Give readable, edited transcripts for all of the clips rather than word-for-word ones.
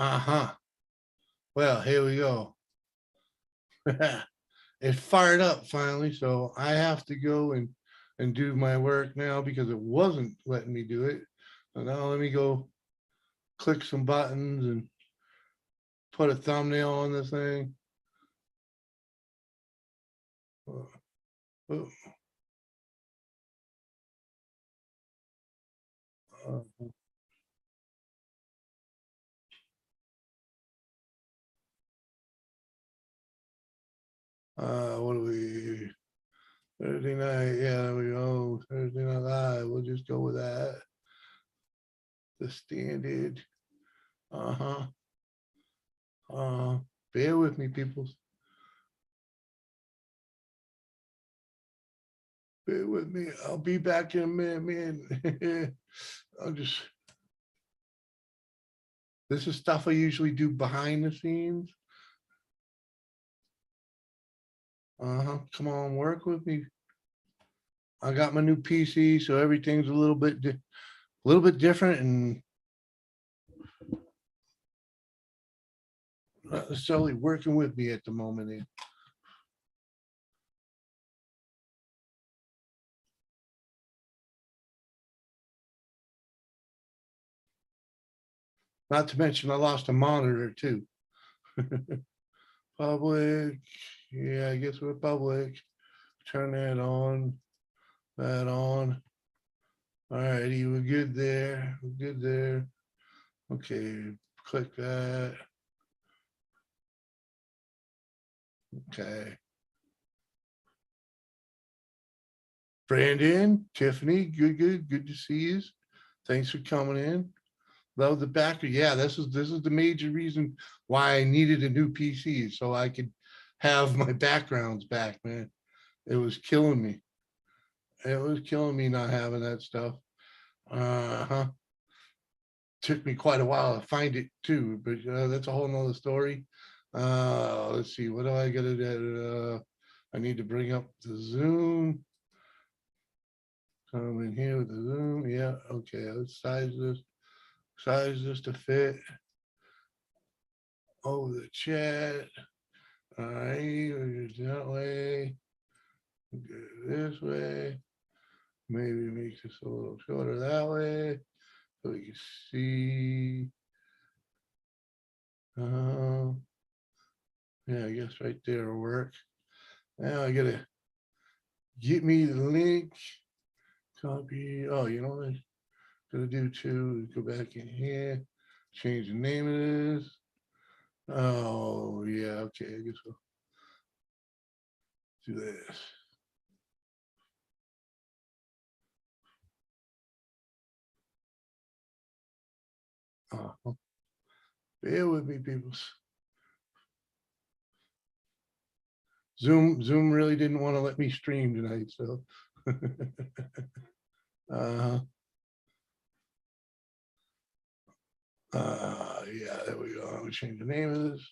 Uh-huh. Well, here we go. It fired up finally, so I have to go and do my work now because it wasn't letting me do it. So now let me go click some buttons and put a thumbnail on this thing. Uh, uh, uh, what do we, Thursday night? Yeah, there we go. Thursday night live. We'll just go with that. The standard. Uh-huh. Bear with me, people. Bear with me. I'll be back in a minute, man. I'll just, this is stuff I usually do behind the scenes. Come on, work with me. I got my new PC, so everything's a little bit different and not necessarily working with me at the moment. Not to mention I lost a monitor too. Public. Yeah, I guess we're public. Turn that on. That on. All righty, we're good there. We're good there. Okay, click that. Okay. Brandon, Tiffany, good to see you. Thanks for coming in. Love the background. Yeah, this is the major reason why I needed a new PC so I could have my backgrounds back, man. It was killing me. It was killing me not having that stuff. Uh-huh. Took me quite a while to find it too, but that's a whole nother story. Let's see, what do I gotta do? I need to bring up the Zoom. Come in here with the Zoom. Yeah, okay, let's size this to fit. Oh, the chat. All right, that way. This way. Maybe make this a little shorter that way so we can see. Yeah, I guess right there will work. Now I gotta get me the link. Copy. Oh, you know what I'm gonna do too? Go back in here, change the name of this. Oh yeah, okay. I guess we'll do this. Bear with me, people. Zoom really didn't want to let me stream tonight, so. uh, yeah, there we go. I'm gonna change the name of this.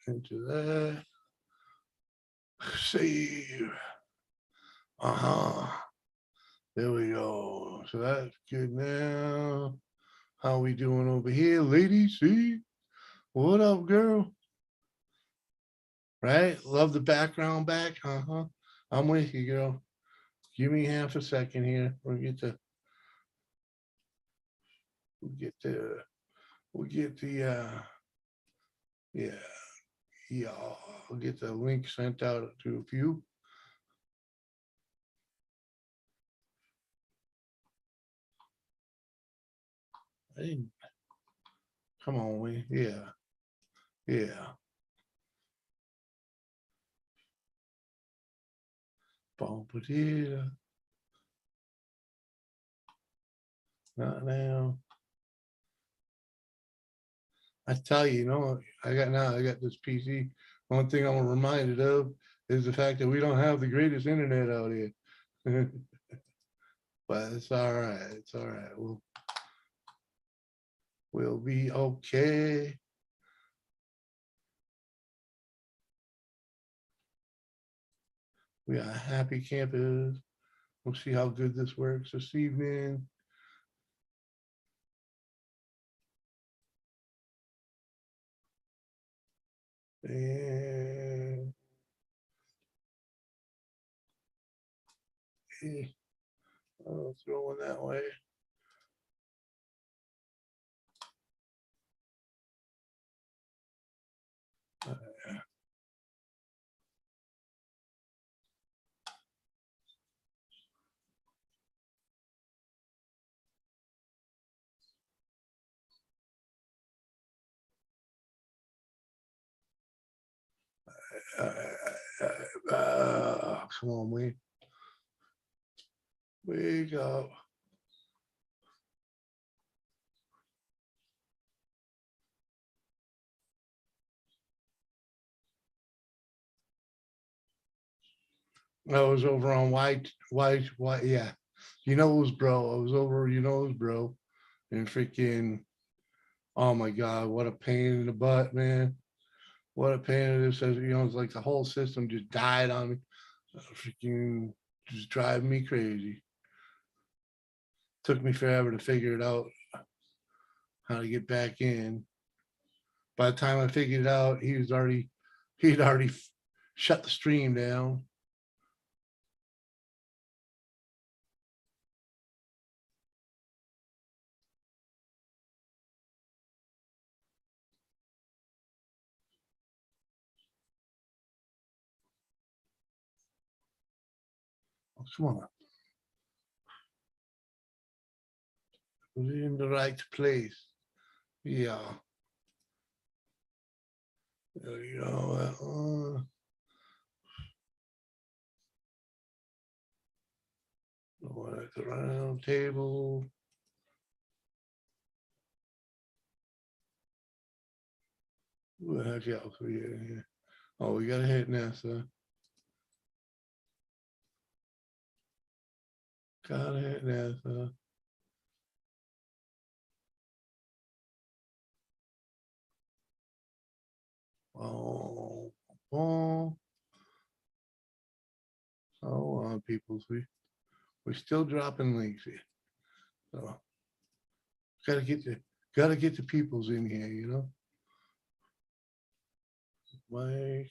Into that. Save. There we go. So that's good now. How we doing over here, ladies? See? What up, girl? Right? Love the background back. I'm with you, girl. Give me half a second here. We'll get the yeah, yeah, I'll get the link sent out to a few. Hey, come on, yeah. Bump it here. Not now. I tell you, I got this PC. One thing I'm reminded of is the fact that we don't have the greatest internet out here. But it's all right. It's all right. We'll be okay. We got happy campers. We'll see how good this works this evening. And I'll throw one that way. Come on, wake up. I was over on yeah. You know it was bro. I was over, you know it was bro. And freaking, oh my God, what a pain in the butt, man. What a pain it is. You know, it's like the whole system just died on me. Freaking just driving me crazy. Took me forever to figure it out, how to get back in. By the time I figured it out, he'd already shut the stream down. Oh, come on. Was in the right place? Yeah. You know, at the round table. Who the heck else we got here? Oh, we got to hit NASA. Gotta hit NASA. Oh, oh. So peoples, we're still dropping links here. So gotta get the peoples in here, you know. Like,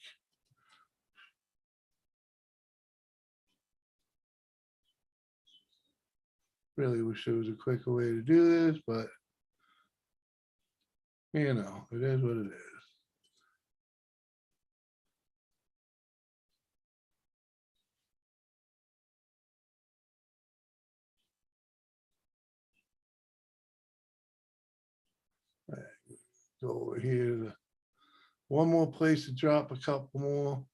really wish there was a quicker way to do this, but you know, it is what it is. All right, go over here. One more place to drop a couple more.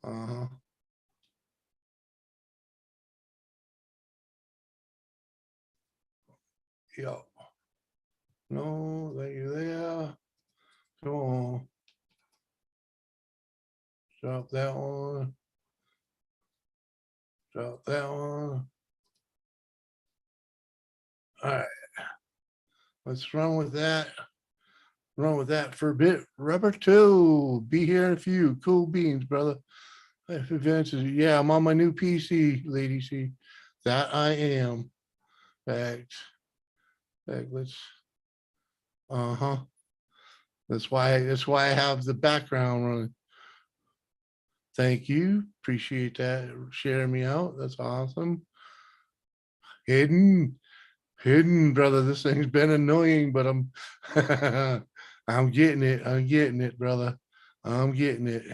Uh-huh. Yep. No, that you there. Come on. Drop that one. Drop that one. All right. Let's run with that. Run with that for a bit. Rubber 2. Be here in a few. Cool beans, brother. Life advances. Yeah, I'm on my new PC, Lady C. That I am. Fact. Let's. Uh-huh. That's why I have the background running. Thank you. Appreciate that. Sharing me out. That's awesome. Hidden, brother. This thing's been annoying, but I'm I'm getting it. I'm getting it, brother. I'm getting it.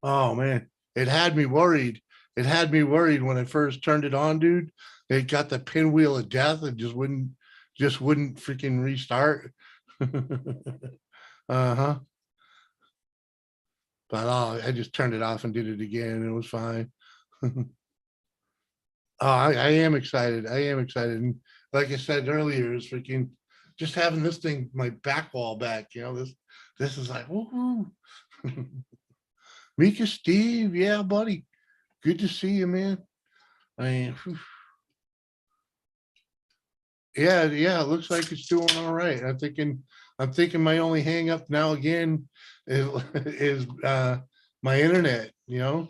Oh man, it had me worried. It had me worried when I first turned it on, dude. It got the pinwheel of death. It just wouldn't freaking restart. Uh-huh. But I just turned it off and did it again, and it was fine. I am excited. I am excited. And like I said earlier, it's freaking just having this thing, my back wall back, you know, this is like, woohoo. Mika Steve, yeah, buddy. Good to see you, man. I mean, Yeah, yeah, it looks like it's doing all right. I'm thinking my only hang up now again is is my internet, because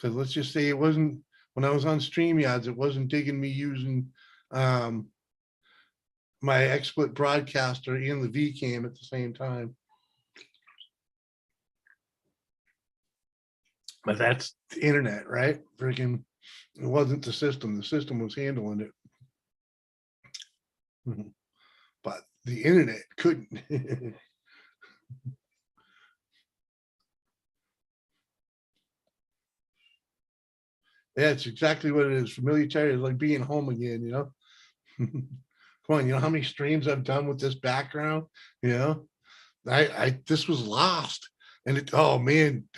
let's just say it wasn't when I was on StreamYards, it wasn't digging me using um my XSplit broadcaster and the VCam at the same time. But that's the internet, right? Freaking, it wasn't the system. The system was handling it. Mhm. But the internet couldn't. Yeah, it's exactly what it is. Familiarity is like being home again. Come on, you know how many streams I've done with this background? You know, this was lost. And oh man,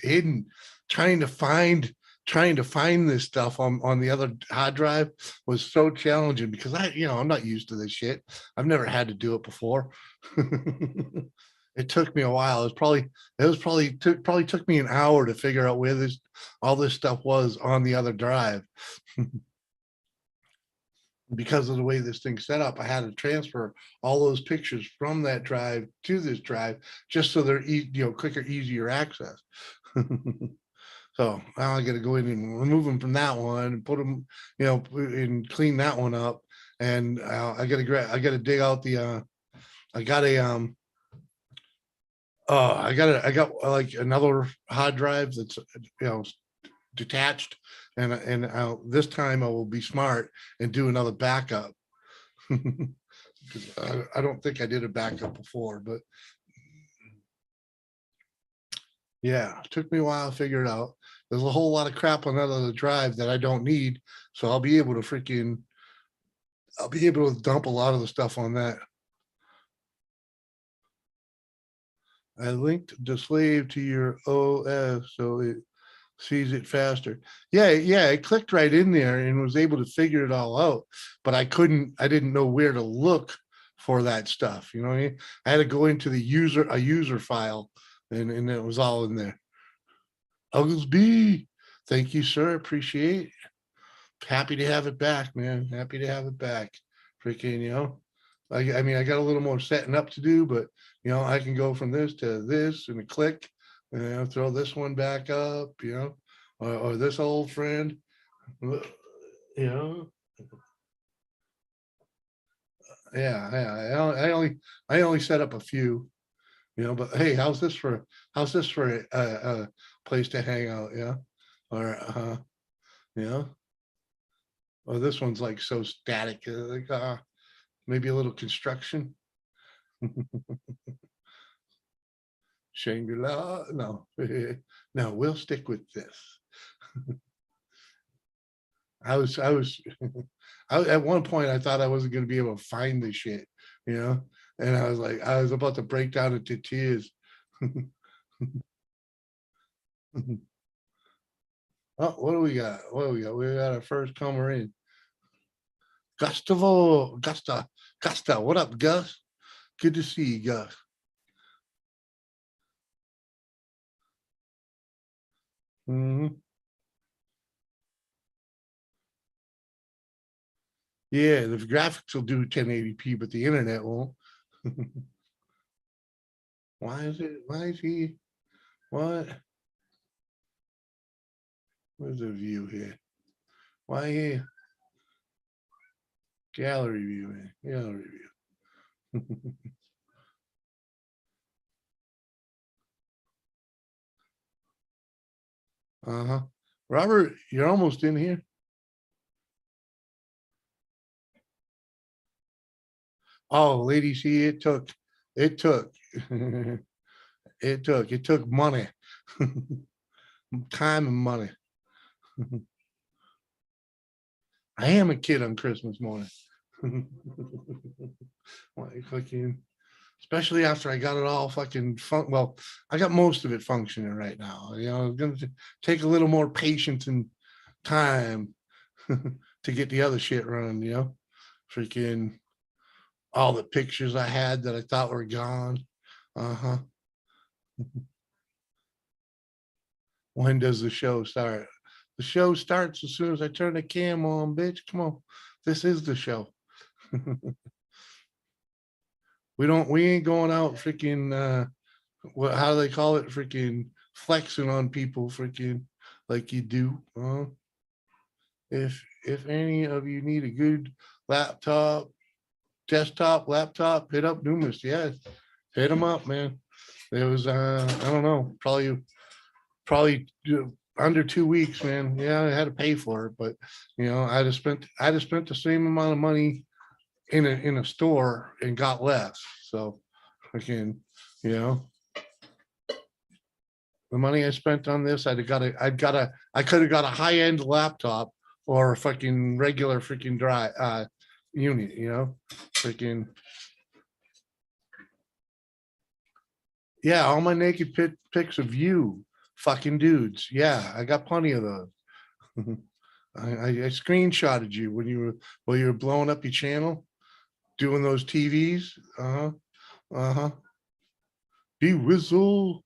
hidden, trying to find trying to find this stuff on the other hard drive was so challenging because I'm not used to this shit. I've never had to do it before. It took me a while. It probably took me an hour to figure out where all this stuff was on the other drive. Because of the way this thing's set up, I had to transfer all those pictures from that drive to this drive just so they're quicker, easier access. So now I got to go in and remove them from that one and put them, and clean that one up. And I got to dig out the. I got a I got like another hard drive that's detached, and this time I will be smart and do another backup. 'Cause I don't think I did a backup before, but yeah, it took me a while to figure it out. There's a whole lot of crap on that other drive that I don't need, so I'll be able to dump a lot of the stuff on that. I linked the slave to your OS so it sees it faster. Yeah, yeah, it clicked right in there and was able to figure it all out, but I didn't know where to look for that stuff. You know what I mean? I had to go into a user file, and it was all in there. Uggles B, thank you, sir. Appreciate. Happy to have it back, man. Happy to have it back. Freaking, I mean, I got a little more setting up to do, but I can go from this to this in a click, and throw this one back up, or this old friend, you know. Yeah, yeah. I only set up a few, but hey, how's this for a place to hang out, yeah, or you know, or this one's like so static, like maybe a little construction. Shangri-La. No, no, we'll stick with this. I was, at one point I thought I wasn't going to be able to find this shit, you know, and I was about to break down into tears. Oh, what do we got? What do we got? We got our first comer in. Gusta. What up, Gus? Good to see you, Gus. Mhm. Yeah, the graphics will do 1080p, but the internet won't. Why is it? Why is he? What? Where's the view here? Why here? Gallery view, man. Gallery view. Uh-huh. Robert, you're almost in here. Oh, lady, see, it took, it took money, time and money. I am a kid on Christmas morning. Like fucking, especially after I got it all fucking well, I got most of it functioning right now. It's gonna take a little more patience and time to get the other shit running, freaking all the pictures I had that I thought were gone. Uh-huh. When does the show start? The show starts as soon as I turn the cam on, bitch. Come on. This is the show. We ain't going out freaking what how do they call it? Freaking flexing on people freaking like you do. If any of you need a good laptop, desktop, laptop, hit up Numis. Yeah, hit them up, man. It was I don't know, probably under 2 weeks, man. Yeah, I had to pay for it, but I'd have spent the same amount of money in a store and got less. So again, you know, the money I spent on this, I could have got a high end laptop or a fucking regular freaking dry unit, freaking yeah, all my naked pics of you, fucking dudes. Yeah, I got plenty of those. I screenshotted you when you were blowing up your channel, doing those TVs. Uh-huh. Be whistle.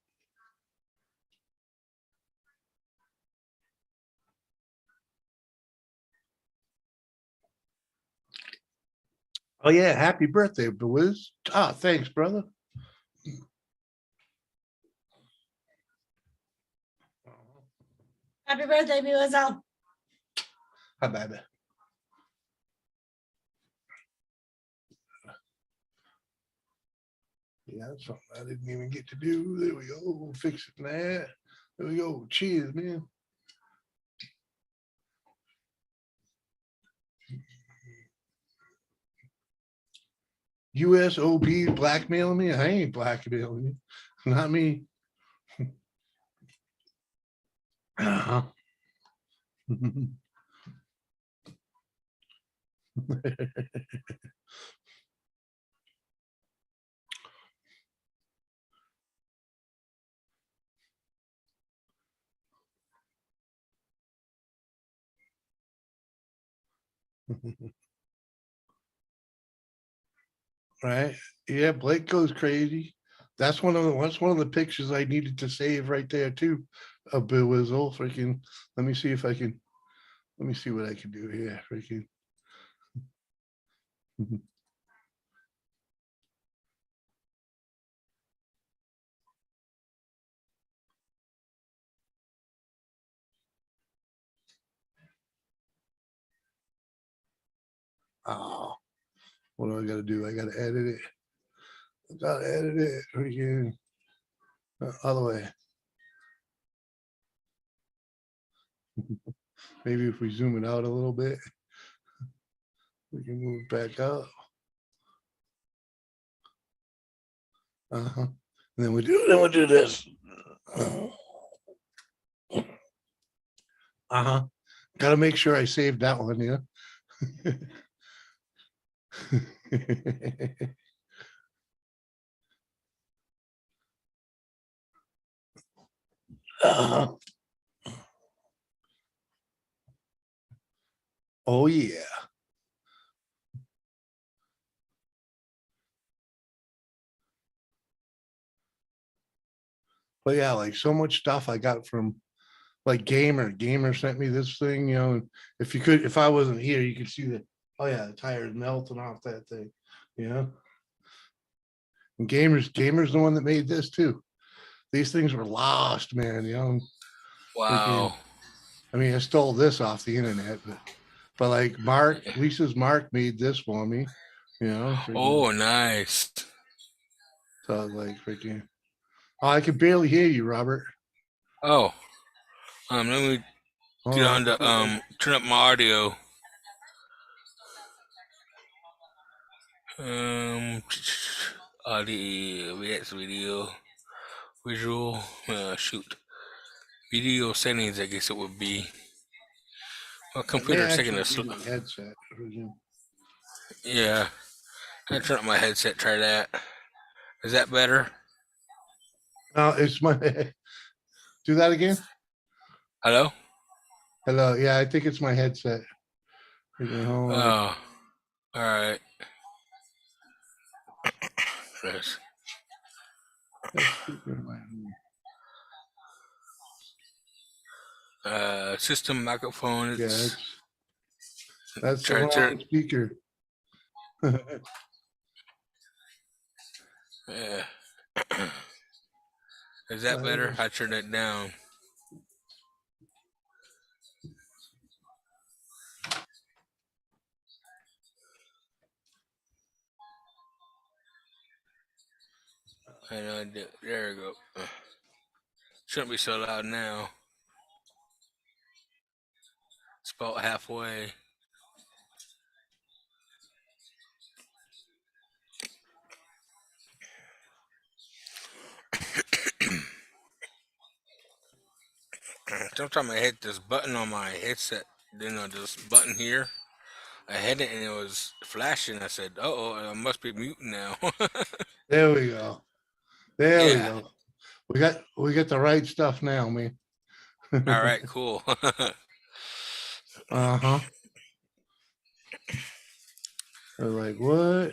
Oh yeah, happy birthday, Wiz. Ah, thanks, brother. Happy birthday, Biwazel. Hi, baby. Yeah, that's something I didn't even get to do. There we go. Fixing that. There we go. Cheers, man. USOB blackmailing me? I ain't blackmailing you. Not me. Uh-huh. Right? Yeah, Blake goes crazy. That's one of the pictures I needed to save right there too. Of Bill Wizzle. Freaking. Let me see if I can. Let me see what I can do here. Freaking. Oh, what do I got to do? I got to edit it. I got to edit it. Freaking. Other way. Maybe if we zoom it out a little bit, we can move it back up. Uh-huh. And then we'll do this. Uh-huh. Got to make sure I saved that one, yeah. uh-huh. Oh yeah. But yeah, like so much stuff I got from like Gamer sent me this thing, and if I wasn't here, you could see that. Oh yeah, the tires melting off that thing, you know. And Gamer's the one that made this too. These things were lost, man. Freaking. Wow. I mean, I stole this off the internet, but like Lisa's Mark made this for me, freaking. Oh, nice. So I was like, freaking. Oh, I can barely hear you, Robert. Oh, let me Hold get on. on the turn up my audio. Um, audio, that's video, visual. Shoot, video settings. I guess it would be. Well, It may computer taking actually a be slow. my headset. Freaking. Yeah, I turn up my headset. Try that. Is that better? No, it's my. Do that again. Hello. Hello. Yeah, I think it's my headset. Freaking, hold on. Oh, all right. Yes. That speaker in my room. System microphone. Yeah, It's that's the try to turn. wrong speaker. Yeah. Is that better? I turned it down. And there we go. Shouldn't be so loud now. It's about halfway. Sometimes I hit this button on my headset. This button here. I hit it and it was flashing. I said, "Oh, I must be muting now." There we go. There we Yeah. go. We got the right stuff now, man. All right. Cool. Uh-huh. I was like, what?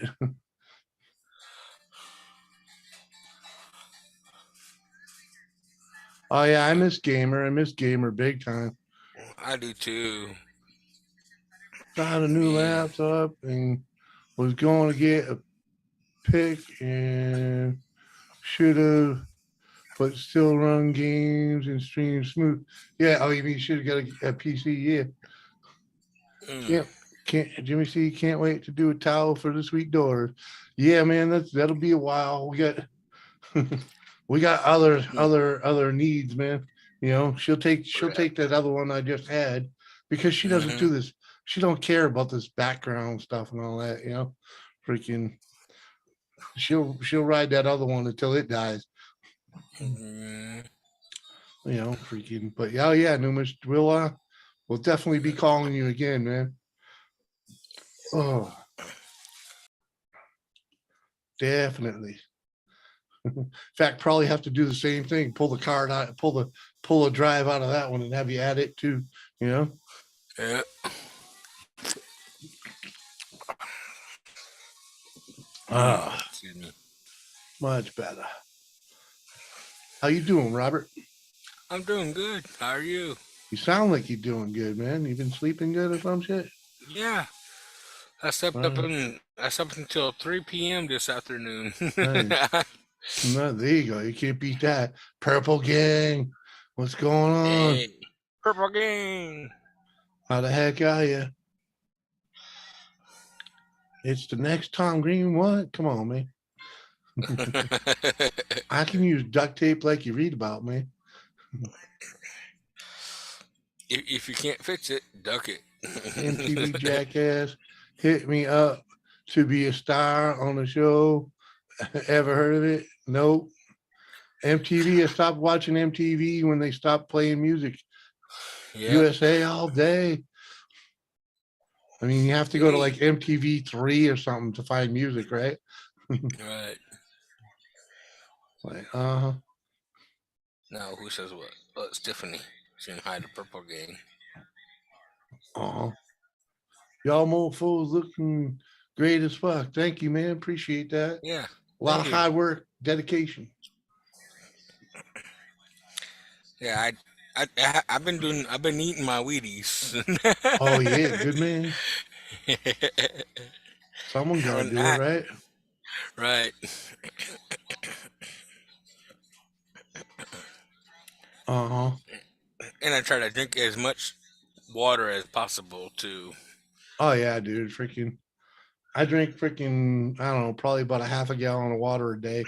Oh yeah, I miss Gamer. I miss Gamer big time. I do too. Got a new Yeah. laptop and was going to get a pick and should have, but still run games and stream smooth. Yeah. Oh, you mean should have got a PC? Yeah. Mm. Can't Jimmy C can't wait to do a towel for the sweet daughter. Yeah, man, that'll be a while. We got other needs, man. You know, she'll take that other one I just had because she doesn't Mm-hmm. do this. She don't care about this background stuff and all that, you know. Freaking she'll ride that other one until it dies. Mm-hmm. You know, freaking but yeah, yeah, Numas, we'll definitely be calling you again, man. Oh, definitely. In fact, probably have to do the same thing. Pull the card out, pull a drive out of that one, and have you add it too. You know. Yeah. Ah, Excuse me. much better. How you doing, Robert? I'm doing good. How are you? You sound like you're doing good, man. You been sleeping good or some shit? Yeah. Uh, I slept until 3 p.m. this afternoon. nice. No, there you go. You can't beat that. Purple Gang. What's going on? Hey. Purple Gang. How the heck are you? It's the next Tom Green. What? Come on, man. I can use duct tape like you read about, man. If you can't fix it, duck it. MTV Jackass hit me up to be a star on the show. Ever heard of it? Nope. MTV, I stopped watching MTV when they stopped playing music. Yep. USA all day. I mean, you have to go to like MTV3 or something to find music, right? Right. Like, Now, who says what? Oh, it's Tiffany. Saying hi to Purple Gang. uh-huh. Y'all mofos looking great as fuck. Thank you, man. Appreciate that. Yeah. A lot Thank of you. hard work, dedication. Yeah, I've been doing. I've been eating my Wheaties. Oh yeah, good man. Someone gotta When do it, right? right. Uh-huh. And I try to drink as much water as possible too. Oh yeah, dude. Freaking I drink freaking, I don't know, probably about a half a gallon of water a day.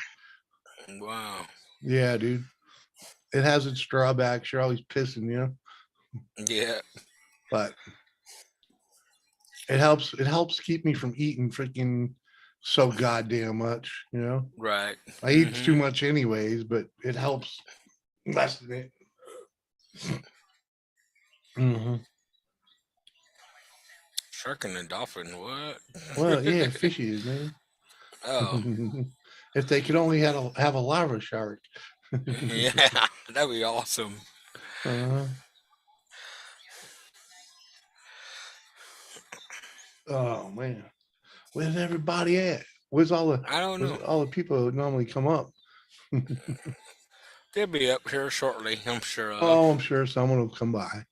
Wow. Yeah, dude. It has its drawbacks. You're always pissing, you know, Yeah. but it helps keep me from eating freaking so goddamn much, you know. Right. I eat too much anyways, but it helps lessen it. Hmm. Shark and a dolphin. What? Well, yeah, fishies, man. Oh. If they could only have a lava shark. Yeah. That'd be awesome. uh, oh man, where's everybody at? Where's all the I don't where's know. all the people who normally come up? They'll be up here shortly, I'm sure Oh, I'm of. sure someone will come by.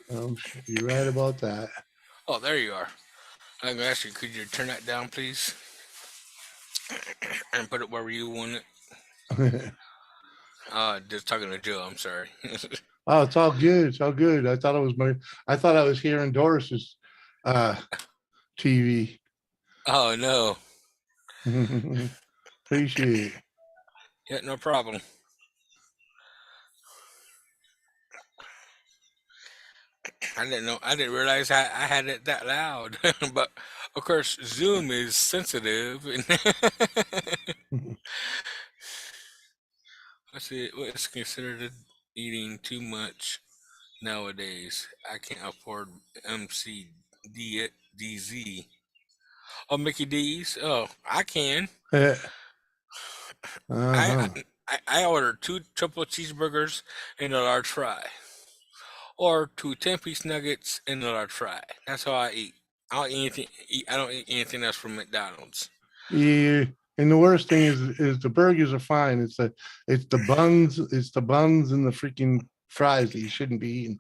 I'm sure you're right about that. Oh, there you are. I'm gonna ask you, could you turn that down, please, and put it where you want it? Just talking to Joe. I'm sorry. Oh, it's all good. It's all good. I thought I was hearing Doris's uh TV. Oh no. Appreciate it. Yeah, no problem. I didn't know. I didn't realize I had it that loud. But of course, Zoom is sensitive. And let's see, what is considered eating too much nowadays? I can't afford MCDZ. Oh, Mickey D's. Oh, I can. I Uh-huh. I ordered two triple cheeseburgers and a large fry, or two 10-piece nuggets and a large fry. That's how I eat. I don't eat anything. I don't eat anything else from McDonald's. Yeah. And the worst thing is the burgers are fine. It's the buns and the freaking fries that you shouldn't be eating.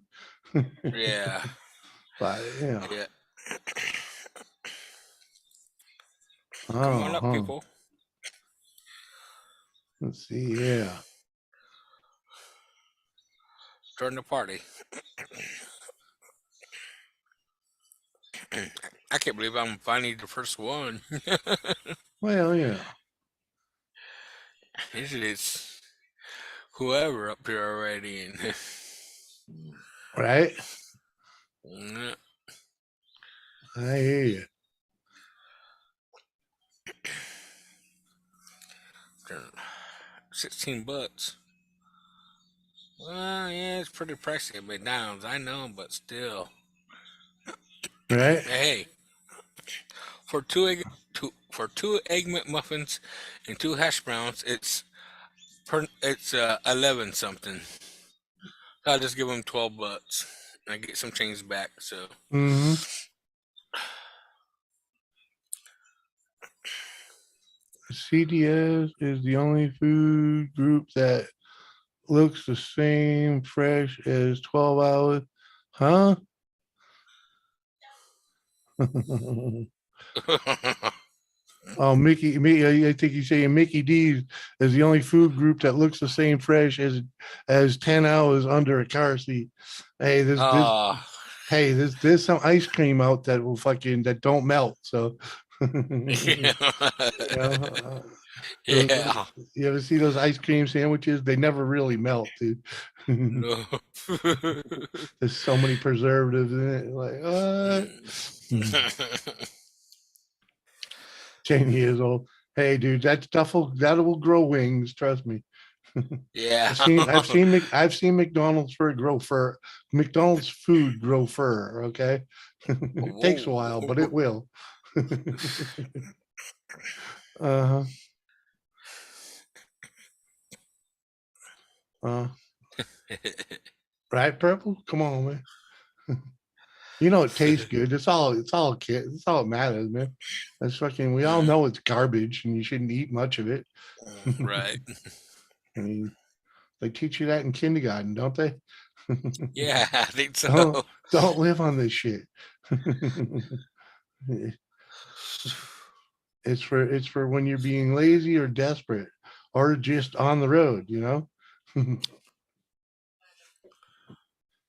Yeah, But yeah. Come on up, uh-huh. people. Let's see. Yeah. Join the party. I can't believe I'm finally the first one. Well, yeah. Usually it's whoever up here already. And Right? yeah, I hear you. 16 bucks. Well, yeah, it's pretty pricey at McDonald's. I know, but still. Right? Hey, for two egg McMuffins and two hash browns, it's 11 something. I'll just give them 12 bucks. I get some change back. So Mm-hmm. CDS is the only food group that looks the same fresh as 12 hours. Huh? Oh, I think he's saying Mickey D's is the only food group that looks the same fresh as 10 hours under a car seat. Hey, uh, there's some ice cream out that will fucking that don't melt. So you know, those, yeah, you ever see those ice cream sandwiches? They never really melt, dude. no. There's so many preservatives in it. Like, what? Hmm. 10 years old. Hey, dude, that will grow wings. Trust me. Yeah. I've seen McDonald's food grow fur. Okay, it takes a Whoa. while, but it will. uh-huh. Uh, right, purple. Come on, man. You know it tastes good. It's all it matters, man. That's fucking. We all Mm, know it's garbage, and you shouldn't eat much of it. right. I mean, they teach you that in kindergarten, don't they? Yeah, I think so. don't don't live on this shit. It's for when you're being lazy or desperate or just on the road, you know?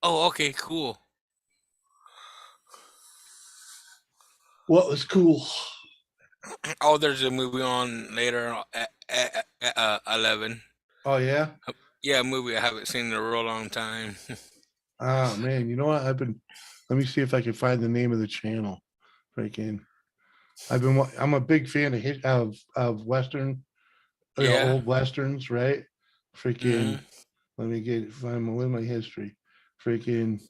Oh, okay, cool. What was cool? Oh, there's a movie on later at 11. Oh yeah. Yeah, a movie I haven't seen in a real long time. Oh man, you know what? Let me see if I can find the name of the channel. Freaking I'm a big fan of Western, Yeah. old Westerns, right? Hmm. Freaking let me find my history. Freaking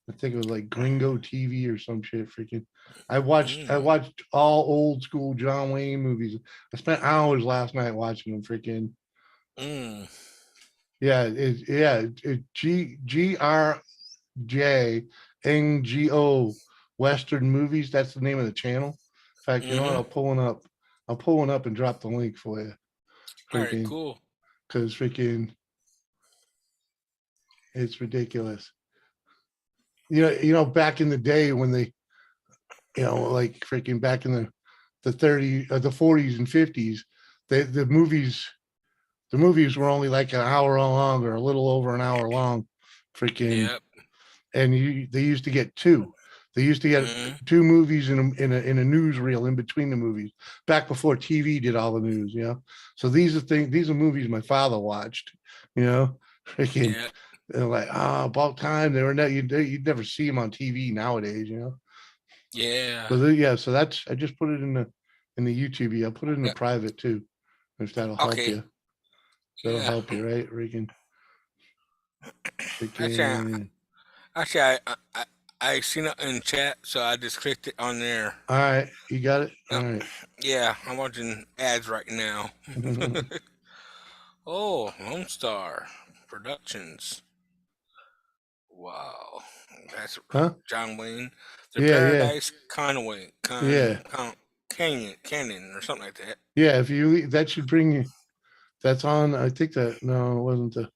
I think it was like Gringo TV or some shit. Freaking, I Mm. watched all old school John Wayne movies. I spent hours last night watching them. Freaking, Mm. GRJNGO Western movies. That's the name of the channel. In fact, you know what? Hmm. I'll pull one up. I'll pull one up and drop the link for you. All right, Freaking, cool. because freaking, it's ridiculous. Back in the day when they, like freaking back in the 30s, the 40s and 50s, the movies were only like an hour long or a little over an hour long. Freaking, Yep. and they used to get two. They used to get Mhm. two movies in a newsreel in between the movies, back before TV did all the news. So these are movies my father watched. Freaking, Yep. they're like, about time. They were you'd never see them on TV nowadays. Yeah. So that's, I just put it in the YouTube. I'll put it in the Yeah. private too, if that'll help Okay. you. That'll Yeah. help you, right? Freaking, Actually, freaking. I seen it in chat, so I just clicked it on there. All right, you got it. All Yep. right. Yeah, I'm watching ads right now. Oh, Lone Star Productions. Wow, that's Huh? John Wayne. The Yeah, yeah, Paradise Conway, yeah, Canyon, or something like that. yeah. If you that should bring you. That's on. I think that no, it wasn't the.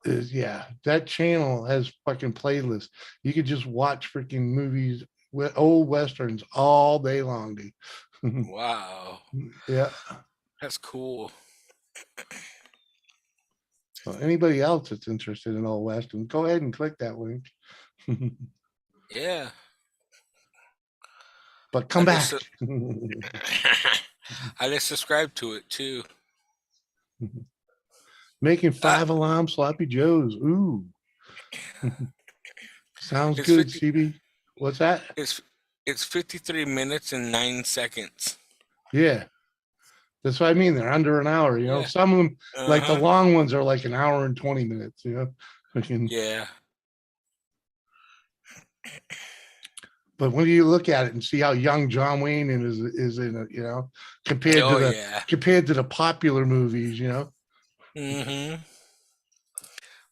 Yeah, that channel has fucking playlists. You could just watch freaking movies, old westerns all day long, dude. Wow, Yeah. that's cool. So anybody else that's interested in old westerns, go ahead and click that link. Yeah, But I come just back. I just subscribed to it too. Making Uh, 5 alarm sloppy joes. Ooh, sounds it's good, 50. CB. What's that? It's it's 53 minutes and 9 seconds. Yeah, that's what I mean. They're under an hour. Yeah. Some of them, Uh like the huh. long ones, are like an hour and 20 minutes. Freaking. Yeah. But when you look at it and see how young John Wayne is in it, compared to Oh the yeah. popular movies, Mhm.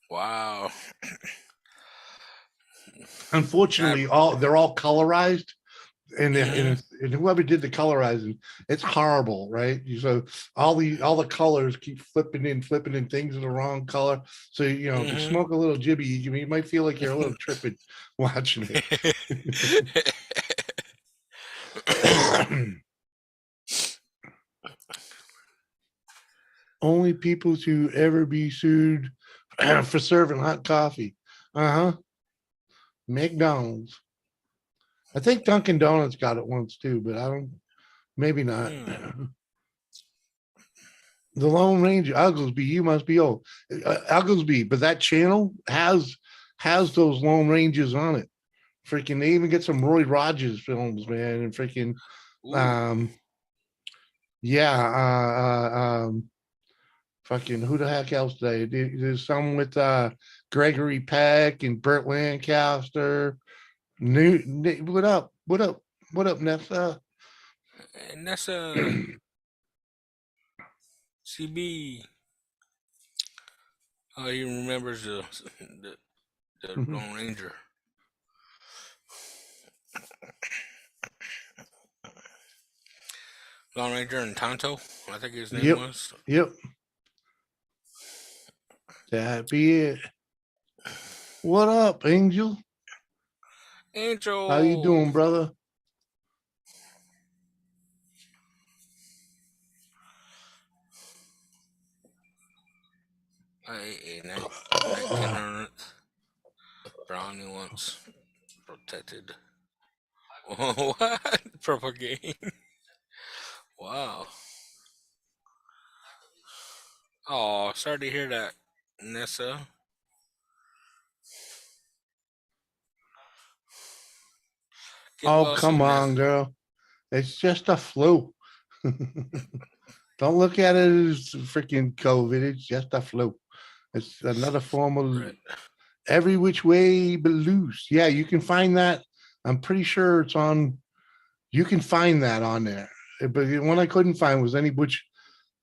Wow. I, unfortunately, they're all colorized, and, mhm. and whoever did the colorizing, it's horrible, right? So all the colors keep flipping in things in the wrong color. So if you Mhm. smoke a little jibby, you might feel like you're a little tripping watching it. Only people to ever be sued for serving hot coffee. Uh huh. McDonald's. I think Dunkin' Donuts got it once too, but I don't. Maybe not. Hmm. The Lone Ranger, Ugglesby. You must be old, Ugglesby. But that channel has those Lone Rangers on it. Freaking, they even get some Roy Rogers films, man, and freaking, Ooh. um, yeah, fucking who the heck else today? There's some with Gregory Peck and Burt Lancaster. What up? What up? What up, Nessa? And that's CB. Oh, he remembers the Lone Ranger. Lone Ranger and Tonto, I think his name Yep, was. yep. That be it. What up, Angel? How you Angel. doing, brother? I ate a night can brownie once. Protected. What? Propagate. Wow. Oh, sorry to hear that, Nessa. Get Oh, well come soon, on, Nessa. girl. It's just a flu. Don't look at it as freaking COVID. It's just a flu. It's another form of Right. every which way but loose. Yeah, you can find that. I'm pretty sure it's on. You can find that on there. But the one I couldn't find was any which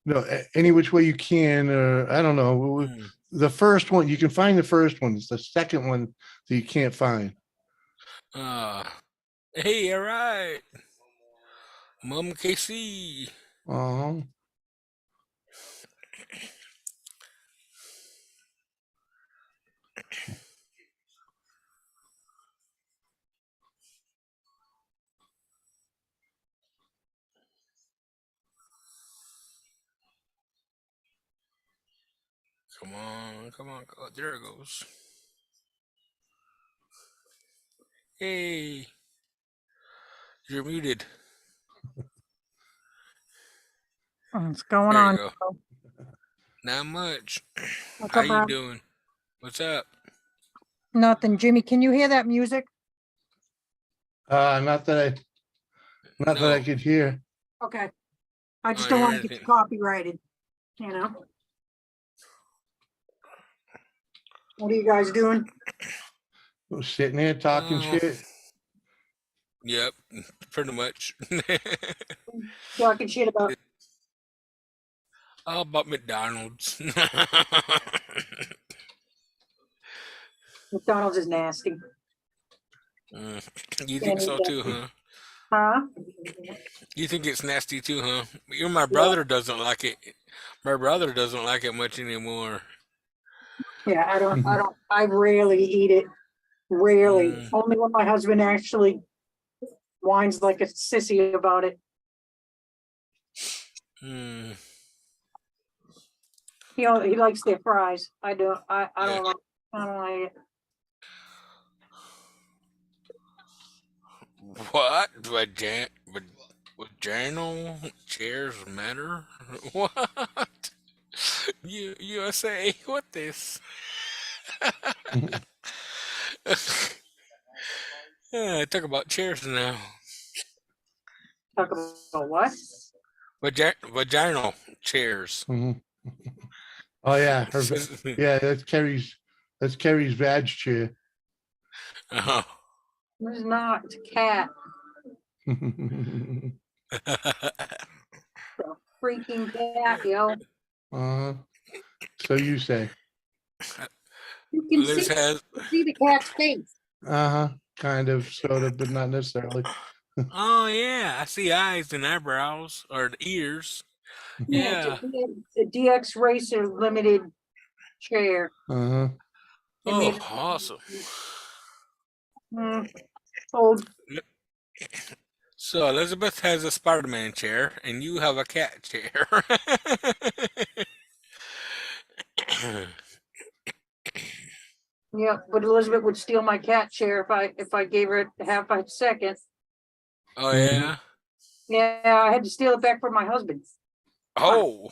way you can. Or I don't know. Hmm. The first one you can find. The first one. It's the second one that you can't find. Uh, hey, all right. Mom KC. Oh, Come on, come on. Oh, there it goes. Hey, you're muted. What's going There you on? go. Not much. What's How up, you Rob? doing? What's up? Nothing. Jimmy, can you hear that music? not that I No, could hear. Okay. I I just don't don't hear want to get anything. copyrighted, you know? What are you guys doing? We're sitting here talking Oh, shit. yep, pretty much. Talking shit about How about McDonald's? McDonald's is nasty. You think Can't eat so that. too, huh? Huh? You think it's nasty too, huh? Even my Yeah. brother doesn't like it. My brother doesn't like it much anymore. Yeah, I rarely eat it. Rarely. Mm, Only when my husband actually whines like a sissy about it. mm, He likes their fries. I don't yeah. I don't like it. What? Vaginal chairs matter? What? USA? What this? Talk about chairs now. Talk about what? Vaginal chairs. Mhm. Oh yeah, Uh-huh. yeah, that's Carrie's vag chair. It's not. It's a cat. A freaking cat, yo. So you say. You can Liz has. see the cat's face. Kind of, sort of, but not necessarily. Oh yeah, I see eyes and eyebrows or the ears. Yeah, Yeah. it's a DX Racer limited chair. Uh-huh. They made Oh, it awesome. old. So Elizabeth has a Spider-Man chair, and you have a cat chair. Yeah, but Elizabeth would steal my cat chair if I gave her half a second. Oh Mhm. yeah. Yeah, I had to steal it back from my husband. Oh.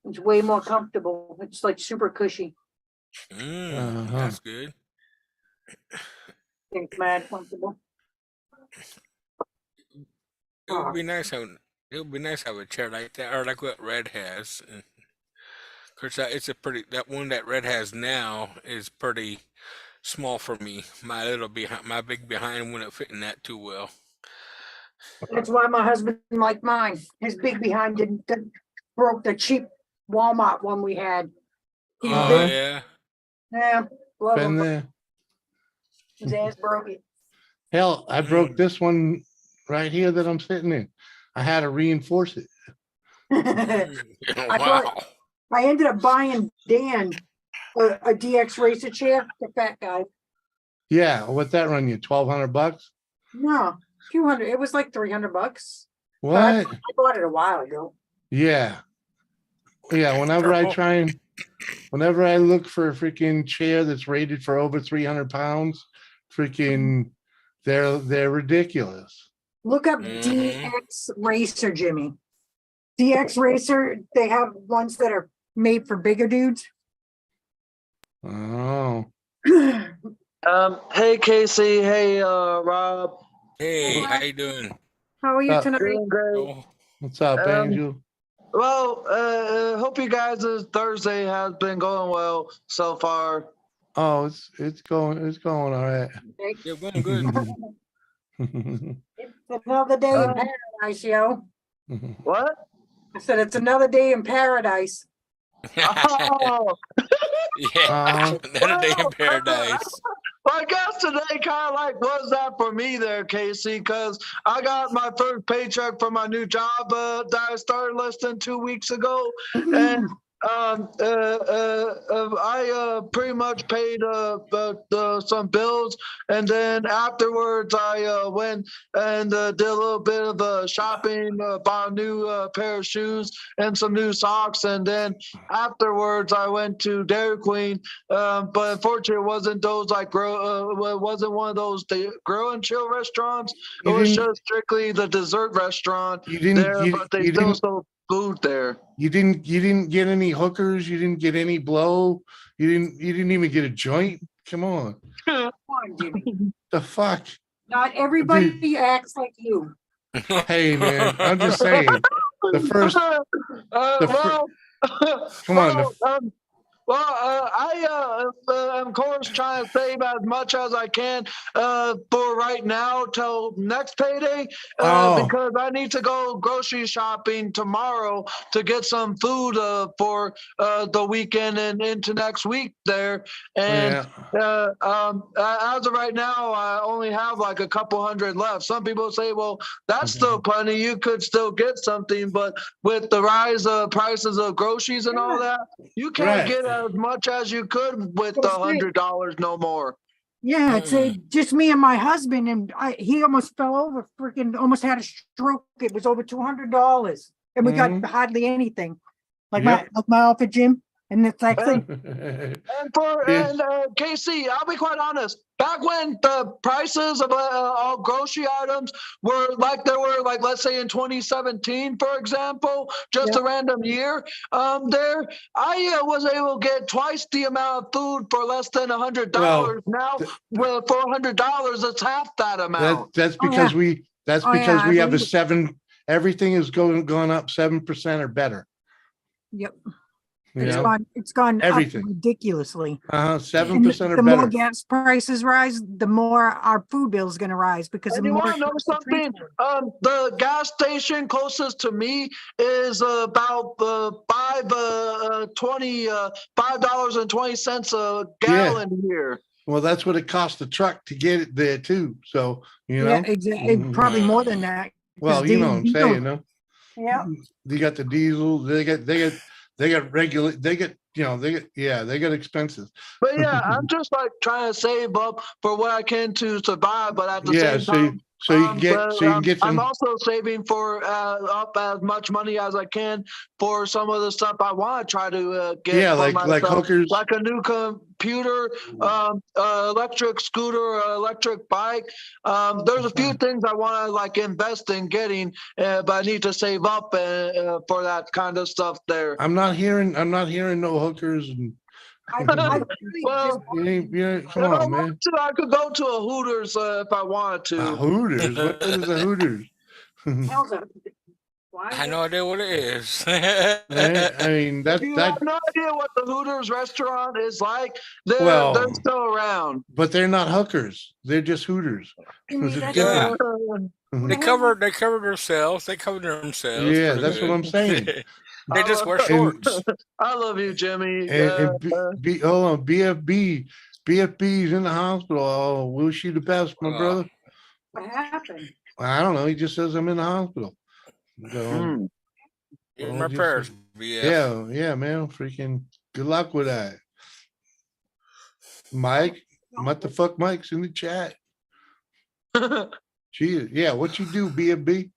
It's way more comfortable. It's like super cushy. Uh-huh. That's good. It's mad comfortable. It would be nice having. It would be nice to have a chair like that, or like what Red has. Of course, it's a pretty. That one that Red has now is pretty small for me. My little behind, my big behind wouldn't fit in that too well. That's why my husband liked mine. His big behind didn't broke the cheap Walmart one we had. He's Oh Uh-huh. big. yeah. Yeah, love Been him. there. His ass broke it. Hell, I broke Mm. this one right here that I'm sitting in. I had to reinforce it. Wow. I ended up buying Dan a DX Racer chair, the fat guy. Yeah, what that run you? $1,200? No, 200. It was like $300. But What? I bought it a while ago. Yeah. Yeah, whenever I look for a freaking chair that's rated for over 300 pounds, freaking they're ridiculous. Look up Mm-hmm. DX Racer, Jimmy. DX Racer, they have ones that are made for bigger dudes. Oh. Hey Casey, hey Rob. Hey, how you doing? How are you tonight? Doing great. Oh, What's up, Angel? Well, hope you guys' Thursday has been going well so far. Oh, it's going all right. you're going good. It's another day in paradise, yo. What? I said it's another day in paradise. Oh, Yeah, Uh-huh. another day in paradise. Well, I guess today kind of like was that for me there, Casey, because I got my first paycheck from my new job that I started less than 2 weeks ago, and I pretty much paid some bills, and then afterwards I went and did a little bit of shopping, bought a new pair of shoes and some new socks, and then afterwards I went to Dairy Queen, but unfortunately it wasn't those like it wasn't one of those grill and chill restaurants. It You was didn't, just strictly the dessert restaurant you didn't, there, but they you still didn't, sold food there. you didn't get any hookers. You didn't get any blow. You didn't even get a joint. Come on. Come on, Jimmy. The fuck? Not everybody acts like you. Hey, man, I'm just saying. The first, Well, come on. I am of course trying to save as much as I can for right now till next payday Oh. because I need to go grocery shopping tomorrow to get some food for the weekend and into next week there. And as of right now, I only have like a couple hundred left. Some people say, well, that's still plenty. You could still get something, but with the rise of prices of groceries and all that, you can't get as much as you could with the $100 no more. Yeah, it's just me and my husband, and he almost fell over, freaking almost had a stroke. It was over $200, and we got hardly anything. Like my outfit, Jim, and it's actually. And KC, I'll be quite honest. Back when the prices of all grocery items were like they were, like let's say in 2017, for example, just a random year, there I was able to get twice the amount of food for less than $100. Well, now, for $100, it's half that amount. That's because we have a 7. Everything is gone up 7% or better. Yep. You It's know? gone. It's gone Everything. up ridiculously. 7% or the more better. gas prices rise, the more our food bill is going to rise because And the you more. want to know something? The gas station closest to me is about $5.20 a gallon here. Well, that's what it costs the truck to get it there too. So you know, Yeah, exactly. Probably more than that. well, you know what I'm saying, no? Yeah. They got the diesel. They got regular. They get expenses. But yeah, I'm just like trying to save up for what I can to survive, but at the same time. So you can get some. I'm also saving for up as much money as I can for some of the stuff I want to try to get. Yeah, for like myself, hookers, like a new computer, electric scooter, electric bike. There's a few things I want to like invest in getting, but I need to save up for that kind of stuff there. I'm not hearing no hookers and. Well, come on, man. I could go to a Hooters if I wanted to. Hooters? What is a Hooters? I have no idea what it is. I mean, If you have no idea what the Hooters restaurant is like, they're still around. But they're not hookers. They're just Hooters. Yeah. They cover themselves. They cover themselves. Yeah, that's what I'm saying. They just wear shorts. I love you, Jimmy. Hold on, BFB's in the hospital. Oh, wish you the best, my brother. What happened? I don't know. He just says I'm in the hospital. So, In my prayers. Yeah, man. Freaking good luck with that. Mike, what the fuck? Mike's in the chat. Gee, yeah, what you do, BFB?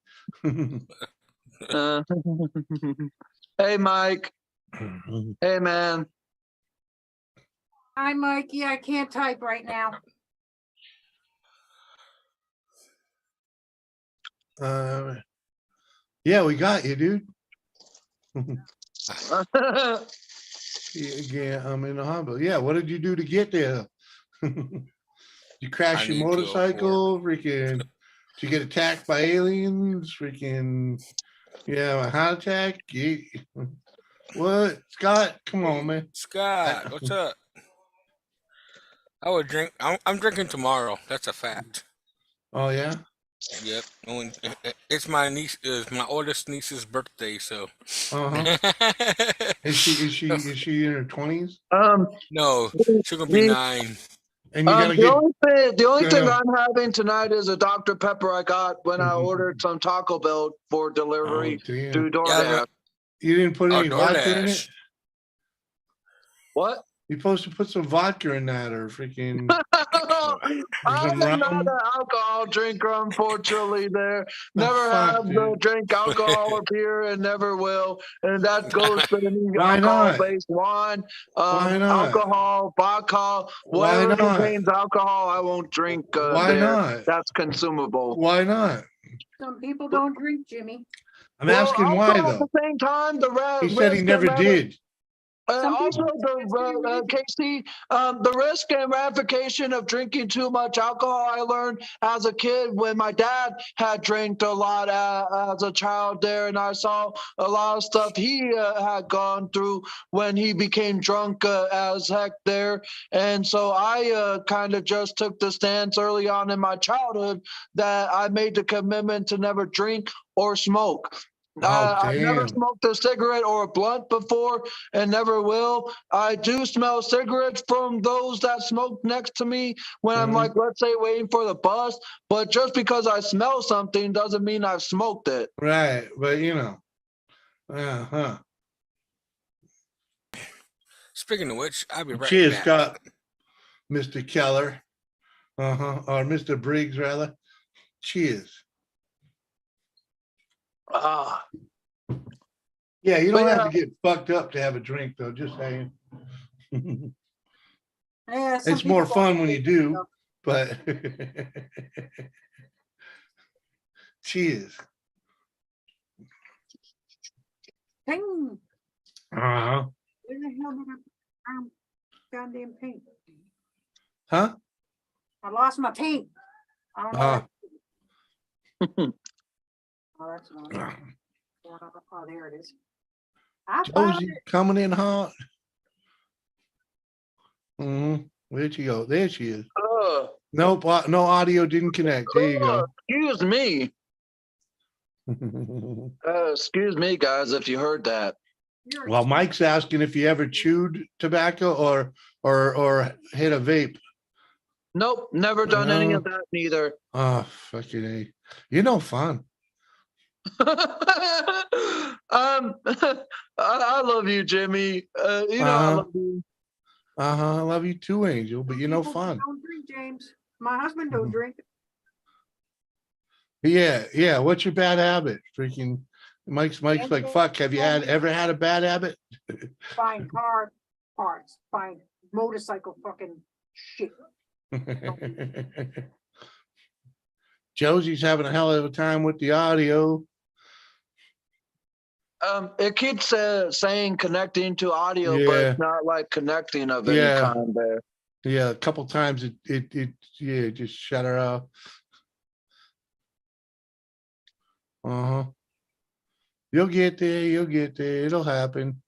Hey, Mike. Hey, man. Hi, Mike. Yeah, I can't type right now. Yeah, we got you, dude. Yeah, I'm in the hospital. Yeah, what did you do to get there? You crashed your motorcycle? Freaking, did you get attacked by aliens? Freaking, yeah, a heart attack? Yeah. What, Scott? Come on, man. Scott, what's up? I would drink. I'm drinking tomorrow. That's a fact. Oh yeah. Yep. It's my niece. My oldest niece's birthday. So. Is she in her 20s? No, she's gonna be 9. And you gotta get, The only thing Yeah. I'm having tonight is a Dr. Pepper I got when I Mhm. ordered some Taco Bell for oh, delivery damn. through Yeah, DoorDash. You didn't put or any vodka in it? DoorDash. What? You're supposed to put some vodka in that or freaking or I some am not rum. an alcohol drinker, unfortunately. There, The never fuck, have dude. drank alcohol or beer, and never will. And that goes to any Why not? alcohol-based wine, Why not? alcohol, vodka, Why whatever not? contains alcohol. I won't drink Why there. not? That's consumable. Why not? Some people don't drink, Jimmy. I'm Well, asking also why at the though. same time, the He said he risk never and did. Some also, people it's pretty reasonable. Casey, the risk and ramification of drinking too much alcohol, I learned as a kid when my dad had drank a lot as a child there, and I saw a lot of stuff he had gone through when he became drunk as heck there. And so I kind of just took the stance early on in my childhood that I made the commitment to never drink or smoke. Oh I've never damn. smoked a cigarette or a blunt before and never will. I do smell cigarettes from those that smoke next to me when I'm Mhm. like, let's say, waiting for the bus. But just because I smell something doesn't mean I've smoked it. Right, but you know. Uh-huh. Speaking of which, I'll be right Cheers, back. Scott. Mr. Keller. Or Mr. Briggs rather. Cheers. Ah, Yeah, you but don't have yeah, to get fucked up to have a drink though, just saying. Yeah, some It's more people fun don't when you drink, do, so. but cheers. Ping. Uh-huh. Where the hell did I goddamn paint? Huh? I lost my paint. I don't know. Uh, Oh, that's not. Oh, there it is. I found Josie it. coming in hot. Where'd she go? There she is. Nope, no audio didn't connect. There you go. excuse me. Excuse me, guys, if you heard that. You're Well, Mike's asking if you ever chewed tobacco or hit a vape. Nope, never done any of that neither. Oh, fucking A. You're no fun. I love you, Jimmy. You know I Uh-huh. love you. I love you too, Angel, but some you're no people fun. Don't drink, James. My husband don't Mhm. drink. Yeah. What's your bad habit? Freaking Mike's like, fuck, have you ever had a bad habit? Buying car parts, buying motorcycle fucking shit. Josie's having a hell of a time with the audio. It keeps saying connecting to audio, but Yeah. it's not like connecting of any Yeah. kind there. Yeah, a couple times it just shut her off. Uh-huh. You'll get there, it'll happen.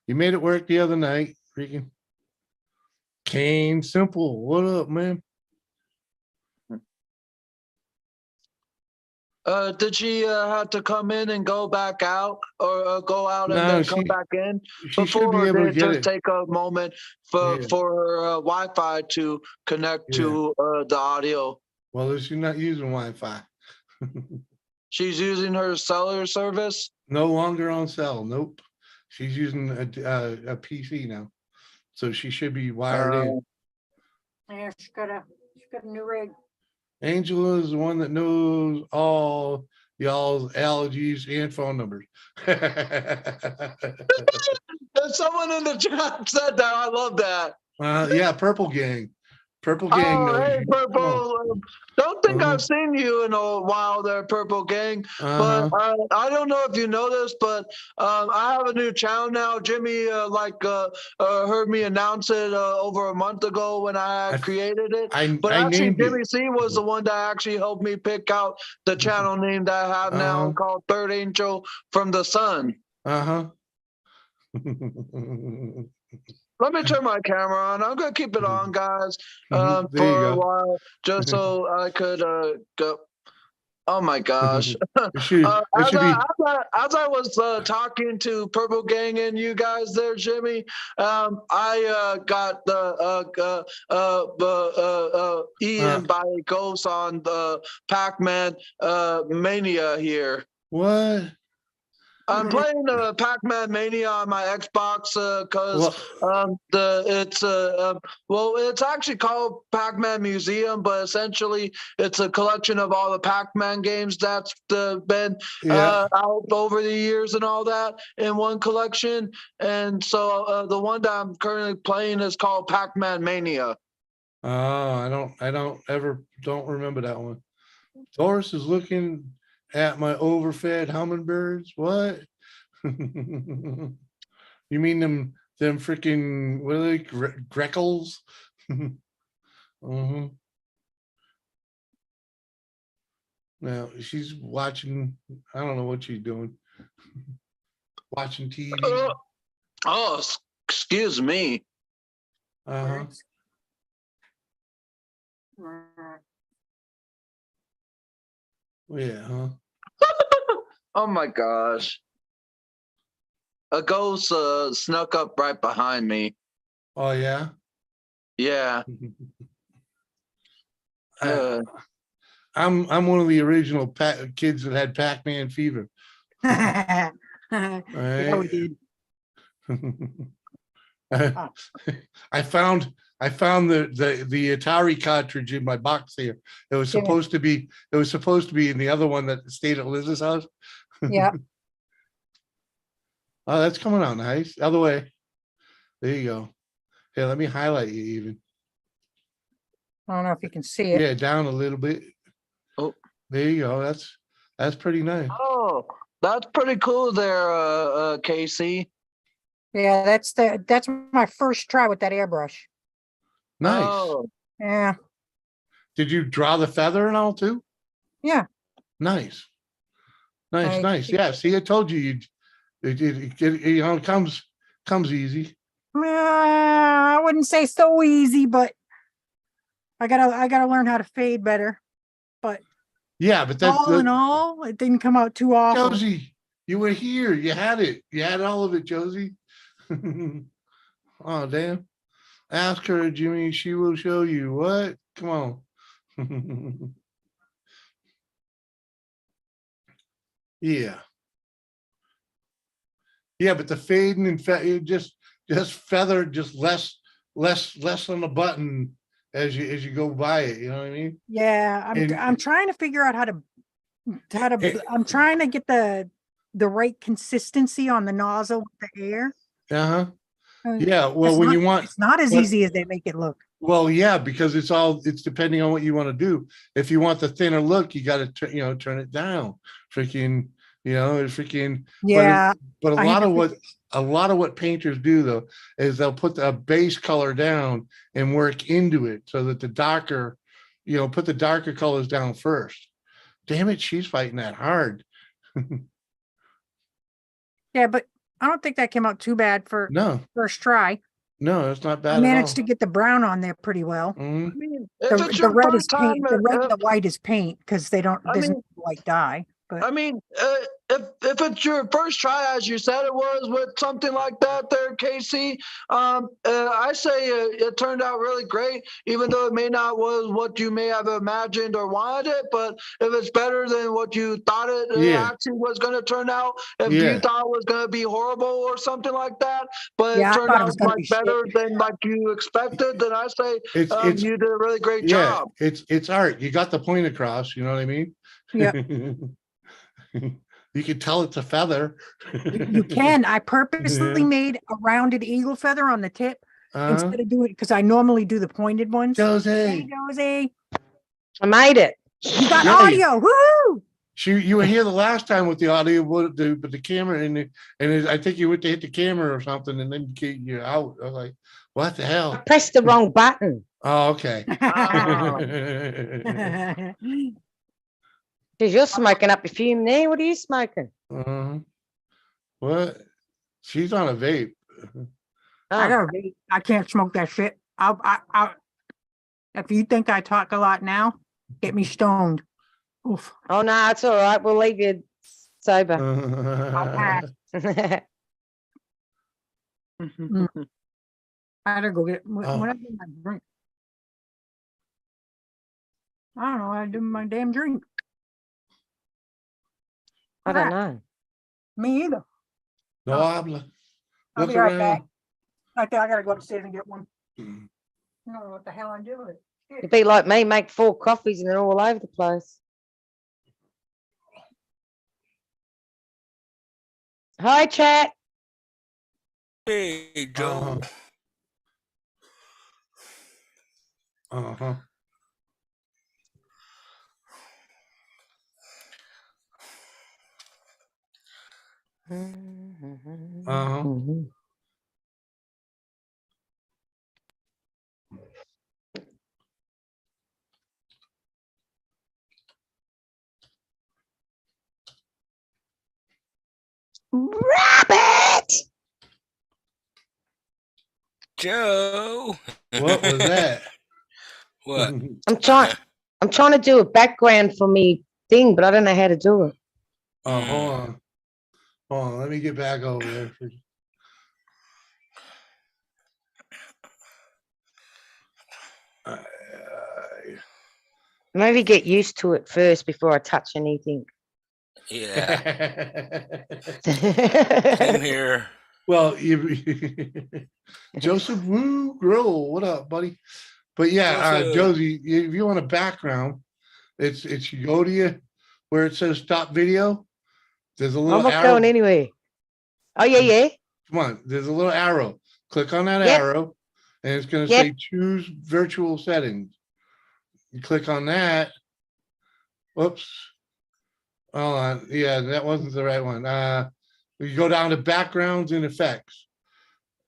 You made it work the other night, freaking Kane Simple. What up, man? Did she have to come in and go back out, or go out and No, then come back in she should be before? Or able did to it get just it. take a moment for Yeah. her Wi-Fi to connect Yeah. to the audio? Well, she's not using Wi-Fi. She's using her cellular service. No longer on cell. Nope. She's using a PC now. So she should be wired in. Yeah, she got a new rig. Angela is the one that knows all y'all's allergies and phone numbers. Someone in the chat said that. I love that. Yeah, Purple Gang. Purple Gang Oh, knows hey, you. Come on. Purple. Don't think Uh-huh. I've seen you in a while there, Purple Gang. But Uh-huh. I don't know if you know this, but I have a new channel now. Jimmy heard me announce it over a month ago when I had created it. But I actually, named Jimmy it. C was the one that actually helped me pick out the channel name that I have now called Third Angel from the Sun. Uh-huh. Let me turn my camera on. I'm gonna keep it on, guys, There you for a go. while, just so I could go. Oh my gosh. It should, Uh, it as, should I, be, as I was talking to Purple Gang and you guys there, Jimmy, I got the eaten by a ghost on the Pac-Man Mania here. what? I'm playing Pac-Man Mania on my Xbox because Well, it's actually called Pac-Man Museum, but essentially it's a collection of all the Pac-Man games that's been yeah. out over the years and all that in one collection. And so the one that I'm currently playing is called Pac-Man Mania. Oh, don't remember that one. Doris is looking at my overfed hummingbirds. What? You mean them freaking, what are they, Greckles? Mhm. Now she's watching, I don't know what she's doing. Watching TV. Excuse me. Uh-huh. Yeah, huh? Oh my gosh. A ghost snuck up right behind me. Oh yeah. Yeah. I'm one of the original kids that had Pac-Man fever. Yeah, Right? we did. I found the Atari cartridge in my box here. It was Yeah. supposed to be in the other one that stayed at Liz's house. Yeah. Oh, that's coming out nice. Other way. There you go. Here, let me highlight you even. I don't know if you can see it. Yeah, down a little bit. Oh. There you go. That's pretty nice. Oh, that's pretty cool there, Casey. Yeah, that's my first try with that airbrush. Nice. Oh, Yeah. Did you draw the feather and all too? Yeah. Nice. Nice, I- nice. Yeah, see, I told you it comes easy. I wouldn't say so easy, but I gotta learn how to fade better. But Yeah, but all in all, it didn't come out too awful. Josie, you were here. You had it. You had all of it, Josie. Oh, damn. Ask her, Jimmy. She will show you. What? Come on. Yeah. Yeah, but the fading and just feather, just less on the button as you go by it. You know what I mean? Yeah, I'm trying to figure out how to I'm trying to get the right consistency on the nozzle with the air. Uh-huh. Yeah. Well, when you want, it's not as but- easy as they make it look. well, yeah, because it's depending on what you want to do. If you want the thinner look, you got to turn it down. Freaking, Yeah. But a I lot had of what painters do though is they'll put the base color down and work into it so that the darker, put the darker colors down first. Damn it, she's fighting that hard. Yeah, but I don't think that came out too bad for No, first try. no, it's not bad I at managed to all. get the brown on there pretty well. Mhm. I mean, if it's The your red is first time, paint. The red and the white is paint because they don't. I There's mean- no white dye. But I mean, if it's your first try, as you said it was, with something like that there, Casey, I say it turned out really great, even though it may not was what you may have imagined or wanted it. But if it's better than what you thought it Yeah. actually was going to turn out, if Yeah. you thought it was going to be horrible or something like that, but Yeah, I it turned thought it out was gonna like be shit. better than like you expected, then I say It's you did a really great yeah, job. it's art. You got the point across, you know what I mean? Yep. You can tell it's a feather. you can. I purposely Yeah. made a rounded eagle feather on the tip Uh-huh. instead of doing because I normally do the pointed ones. Hey, Josie, Josie, I made it. you got Yeah, audio. Woo! you were here the last time with the audio, but the camera I think you went to hit the camera or something, and then you're out. I was like, what the I hell? pressed the wrong button. Oh, okay. Ah. Because you're smoking up a fume there. What are you smoking? Uh-huh. What? She's on a vape. I Oh, gotta vape. I can't smoke that shit. If you think I talk a lot now, get me stoned. Oof. Oh, no, it's all right. We'll leave you sober. I gotta go get, Oh. what I do my drink? I don't know, what I do my damn drink. I don't know. Me either. No habla. I'll Look be right back. around. I think I gotta go upstairs and get one. Mm. I don't know what the hell I do with it. You'd be like me, make 4 coffees and they're all over the place. Hi, chat. Hey, Joe. Uh-huh. Uh-huh. Rabbit! Joe. What was that? What? I'm trying to do a background for me thing, but I don't know how to do it. Oh, hold on. Hold on. Let me get back over there. Uh, Maybe get used to it first before I touch anything. Yeah. Same here. Well, Joseph Woo Grohl, what up, buddy? But yeah, Joseph. Josie, if you want a background, it's you go to you where it says stop video. There's a I'm little not arrow. going anywhere. Oh, yeah. Come on, there's a little arrow. Click on that Yep. arrow, and it's going to Yep. say choose virtual settings. You click on that. Whoops. Hold on. Yeah, that wasn't the right one. You go down to backgrounds and effects.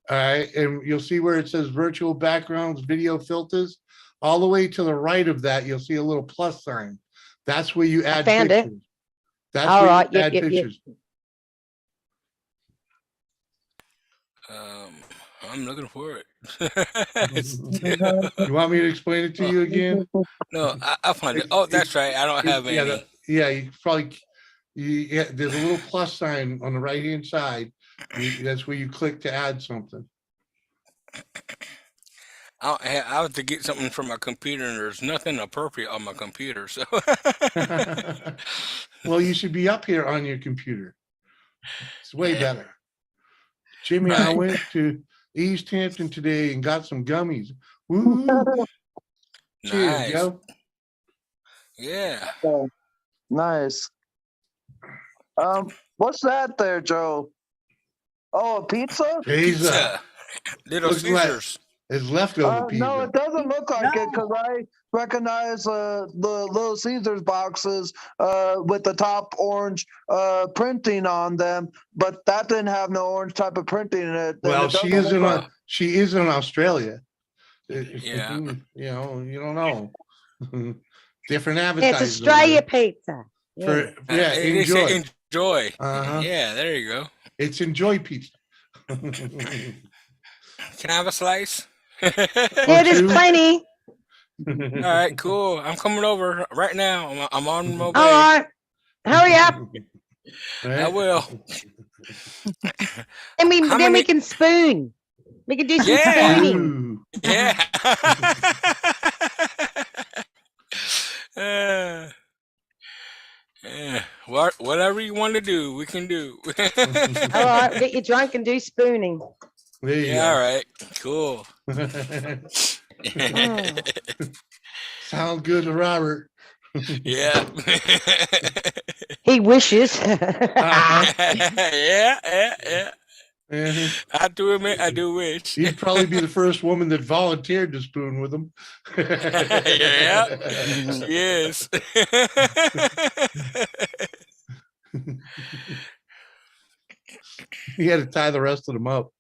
All right, and you'll see where it says virtual backgrounds, video filters. All the way to the right of that, you'll see a little plus sign. That's where you add found it. pictures. That's All where right, you yep, add yep, yep. pictures. I'm looking for it. You want me to explain it to you again? No, I'll find it. Oh, that's right. I don't have Yeah, any. yeah, you probably, there's a little plus sign on the right-hand side. That's where you click to add something. I have to get something from my computer, and there's nothing appropriate on my computer. So, Well, you should be up here on your computer. It's way better. Jimmy, I Right. went to East Hampton today and got some gummies. Woo! Cheers, Nice. Joe. Yeah. Oh, nice. What's that there, Joe? Oh, a pizza? Pizza. Little Looks like Caesars. it's leftover No, pizza. it doesn't look like it No. because I recognize the Little Caesars boxes with the top orange printing on them, but that didn't have no orange type of printing in it. Well, it she doesn't is look in like- she is in Australia. Yeah. You know, you don't know. Different It's advertising. Australia pizza. Yeah. Yeah, They say enjoy. enjoy. Uh-huh. Yeah, there you go. It's enjoy pizza. Can I have a slice? Yeah, there's two. plenty. All right, cool. I'm coming over right now. I'm on my way. All right. Hurry up. I will. And we, How then we many- can spoon. We can do some Yeah. spooning. Ooh. Yeah. uh, yeah. Whatever you want to do, we can do. All right, get you drunk and do spooning. There you Yeah, all right. Cool. go. Sounds good to Robert. Yeah. He wishes. Yeah. Mhm. I do admit, I do wish. You'd probably be the first woman that volunteered to spoon with him. Yeah. Yes. He had to tie the rest of them up.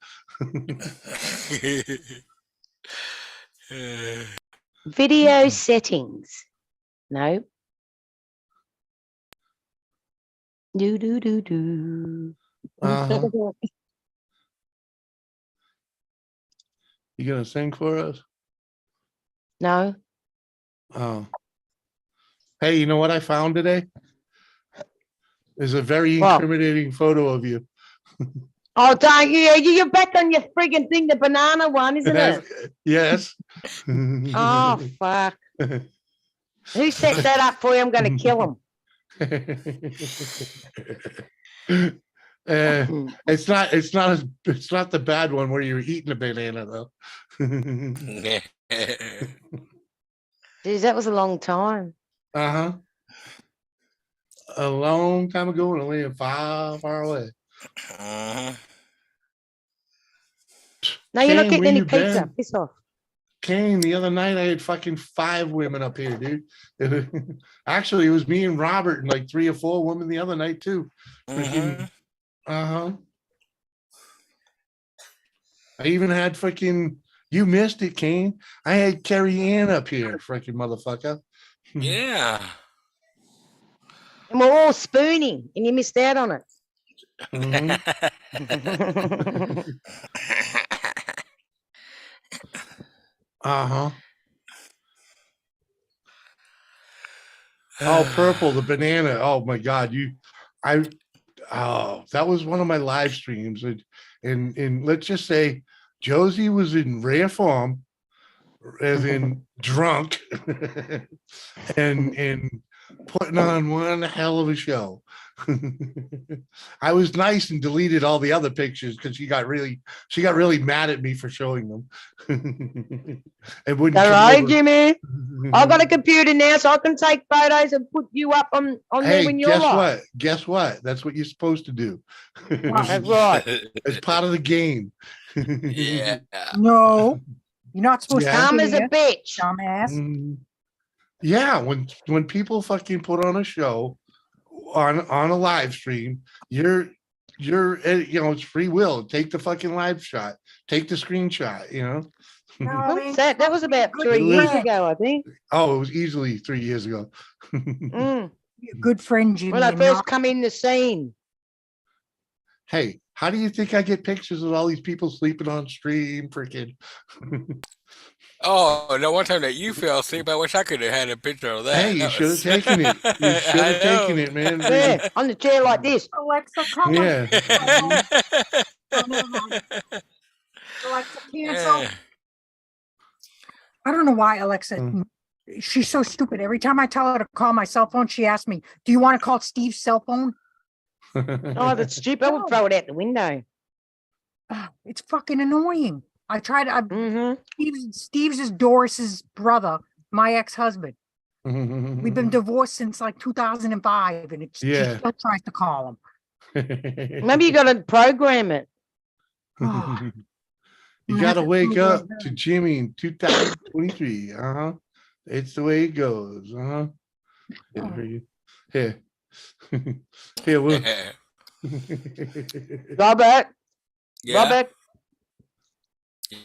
Video settings. No. Do. Uh-huh. You gonna sing for us? No. Oh. Hey, you know what I found today? There's a very What? incriminating photo of you. Oh, don't you? You're back on your friggin' thing, the banana one, isn't it? Yes. Oh, fuck. Who set that up for you? I'm going to kill him. It's not it's not the bad one where you're eating a banana though. Geez, that was a long time. Uh-huh. A long time ago and only far away. Uh-huh. No, you're not Kane, getting where any you pizza. been? Piss off. Kane, the other night I had fucking 5 women up here, dude. Actually, it was me and Robert and like 3 or 4 women the other night too. Freaking, uh-huh. I even had fucking, you missed it, Kane. I had Carrie Ann up here, freaking motherfucker. Yeah. And we're all spooning, and you missed out on it. Mhm. Uh-huh. Oh, purple, the banana. Oh my God. That was one of my live streams. And let's just say Josie was in rare form, as in drunk, and putting on one hell of a show. I was nice and deleted all the other pictures because she got really mad at me for showing them. It wouldn't All come right, over. Jimmy. I've got a computer now, so I can take photos and put you up on there Hey, when you're guess live. what? Guess what? That's what you're supposed to do. That's right. It's part of the game. Yeah. No, you're not supposed Yeah. to. Calm as a Yeah, bitch. dumbass. Mm, yeah, when people fucking put on a show on a live stream, you're you know, it's free will. Take the fucking live shot. Take the screenshot, you know. No, What's that? That was about Good 3 years friend. ago, I think. Oh, it was easily 3 years ago. Mm. Good friend, Jimmy. When I and first not- come in the scene. Hey, how do you think I get pictures of all these people sleeping on stream? Freaking. Oh, the one time that you fell asleep, I wish I could have had a picture of that. Hey, you That should have was- taken it. You should I have taken know. it, man. Yeah, on the chair like this. Alexa, come on. Yeah. Alexa, cancel. Yeah. I don't know why Alexa. She's so stupid. Every time I tell her to call my cell phone, she asks me, "Do you want to call Steve's cell phone?" Oh, that's stupid. I would throw it out the window. It's fucking annoying. I tried. Mm-hmm. Steve's is Doris's brother, my ex-husband. We've been divorced since like 2005, and she Yeah. still tries to call him. Maybe you got to program it. Oh, You got to wake up to Jimmy in 2023. Uh-huh. It's the way it goes. Uh-huh. Here. Here, we'll. Robert. Yeah. Robert.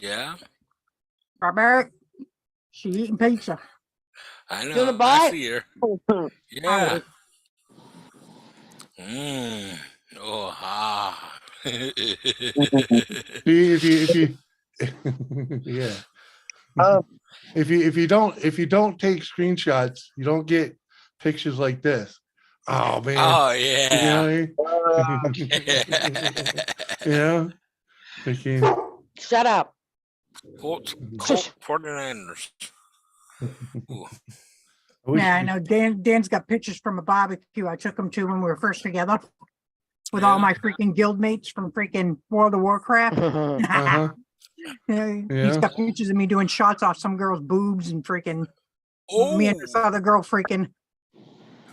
Yeah. Robert, she eating pizza. I You wanna know. buy I it? see her. Yeah. Oh, ah. if you yeah. If you don't take screenshots, you don't get pictures like this. Oh man. Oh, You know yeah. what I mean? Yeah. Freaking. Shut up. Colt Shush. 49ers. Ooh. Yeah, I know. Dan's got pictures from a barbecue I took him to when we were first together with all Yeah. my freaking guild mates from freaking World of Warcraft. Uh-huh. He's Yeah. got pictures of me doing shots off some girl's boobs and freaking me and this Oh. other girl freaking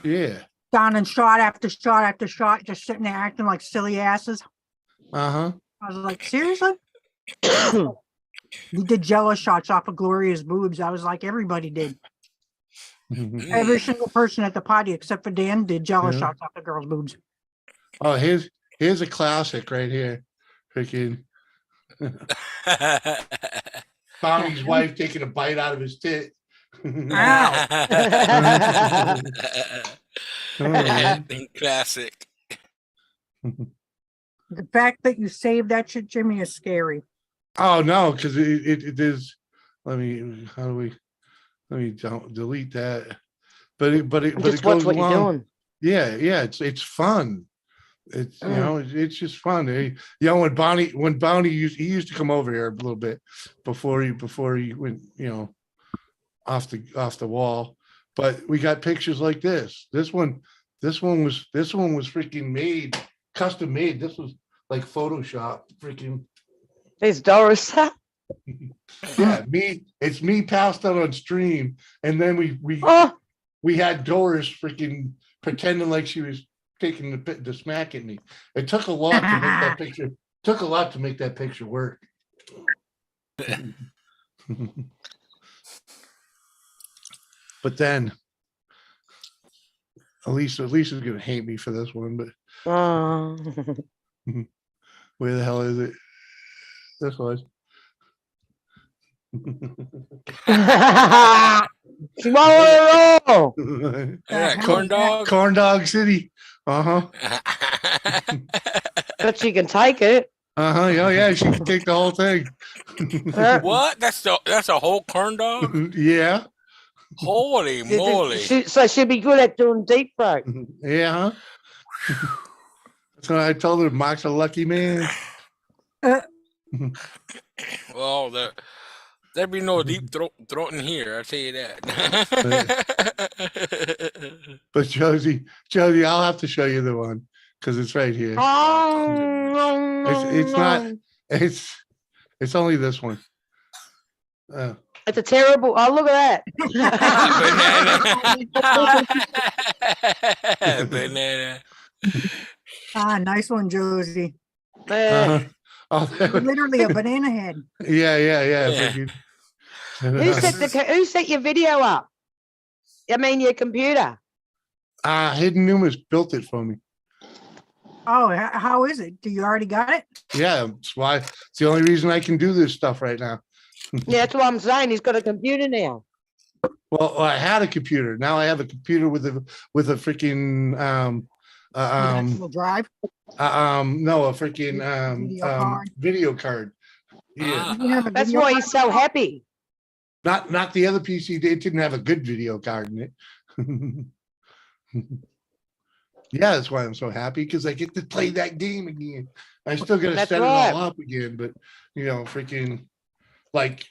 Yeah. down and shot after shot after shot, just sitting there acting like silly asses. Uh-huh. I was like, seriously? We did jealous shots off of Gloria's boobs. I was like, everybody did. Every single person at the party except for Dan did jealous Yeah. shots off the girl's boobs. Oh, here's a classic right here. Freaking Tommy's wife taking a bite out of his tit. Ow. Classic. The fact that you saved that shit, Jimmy, is scary. Oh no, because it is. Let me. How do we? Let me delete that. but it Just watch goes what you're along. doing. Yeah, it's fun. It's it's just fun. When Bonnie used to come over here a little bit before he went, off the wall. But we got pictures like this. This one was freaking custom made. This was like Photoshop freaking. There's Doris. Yeah, it's me passed out on stream, and then Oh, we had Doris freaking pretending like she was taking the smack at me. It took a lot to make that picture. Took a lot to make that picture work. But then, Elisa is gonna hate me for this one. But oh. where the hell is it? This was. Whoa! Yeah, corn dog. Corn Dog City. Uh-huh. But she can take it. Uh-huh. Yeah, she can take the whole thing. What? That's a whole corn dog? Yeah. Holy moly. So she'd be good at doing deep throat. Yeah. So I told her Mark's a lucky man. Well, there'd be no deep throat in here, I'll tell you that. But Josie, I'll have to show you the one because it's right here. It's not. It's only this one. It's a terrible. Oh, look at Banana. Banana. Nice one, Josie. that. Literally a banana head. Yeah. Who set your video up? I mean, your computer. Hidden Numas built it for me. Oh, how is it? Do you already got it? Yeah, that's why. It's the only reason I can do this stuff right now. Yeah, that's what I'm saying. He's got a computer now. Well, I had a computer. Now I have a computer with a freaking Actual drive. no, a freaking video card. Yeah. You have a That's video why card? he's so happy. Not the other PC. It didn't have a good video card in it. Yeah, that's why I'm so happy because I get to play that game again. I still got to That's set right. it all up again, but freaking like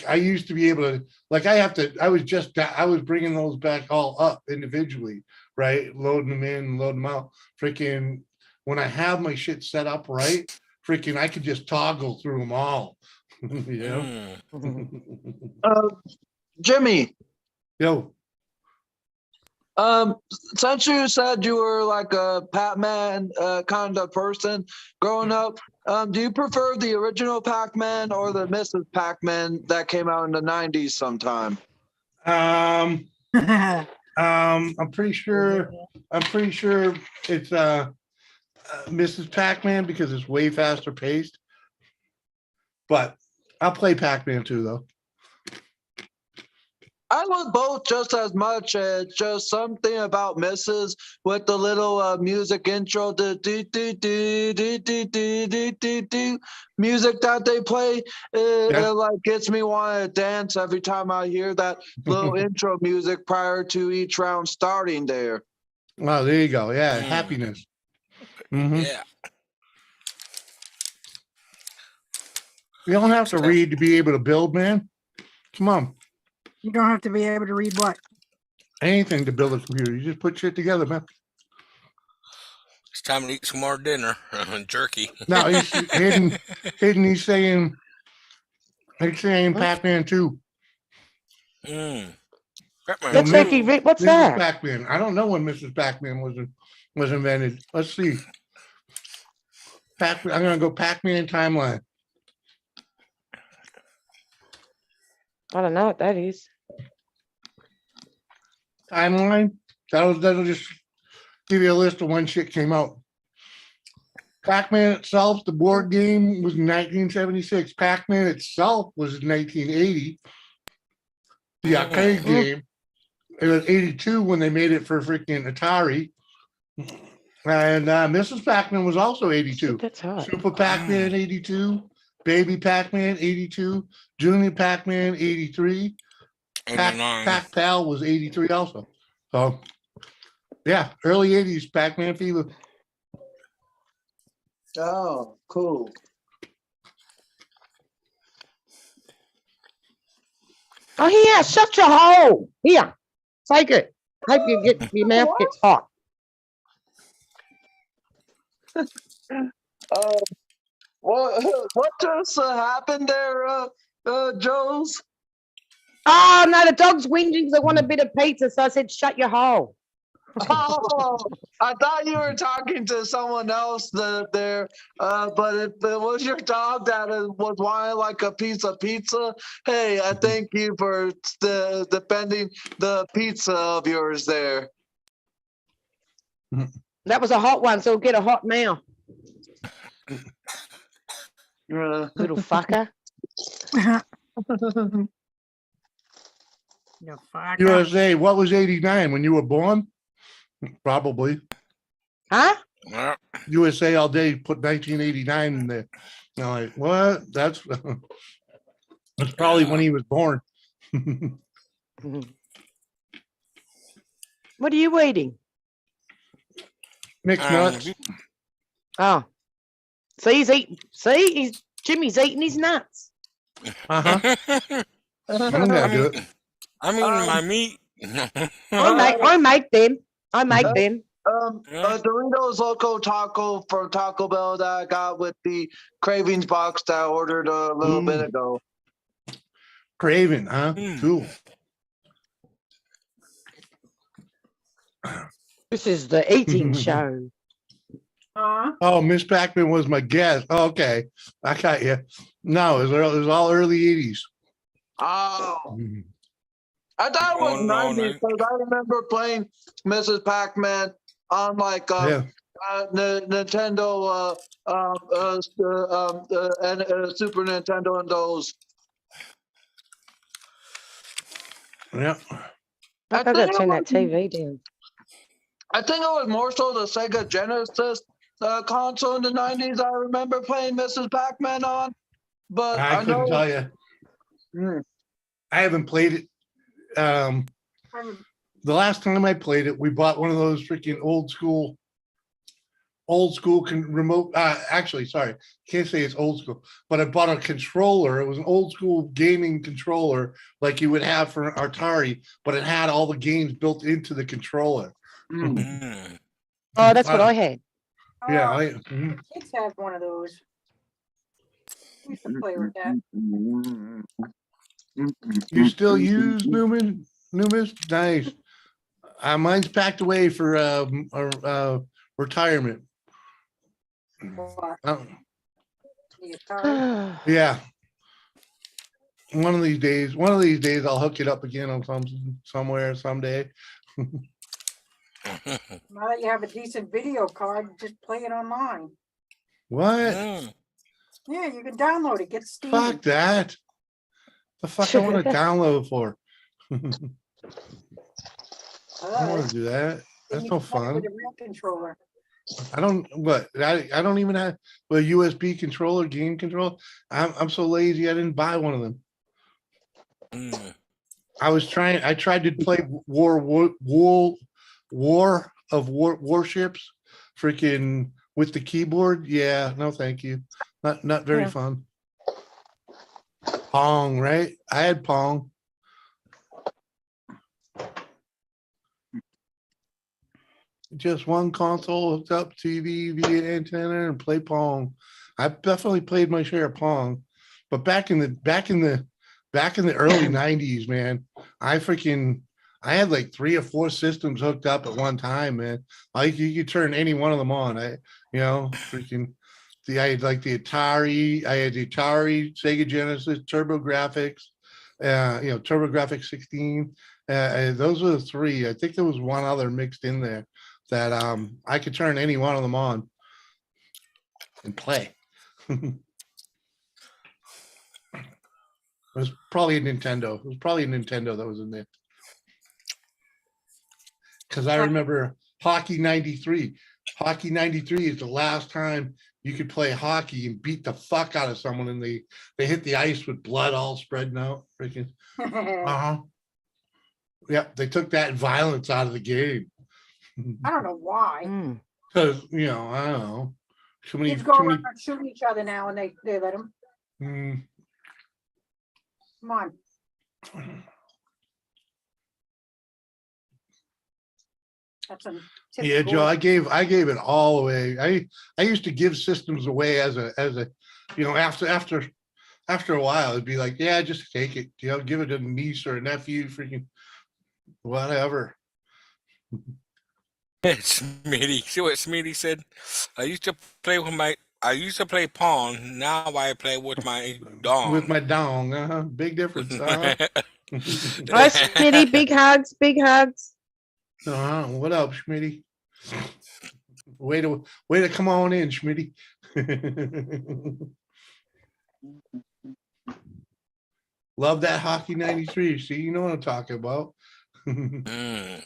I used to be able to I was bringing those back all up individually, right? Loading them in, loading them out. Freaking when I have my shit set up right, freaking I could just toggle through them all. Jimmy, Yo. since you said you were like a Pac-Man kind of person growing up, do you prefer the original Pac-Man or the Mrs. Pac-Man that came out in the 90s sometime? I'm pretty sure it's Mrs. Pac-Man because it's way faster paced. But I'll play Pac-Man too, though. I love both just as much. It's just something about Mrs. with the little music intro, the do do do do do do do do do music that they play. It like gets me want to dance every time I hear that little intro music prior to each round starting there. Oh, there you go. Yeah, happiness. Mhm. Yeah. You don't have to read to be able to build, man. Come on. You don't have to be able to read what? Anything to build a computer. You just put shit together, man. It's time to eat some more dinner. Jerky. No, he's hidden. He's saying Pac-Man 2. That's Ricky. What's Mrs. that? Pac-Man. I don't know when Mrs. Pac-Man was invented. Let's see. I'm gonna go Pac-Man timeline. I don't know what that is. Timeline. That'll just give you a list of when shit came out. Pac-Man itself, the board game, was in 1976. Pac-Man itself was in 1980. The arcade game, it was 82 when they made it for freaking Atari. And Mrs. Pac-Man was also 82. That's hot. Super Pac-Man 82, Baby Pac-Man 82, Junior Pac-Man 83, Pac-Pal was 83 also. So, yeah, early 80s Pac-Man fever. Oh, cool. Oh, here, shut your hole. Here, take it. Hope you get your mouth gets hot. What just happened there, Joes? Oh, no, the dog's whinging because I want a bit of pizza. So I said, shut your hole. Oh, I thought you were talking to someone else there. But if it was your dog that was wanting like a piece of pizza, hey, I thank you for defending the pizza of yours there. That was a hot one, so we'll get a hot mouth. Little fucker. You fucker. USA, what was 89 when you were born? Probably. Huh? Well, USA all day put 1989 in there. I'm like, what? That's probably when he was born. What are you eating? Mixed nuts. Oh. See, he's eating. See, Jimmy's eating his nuts. Uh-huh. I'm gonna do it. I'm eating my meat. I make them. I make them. Doritos Loco Taco from Taco Bell that I got with the Cravings box that I ordered a little bit ago. Craven, huh? Cool. This is the eating show. Oh, Miss Pac-Man was my guest. Oh, okay, I got you. No, it was all early 80s. Oh, I thought it was 90s because I remember playing Mrs. Pac-Man on like Nintendo and Super Nintendo and those. Yeah. I gotta turn that TV down. I think it was more so the Sega Genesis console in the 90s. I remember playing Mrs. Pac-Man on, but I couldn't tell you. I haven't played it. The last time I played it, we bought one of those freaking old school remote. Actually, sorry, can't say it's old school, but I bought a controller. It was an old school gaming controller like you would have for Atari, but it had all the games built into the controller. Oh, that's what I had. Yeah, Kids have one of those. We used to play with that. You still use Numis? Nice. Mine's packed away for retirement. Yeah. One of these days, I'll hook it up again on somewhere someday. Now that you have a decent video card, just play it online. What? Yeah, you can download it. Get Steam. Fuck that. The fuck I want to download for? I don't want to do that. That's no fun. With a real controller. I don't even have a USB controller, game control. I'm so lazy I didn't buy one of them. I tried to play Warships freaking with the keyboard. Yeah, no thank you. Not very fun. Pong, right? I had Pong. Just one console hooked up TV via antenna and play Pong. I've definitely played my share of Pong, but back in the early 90s, man, I had like 3 or 4 systems hooked up at one time, man. Like you could turn any one of them on. I had like the Atari, Sega Genesis, TurboGrafx, TurboGrafx 16. Those were the 3. I think there was one other mixed in there that I could turn any one of them on and play. It was probably a Nintendo. It was probably a Nintendo that was in there. Because I remember Hockey 93. Hockey 93 is the last time you could play hockey and beat the fuck out of someone and they hit the ice with blood all spreading out. Freaking. Yep, they took that violence out of the game. I don't know why. Mm. Because, you know, I don't know. Kids go around shooting each other now and they let them. Mm, Come on. That's a yeah, Joe, I gave it all away. I used to give systems away as a, you know, after a while, it'd be like, yeah, just take it, you know, give it to a niece or a nephew, freaking whatever. Smitty, see what Smitty said? I used to play Pong. Now I play with my dong. With my dong, big difference. Oh, Smitty, big hugs, big hugs. What up, Schmitty? Way to come on in, Schmitty. Love that hockey 93. See, you know what I'm talking about. Mm.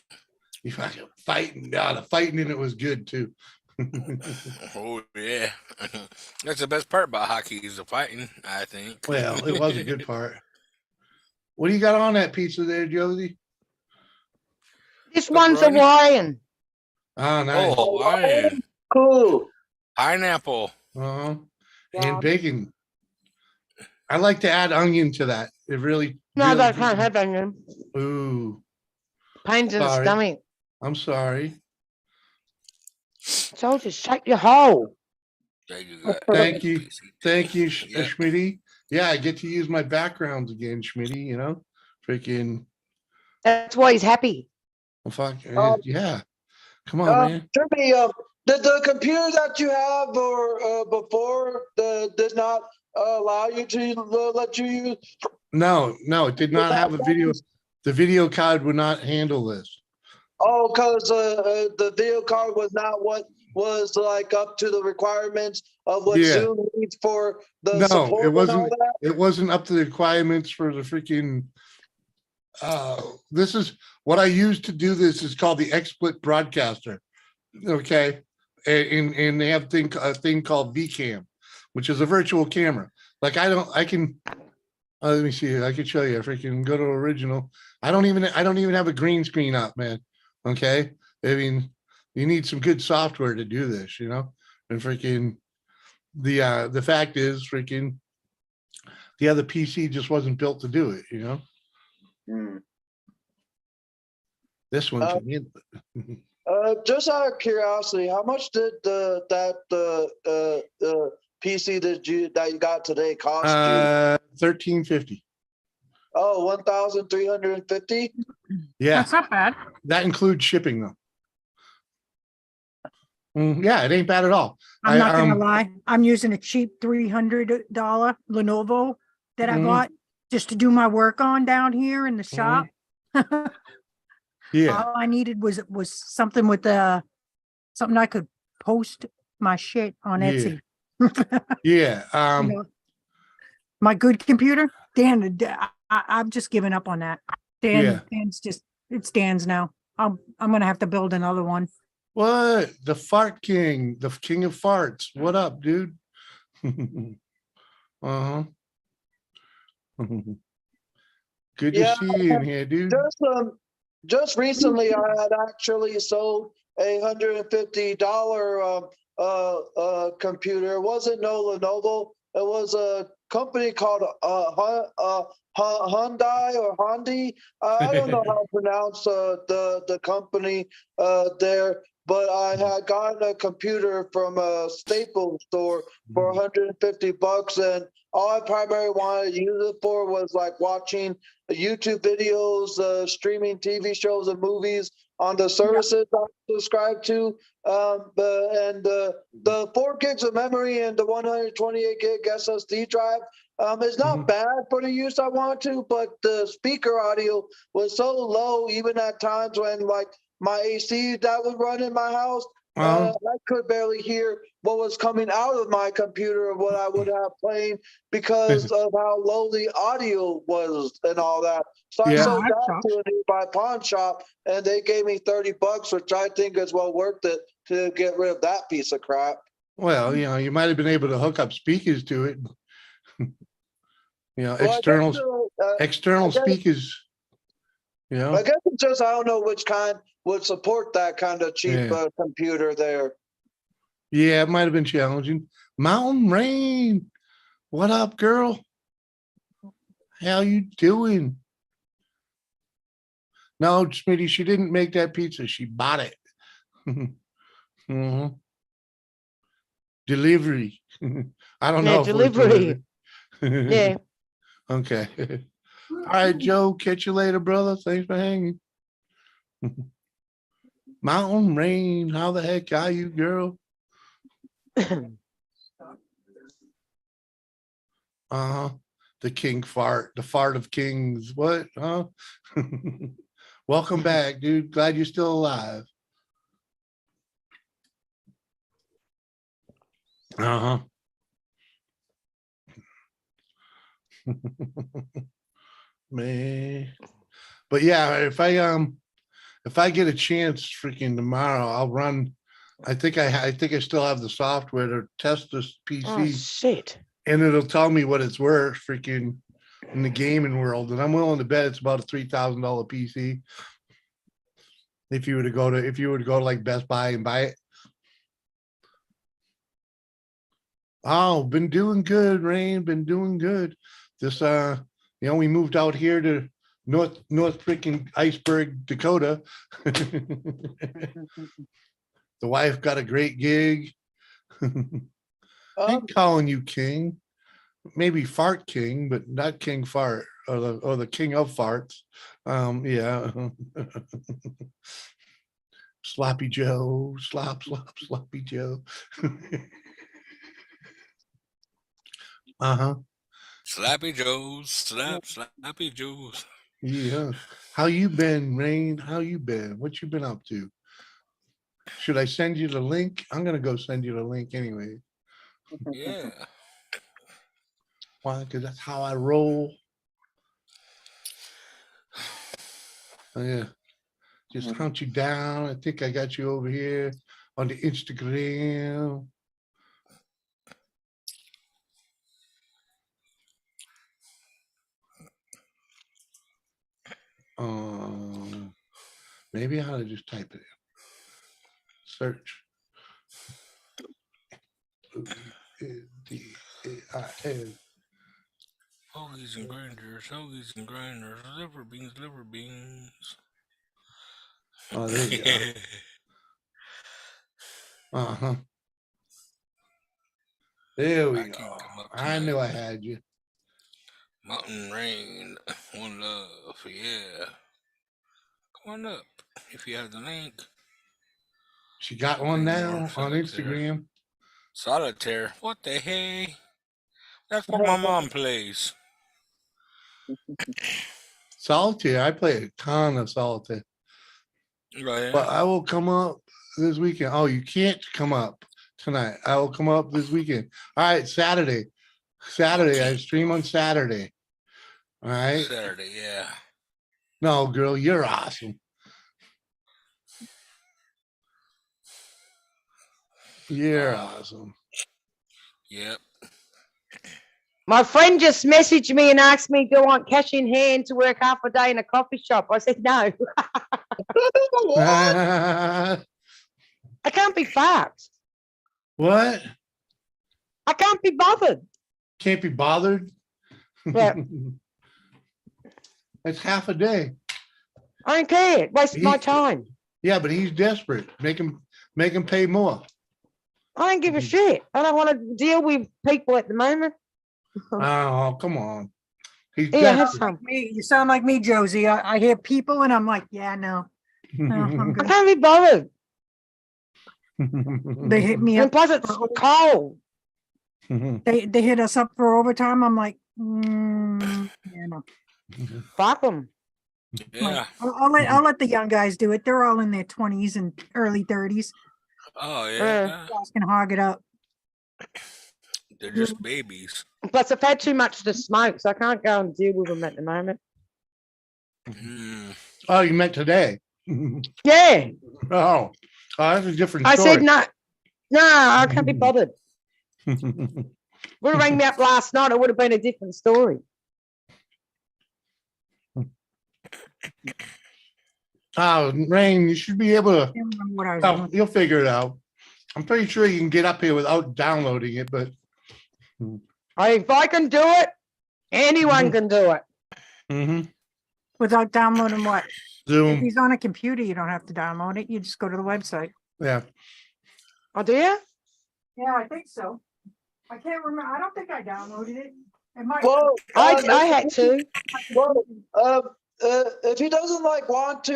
You fucking fighting. God, the fighting in it was good too. Oh yeah, that's the best part about hockey is the fighting. I think. Well, it was a good part. What do you got on that pizza there, Josie? This one's a Pepperoni? Hawaiian. Oh, nice. Oh, Hawaiian. Cool. Pineapple. Uh-huh. Yeah. And bacon. I like to add onion to that. It really. No, really that can't have onion. Ooh, Pains in the Sorry. stomach. I'm sorry. So just shut your hole. There you go. Thank you. Thank you, Yeah. Schmitty. Yeah, I get to use my backgrounds again, Schmitty, you know? Freaking, That's why he's happy. fuck, Um, yeah. Come on, man. Jimmy, did the computer that you have or before did not allow you to let you use? No, it did not have a video. The video card would not handle this. Oh, because the video card was not what was like up to the requirements of what Yeah. Zoom needs for the No, support it and all wasn't. that. It wasn't up to the requirements for the freaking. This is what I used to do. This is called the XSplit broadcaster. Okay, and they have a thing called VCam, which is a virtual camera. Like I can. Let me see. I can show you. If I can go to original, I don't even have a green screen up, man. Okay, I mean, you need some good software to do this, you know. And freaking the fact is, freaking the other PC just wasn't built to do it, you know. Hmm. This one can handle it. Just out of curiosity, how much did that PC that you got today cost you? $13.50. Oh, 1,350. Yeah, That's not bad. that includes shipping though. Yeah, it ain't bad at all. I'm not gonna lie. I'm using a cheap $300 Lenovo that I Mhm. bought just to do my work on down here in the shop. Yeah, All I needed was something with something I could post my shit on Yeah. Etsy. yeah. You know, my good computer, Dan, I'm just giving up on that. Yeah. Dan's just, it stands now. I'm gonna have to build another one. What? The fart king, the king of farts. What up, dude? Uh-huh. Good to Yeah, see you in here, dude. Just recently, I had actually sold a $150 computer. It wasn't no Lenovo. It was a company called Hyundai or Hondi. I don't know how to pronounce the company there, but I had gotten a computer from a Staples store for $150, and all I primarily wanted to use it for was like watching YouTube videos, streaming TV shows and movies on the services I subscribe to. The 4 gigs of memory and the 128 gig SSD drive is not Mhm. bad for the use I want to, but the speaker audio was so low, even at times when like my AC that would run in my house, I could barely hear what was coming out of my computer or what I would have playing because of how low the audio was and all that. So I Yeah. sold that that sucks. to a nearby pawn shop, and they gave me $30, which I think is well worth it to get rid of that piece of crap. Well, you know, you might have been able to hook up speakers to it. You know, Well, I guess, external I guess- speakers. You know? I guess it's just I don't know which kind would support that kind of cheap Yeah. computer there. Yeah, it might have been challenging. Mountain Rain, what up, girl? How you doing? No, Smitty, she didn't make that pizza. She bought it. Mhm. Delivery. I don't Yeah, know if we're delivery. delivery. Yeah. Okay. All right, Joe. Catch you later, brother. Thanks for hanging. Mountain Rain, how the heck are you, girl? Uh-huh. The king fart, the fart of kings. What? Huh? Welcome back, dude. Glad you're still alive. Uh-huh. Man. But yeah, if I get a chance freaking tomorrow, I'll run. I think I still have the software to test this Oh PC shit. and it'll tell me what it's worth freaking in the gaming world. And I'm willing to bet it's about a $3,000 PC. If you were to go to like Best Buy and buy it. Oh, been doing good, Rain. Been doing good. This we moved out here to North freaking Iceberg, Dakota. The wife got a great gig. I ain't calling you king. Maybe fart king, but not king fart or the king of farts. Yeah. Sloppy Joe, sloppy Joe. Uh-huh. Slappy Joe's, slappy Joe's. Yeah. How you been, Rain? How you been? What you been up to? Should I send you the link? I'm gonna go send you the link anyway. Yeah. Why? Because that's how I roll. Oh, yeah. Just hunt you down. I think I got you over here on the Instagram. Maybe I ought to just type it in. Search. O-E-N-D-A-I-N. Hoagies and grinders, liver beans. Oh, there you go. Uh-huh. There we I can't go. come up I knew I tonight. had you. Mountain Rain, one love, yeah. Come on up if you have the link. She got I'll one play more now on solitaire. Instagram. Solitaire? What the hey? That's what my mom plays. Solitaire. I play a ton of solitaire. Oh, yeah? But I will come up this weekend. Oh, you can't come up tonight. I will come up this weekend. All right, Saturday. I stream on Saturday. All right. Saturday, yeah. No, girl, you're awesome. You're awesome. Yep. My friend just messaged me and asked me, do I want cash in hand to work half a day in a coffee shop? I said, no, I can't be fucked. What? I can't be bothered. Can't be bothered? Yeah. That's half a day. I don't care. Waste my time. Yeah, but he's desperate. Make him pay more. I don't give a shit. I don't want to deal with people at the moment. Oh, come on. He's Yeah, have desperate. some. You sound like me, Josie. I hear people and I'm like, yeah, no, I'm I good. can't be bothered. They hit me And up. plus it's cold. They hit us up for overtime. I'm like, yeah, no. Fuck them. Yeah. I'll let the young guys do it. They're all in their 20s and early 30s. Oh, yeah. Guys can hog it up. They're just babies. Plus I've had too much to smoke, so I can't go and deal with them at the moment. Mm. Oh, you meant today? Yeah. Oh, that's a different I story. said, no, I can't be bothered. Would have rang me up last night, it would have been a different story. Oh, Rain, you should be able to, Can't remember what I was oh, doing. you'll figure it out. I'm pretty sure you can get up here without downloading it, but If I can do it, anyone Mhm. can do it. mhm. Without downloading what? If Zoom, he's on a computer, you don't have to download it. You just go to the website. yeah. Oh, do you? Yeah, I think so. I can't remember. I don't think I downloaded it. It might. Well, I had to. well, if he doesn't like want to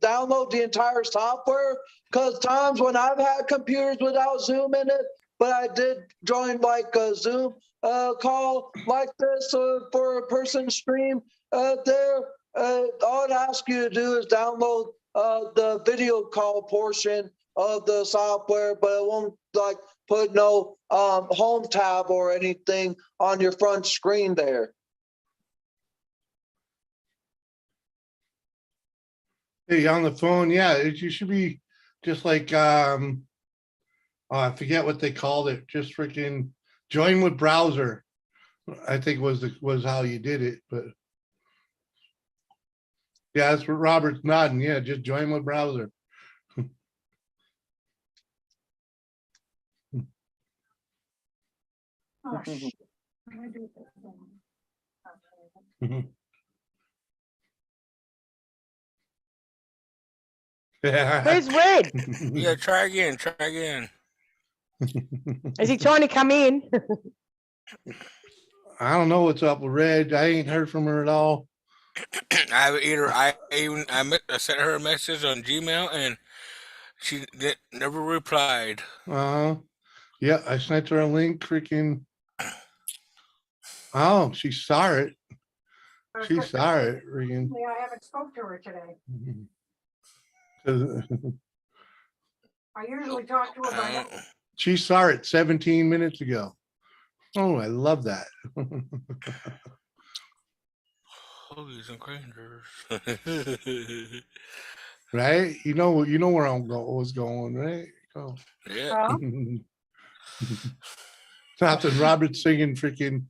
download the entire software, because times when I've had computers without Zoom in it, but I did join like a Zoom call like this for a person stream there. All I'd ask you to do is download the video call portion of the software, but it won't like put no home tab or anything on your front screen there. Hey, on the phone, yeah, you should be just like, oh, I forget what they called it, just freaking join with browser. I think was how you did it, but. Yeah, that's what Robert's nodding. Yeah, just join with browser. Oh, shit. I'm gonna do it. Who's Red? Yeah, try again. Try again. Is he trying to come in? I don't know what's up with Red. I ain't heard from her at all. I sent her a message on Gmail and she never replied. Yeah, I sent her a link. Freaking. Oh, she saw it. She saw it. Freaking. Yeah, I haven't spoke to her today. I usually talk to her by. She saw it 17 minutes ago. Oh, I love that. Hoagies and crackers. Right? You know where I'm was going, right? Oh. Yeah. Nothing. Robert singing freaking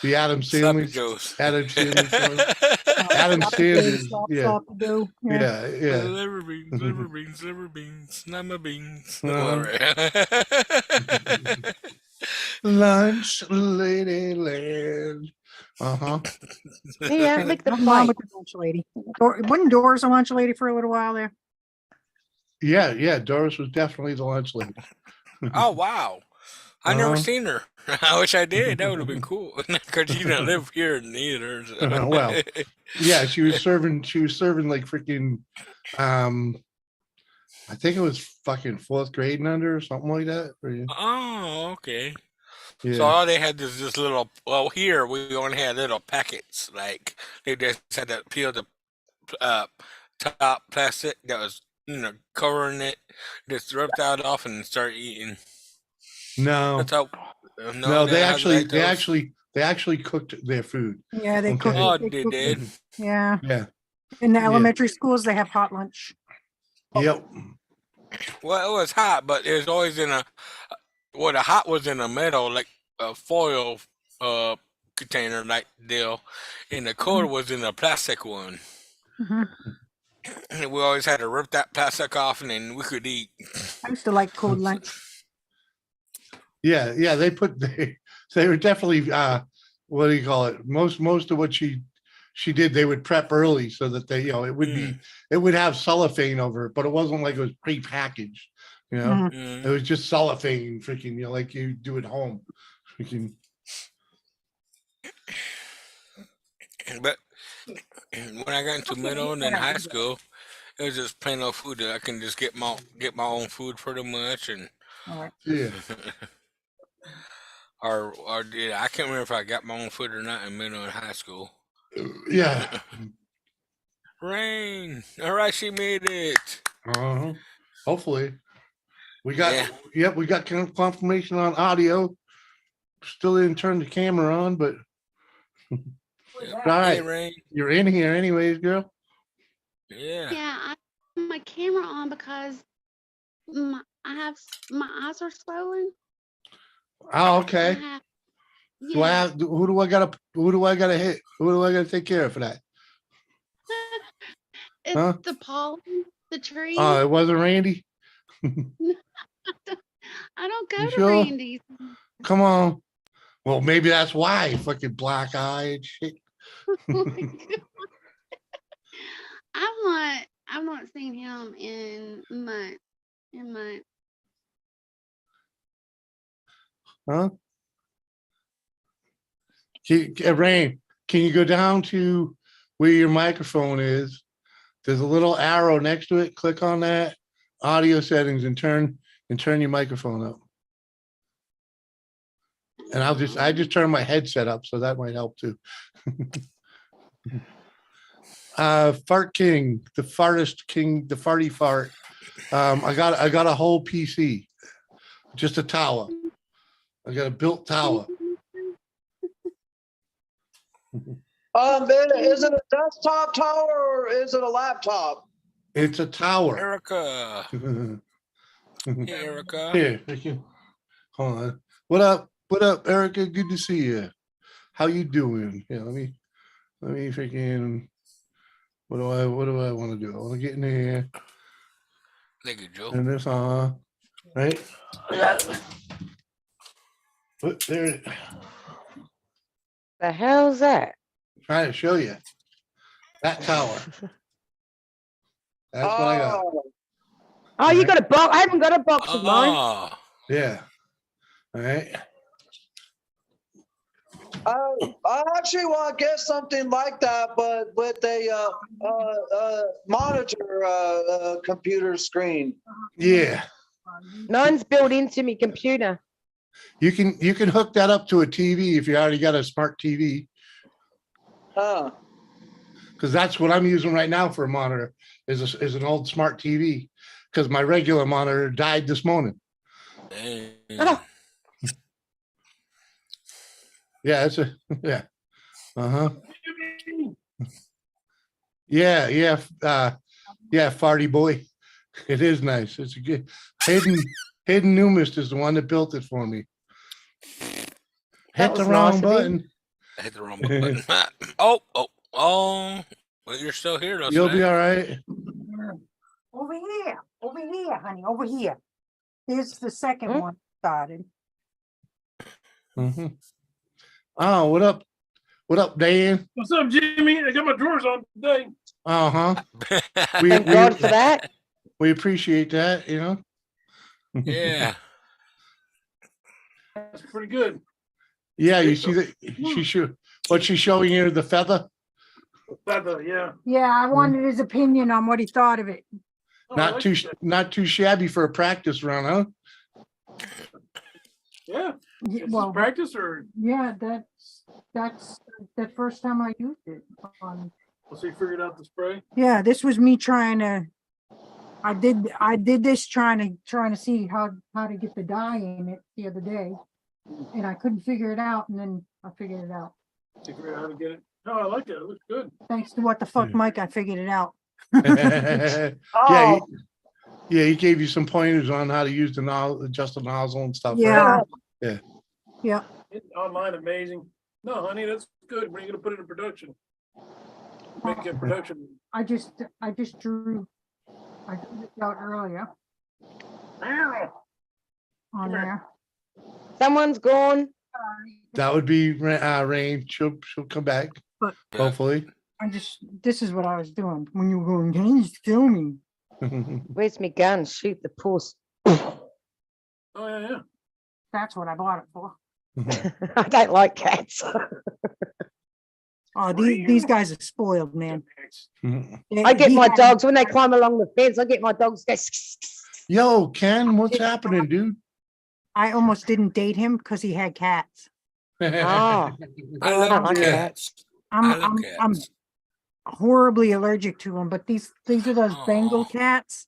the Adam Sloppy Sandwich. Joes. Adam Sandwich song. Adam Sanders. Yeah. Yeah. Liver beans, liver beans, lima beans. Uh-huh. Alright. Lunch, lady land. Uh-huh. Yeah, lick the Nothing wrong plate. with the lunch lady. Wasn't Doris a lunch lady for a little while there? Yeah. Doris was definitely the lunch lady. Oh wow. I never Uh-huh. seen her. I wish I did. That would have been cool. Because you don't live here neither. So. Well, yeah, she was serving like freaking I think it was fucking 4th grade and under or something like that. Oh, okay. Yeah. So all they had is this little. Well, here we only had little packets. Like they just had to peel the top plastic that was covering it. Just rip that off and start eating. No. That's how. No, they actually cooked their food. Yeah, they Okay. cook. Oh, they they cook did. it. Yeah, Yeah. in the Yeah. elementary schools, they have hot lunch. Yep. Well, it was hot, but it was always in a. Well, the hot was in a metal, like a foil container like deal, and the cold was in a plastic one. Mhm. And we always had to rip that plastic off, and then we could eat. I used to like cold lunch. Yeah, they were definitely what do you call it? Most of what she did, they would prep early so that they, it would be it would have cellophane over it, but it wasn't like it was pre-packaged, Mhm. It was just cellophane, freaking, like you do at home. Freaking. But when I got into middle and then high school, it was just plain old food that I can just get my own food pretty much, and All right. Yeah. or yeah, I can't remember if I got my own food or not in middle and high school. Yeah. Rain. All right, she made it. Uh-huh. Hopefully. We got we got confirmation on audio. Still didn't turn the camera on, but all right. Hey, Rain. You're in here anyways, girl. Yeah. Yeah, I have my camera on because my eyes are swollen. Oh, okay. Yeah. Who do I gotta hit? Who do I gotta take care of for that? It's Huh? the pollen, the tree. Oh, it wasn't Randy? I don't go You to sure? Randy's. Come on. Well, maybe that's why. Fucking black eye and shit. I've not seen him in months. In months. Huh? Rain, can you go down to where your microphone is? There's a little arrow next to it. Click on that, audio settings, and turn your microphone up. And I just turned my headset up, so that might help too. Fart King, the fartest king, the farty fart. I got a whole PC, just a tower. I got a built tower. Is it a desktop tower or is it a laptop? It's a tower. Erica. Hey, Erica. Here, hold on. What up? What up, Erica? Good to see you. How you doing? Yeah, let me freaking. What do I want to do? I want to get in here. Thank you, Joe. And this on, right? But there, The hell's that? trying to show you that tower. That's what I got. Oh, you got a box? I haven't got a box of mine. Oh, Yeah. All right. I actually want to get something like that, but with a monitor computer screen. Yeah. Mine's built into my computer. You can hook that up to a TV if you already got a smart TV. Huh. Because that's what I'm using right now for a monitor is an old smart TV. Because my regular monitor died this morning. dang. Yeah, it's a yeah. Uh-huh. Yeah, farty boy. It is nice. It's a good Hayden Newmist is the one that built it for me. Hit That the was wrong nice of him. button. I hit the wrong button. Oh. Well, you're still here, though. You'll Sven. be all right. Over here, honey, over here. Here's the second Hmm? one started. Mhm. Oh, what up? What up, Dan? What's up, Jimmy? I got my drawers on today. Uh-huh. We- Thank God for that. We appreciate that, you know. Yeah. That's pretty good. Yeah, you see that what she's showing you, the feather? Feather, yeah. Yeah, I wanted his opinion on what he thought of it. Oh, I like that. Not too shabby for a practice round, huh? Yeah. Yeah, Is well, this practice or yeah, that's the first time I used it. once you figured out the spray? Yeah, this was me trying to. I did this trying to see how to get the dye in it the other day, and I couldn't figure it out, and then I figured it out. Figure out how to get it. No, I like it. It looks good. Thanks to what the fuck, Mike, I figured it out. Yeah, Oh, he gave you some pointers on how to use the nozzle, adjust the nozzle and stuff. Yeah. right? Yeah, It's online, amazing. No, honey, that's good. When are you gonna put it in production? Make it production. I just drew. I drew it out earlier on Come here. there. Someone's gone. That would be Rain. She'll come back, But- hopefully. This is what I was doing when you were going, can you kill me? Where's my gun? Shoot the puss. Oh, yeah. That's what I bought it for. I don't like cats. Oh, these guys are spoiled, man. I get He my had- dogs when they climb along the fence. I get my dogs go. Yo, Ken, what's happening, dude? I almost didn't date him because he had cats. Oh. I I love don't like cats. I love I'm cats. horribly allergic to them, but these are those Bengal Aw. cats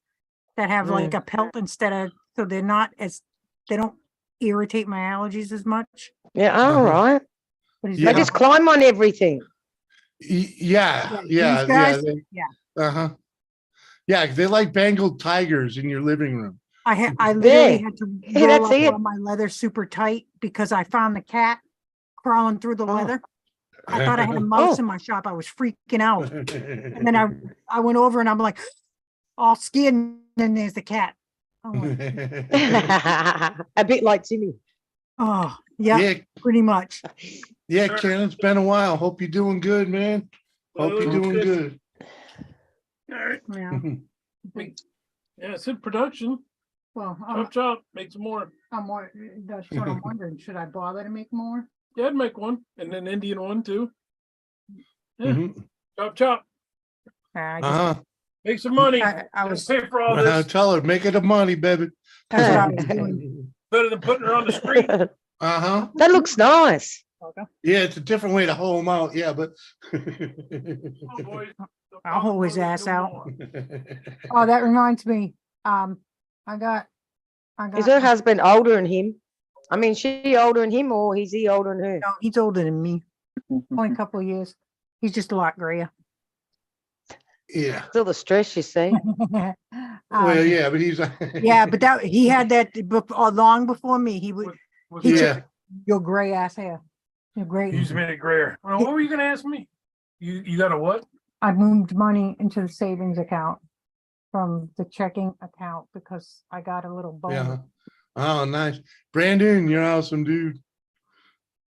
that have like a pelt instead of, so they don't irritate my allergies as much. Yeah, all right. But he's Yeah. They got- just climb on everything. Yeah. these guys, yeah. Uh-huh. Yeah, they like Bengal tigers in your living room. I literally Yeah. had to Yeah, roll that's up it. all my leather super tight because I found the cat crawling through the leather. I thought I had a mouse in my shop. I was freaking out. And then I went over and I'm like, all scared, and then there's the cat. I'm like, A bit like Jimmy. oh, yeah, Yeah, pretty much. yeah, Ken, it's been a while. Hope you're doing good, man. Hope you're doing good. All right. Yeah. Yeah, it's in production. Well, Chop, chop, make some more. that's what I'm wondering. Should I bother to make more? Yeah, I'd make one, and an Indian one too. Yeah, Mhm. chop, chop, I Uh-huh. make some money. I was, Pay for all this. Tell her, make it a money, baby. that's what I was doing. Better than putting her on the street. Uh-huh. That looks nice. Okay. Yeah, it's a different way to hoe them out. Yeah, but Oh, boys. I'll hoe his ass No out. more. Oh, that reminds me. I got. Is her husband older than him? I mean, she older than him or is he older than her? No, he's older than me. Only a couple of years. He's just a lot grayer. yeah. Still the stress, you see. Well, yeah, but he's Yeah, but that he had that long before me. He would. Was He it- yeah. Your gray ass hair. Your gray. He's made it grayer. Well, what were you gonna ask me? You got a what? I moved money into the savings account from the checking account because I got a little Yeah. bonus. Oh, nice. Brandon, you're awesome, dude.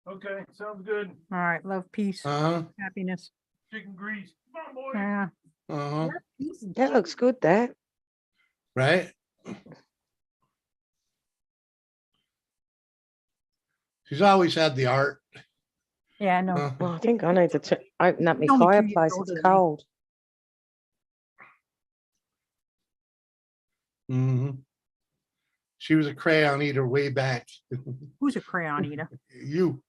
Okay, sounds good. All right, love, peace, Uh-huh. happiness. Chicken grease. Come on, boy. Yeah. Uh-huh. That looks good, that. Right? She's always had the art. Yeah, no. Uh, Well, I think I need to open up my Only 2 years fireplace. older It's than me. cold. mhm. She was a crayon eater way back. Who's a crayon eater? You.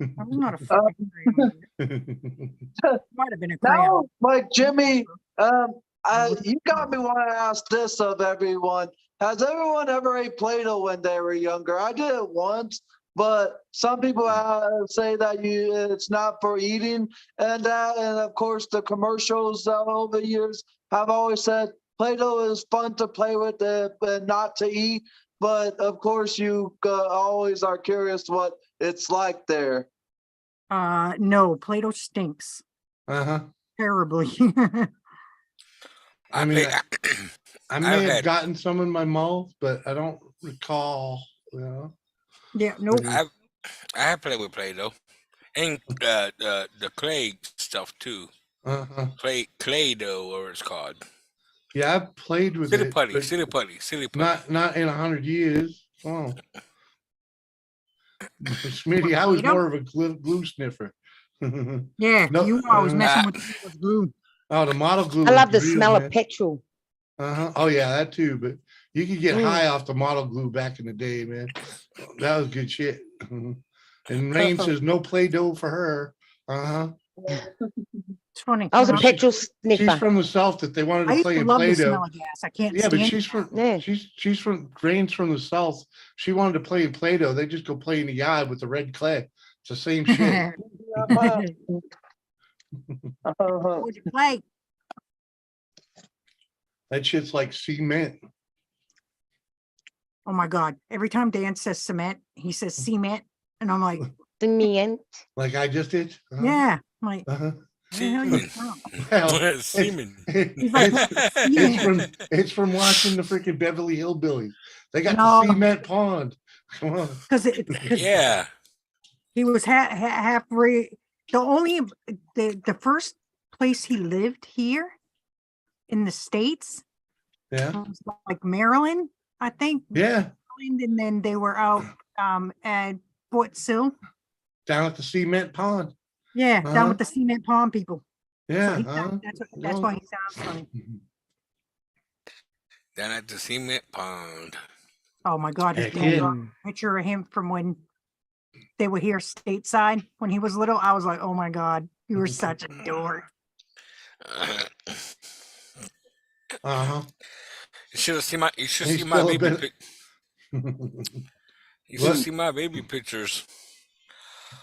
I was not a fucking crayon eater. Might have been a crayon. Now, like Jimmy, you got me want to ask this of everyone. Has everyone ever ate Play-Doh when they were younger? I did it once, but some people say that it's not for eating, and of course the commercials over the years have always said Play-Doh is fun to play with and not to eat. But of course, you always are curious what it's like there. No, Play-Doh stinks Uh-huh. terribly. I mean, I may I've have had- gotten some in my mouth, but I don't recall, you know. Yeah, no. Mhm. I have played with Play-Doh and the clay stuff too. Uh-huh. Clay-Doh, or it's called. Yeah, I've played with Silly it. putty, but silly putty, silly putty. not in 100 years. Oh. Smitty, I was Play-Doh? more of a glue sniffer. Yeah, No, you always messing uh, with glue. Oh, the model glue. I love the was real, smell man. of petrol. Uh-huh. Oh yeah, that too. But you could get Mm. high off the model glue back in the day, man. That was good shit. Mhm. And Rain says no Play-Doh for her. Uh-huh. It's funny. I was a When petrol She's sniffer. from the South that they wanted I to used play to in love the Play-Doh. smell of gas. I can't Yeah, but stand she's it. from Yeah. she's from Rain's from the South. She wanted to play in Play-Doh. They just go play in the yard with the red clay. It's the same shit. What'd you play? That shit's like cement. Oh my God. Every time Dan says cement, he says cement. And I'm like, Cement. Like I just did. Uh-huh. yeah. I'm like, Uh-huh. where the hell you Semen. from? Well, Semen. it's from watching the freaking Beverly Hillbillies. They got No. the cement pond. Come on. Because Yeah. he was halfway. The first place he lived here in the States Yeah. was like Maryland, I think. Yeah. Maryland, and then they were out at Fort Sill. Down at the cement pond. Yeah, down Uh-huh. with the cement pond people. So Yeah. he uh-huh. that's why he sounds funny. Down at the cement pond. Oh my God, Heck this man yeah. got a picture of him from when they were here stateside when he was little. I was like, oh my God, you were such a dork. Uh-huh. You should have seen my. You should He's see my still a baby. bit- You should What? see my baby pictures.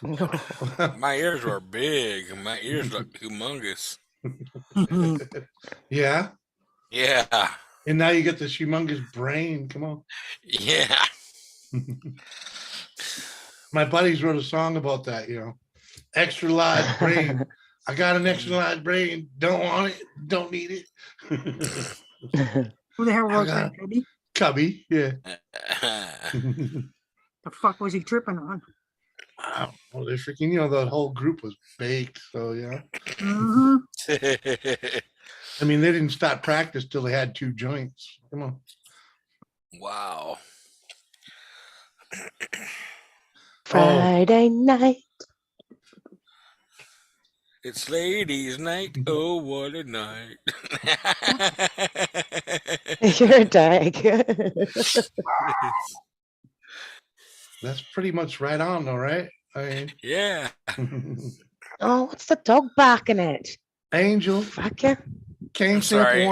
My ears were big. My ears look humongous. Yeah. Yeah. And now you get this humongous brain. Come on. Yeah. My buddies wrote a song about that, you know. extra large brain. I got an extra large brain. Don't want it. Don't need it. Who the hell I wrote got that, Cubby? Cubby, yeah. The fuck was he tripping on? Well, they freaking, the whole group was baked. So yeah. Mm-hmm. I mean, they didn't start practice till they had 2 joints. Come on. Wow. Friday night. It's ladies' night. Oh, what a night. You're a dag. That's pretty much right on, though, right? I Yeah. mean, Oh, what's the dog barking at? Angel, Fuck you. Cane I'm Sample sorry.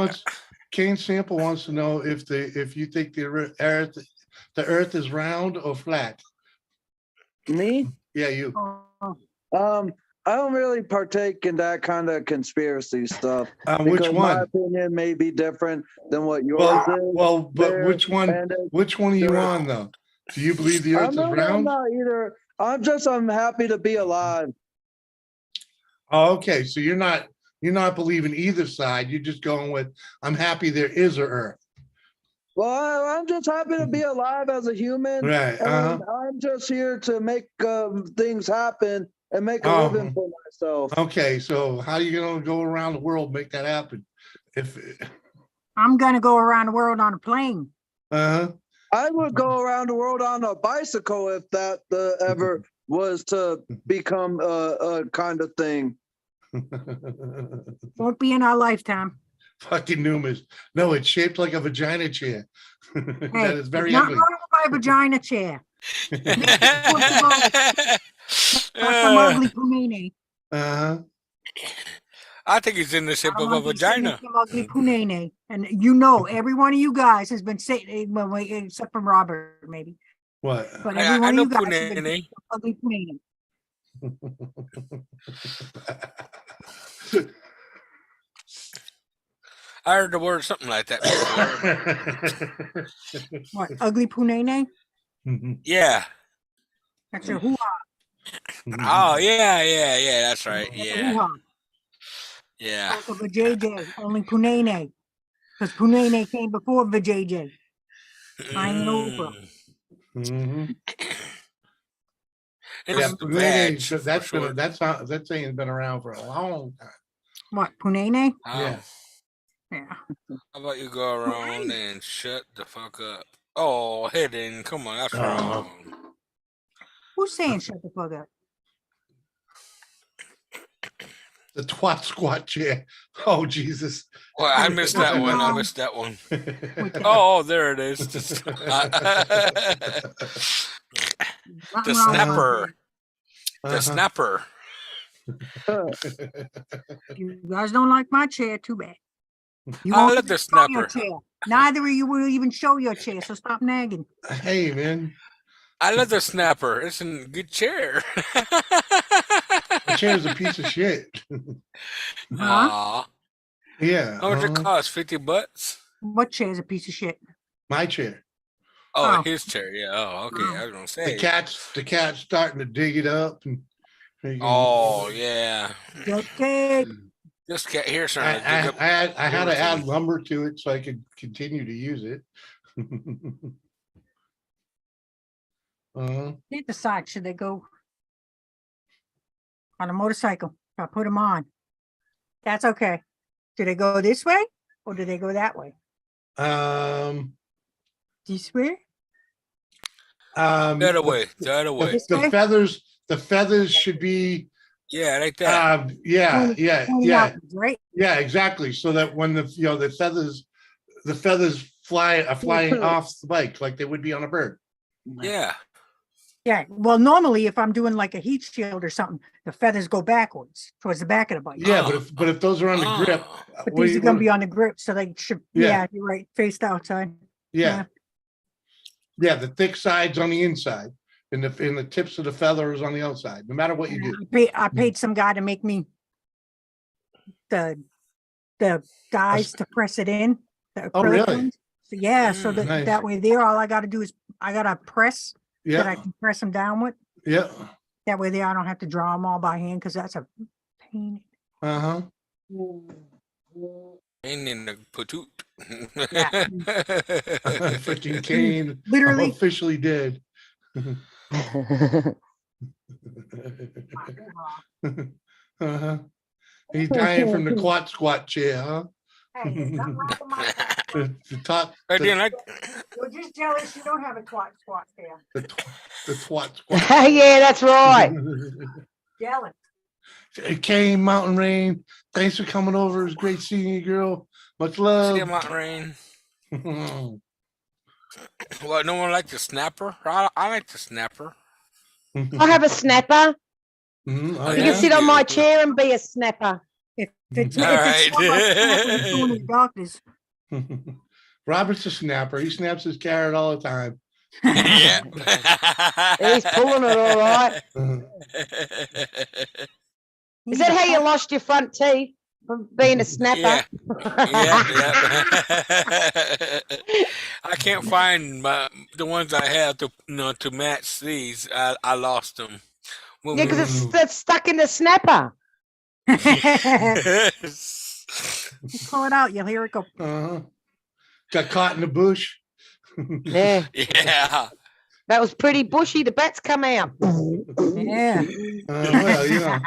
wants to know if you think the Earth is round or flat. Me? Yeah, you. I don't really partake in that kind of conspiracy stuff. Which because My one? opinion may be different than what yours is. But there, which one? and Which one are you there- on though? Do you believe the Earth is I'm round? not either. I'm happy to be alive. Oh, okay, so you're not believing either side. You're just going with I'm happy there is a Earth. Well, I'm just happy to be alive as a human. Right. And I'm just here to make things happen and make a living for myself. Okay, so how are you gonna go around the world make that happen? If I'm gonna go around the world on a plane. I would go around the world on a bicycle if that ever was to become a kind of thing. Won't be in our lifetime. Fucking Numas. No, it's shaped like a vagina chair. Hey, That is very not ugly. wrong with my vagina chair. Like some ugly punene. I think it's in the shape I of don't a want to be sitting in vagina. some ugly punene. And every one of you guys has been saying, well, wait, except from Robert, maybe. What? But I every one know of you guys has been punene. saying some ugly punene. I heard the word something like that before. What, ugly punene? Yeah. That's your hoo-ha. Oh, yeah. That's right. That's a Yeah. hoo-ha. Yeah. Like a vajayjay, only punene. Because punene came before vajayjay. I ain't Oprah. Mhm. It's Yeah, the punene, vag, for that's sure. been that thing's been around for a long time. What, punene? Yeah. Yeah. How about you go around and shut the fuck up? Oh, hidden. Come on, that's wrong. Who's saying shut the fuck up? The twat squat chair. Oh Jesus. Well, I missed that one. I missed that one. Oh, there it is. The snapper. The snapper. You guys don't like my chair, too bad. You I won't love the even show your snapper. chair. Neither of you will even show your chair, so stop nagging. Hey man, I love the snapper. It's a good chair. the chair's a piece of shit. Aw. Yeah. How much it cost? $50? What chair is a piece of shit? My chair. Oh, Oh. his chair. Yeah. Oh, okay. I was gonna say. The cat's starting to dig it up. And Oh, yeah. Okay. This cat here I starting to dig up. had to add everything. lumber to it so I could continue to use it. They decide, should they go on a motorcycle? I put them on. That's okay. Do they go this way or do they go that way? This way? The other way. The other way. This way? The feathers should be Yeah, like that. Pointing outwards, right? Yeah, exactly. So that when the feathers are flying off the bike like they would be on a bird. Yeah. Yeah. Well, normally if I'm doing like a heat shield or something, the feathers go backwards towards the back of the bike. Yeah, but if those are on the grip, But these are gonna be on the grip, so they should, Yeah. yeah, you're right, faced outside. yeah, the thick sides on the inside, and the tips of the feathers on the outside. No matter what you do. I paid some guy to make me the guys to press it in. The Oh, acrylic really? ones. So yeah, so that Nice. that way there, all I gotta do is I gotta press that I Yeah, can press them down with. yeah. That way I don't have to draw them all by hand because that's a pain. Uh-huh. Ain't in the patoot. Yeah. Freaking Kane. I'm Literally. officially dead. Uh-huh. He's dying from the squat chair, huh? Hey, there's nothing wrong with my The top, I the, didn't like. You're just jealous you don't have a squat there. the twat squat. Yeah, that's right. Jealous. Kane, Mountain Rain, thanks for coming over. It's great seeing you, girl. Much love. See him out rain. Well, no one liked the snapper. I like the snapper. I have a snapper. Mhm. Oh, You You yeah? can sit on my chair and be a snapper. If it's All right. not like that, we're going to the doctors. Robert's a snapper. He snaps his carrot all the time. Yeah. He's pulling it all right. Is that how you lost your front teeth from being a snapper? Yeah. Yeah. I can't find the ones I have to match these. I lost them. Yeah, because it's stuck in the snapper. Pull it out, you'll hear it go. Uh-huh. Got caught in the bush. Yeah, Yeah. that was pretty bushy. The bats come out. Yeah. Well, you know.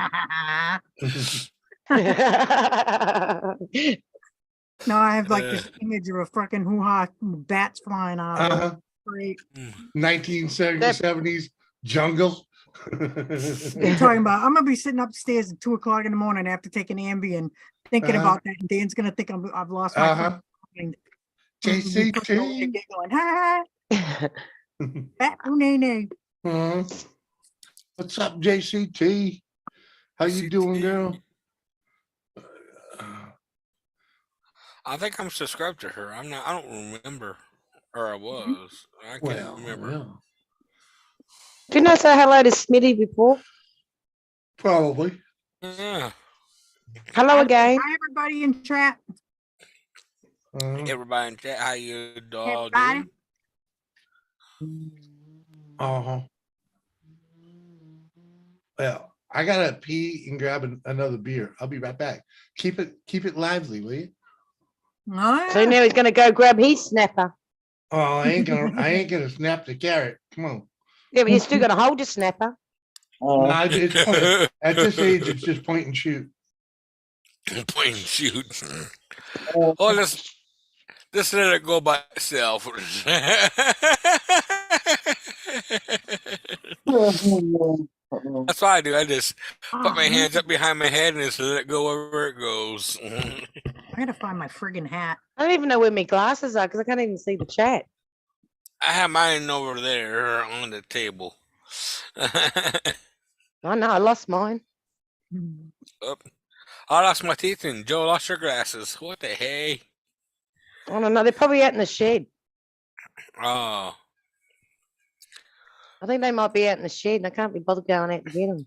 No, I have like this image of a fucking hoo-ha, bats flying out. of it. Uh-huh. Great. 1970s jungle. You're talking about, I'm gonna be sitting upstairs at 2:00 in the morning after taking Ambien, thinking Uh-huh. about that, and Dan's gonna think I've lost my Uh-huh. mind. JCT. Going, ha, bat nene. Uh-huh. What's up, JCT? How you doing, girl? I think I'm subscribed to her. I'm not. I don't remember, or I was. I can't Well, remember. well, Didn't I say hello to Smitty before? probably. Yeah. Hello again. Hi, everybody in chat. Everybody in chat, how you all Everybody. doing? Uh-huh. Well, I gotta pee and grab another beer. I'll be right back. Keep it lively, will you? Oh, So yeah. now he's going to go grab his snapper. Oh, I ain't gonna snap the carrot. Come on. Yeah, but you're still going to hold your snapper. Nah, at this age, it's just point and shoot. Point and shoot. Oh, let's let it go by itself. That's what I do. I just put my hands up behind my head and just let it go wherever it goes. I gotta find my friggin' hat. I don't even know where my glasses are because I can't even see the chat. I have mine over there on the table. I know, I lost mine. Oh, I lost my teeth and Joe lost your glasses. What the hey? I don't know. They're probably out in the shed. Oh. I think they might be out in the shed and I can't be bothered going out to get them.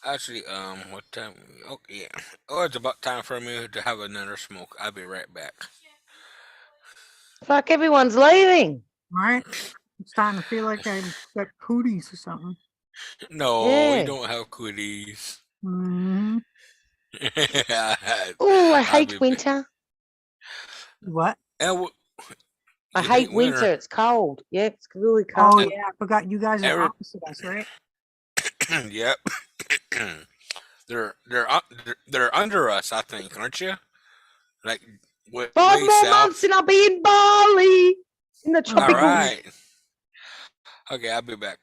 Actually, what time? Oh, yeah. Oh, it's about time for me to have another smoke. I'll be right back. Fuck, everyone's leaving. All right. I'm starting to feel like I've got cooties or something. No, Yeah. we don't have cooties. Mhm. Oh, I I'll hate be winter. What? And I you hate winter. It's cold. Yeah, it's really Oh, cold. yeah. I forgot you guys are Every- opposite us, right? Yep. They're under us, I think, aren't you? Like way 5 more south. months and I'll be in Bali in the All tropical. right. Okay, I'll be back.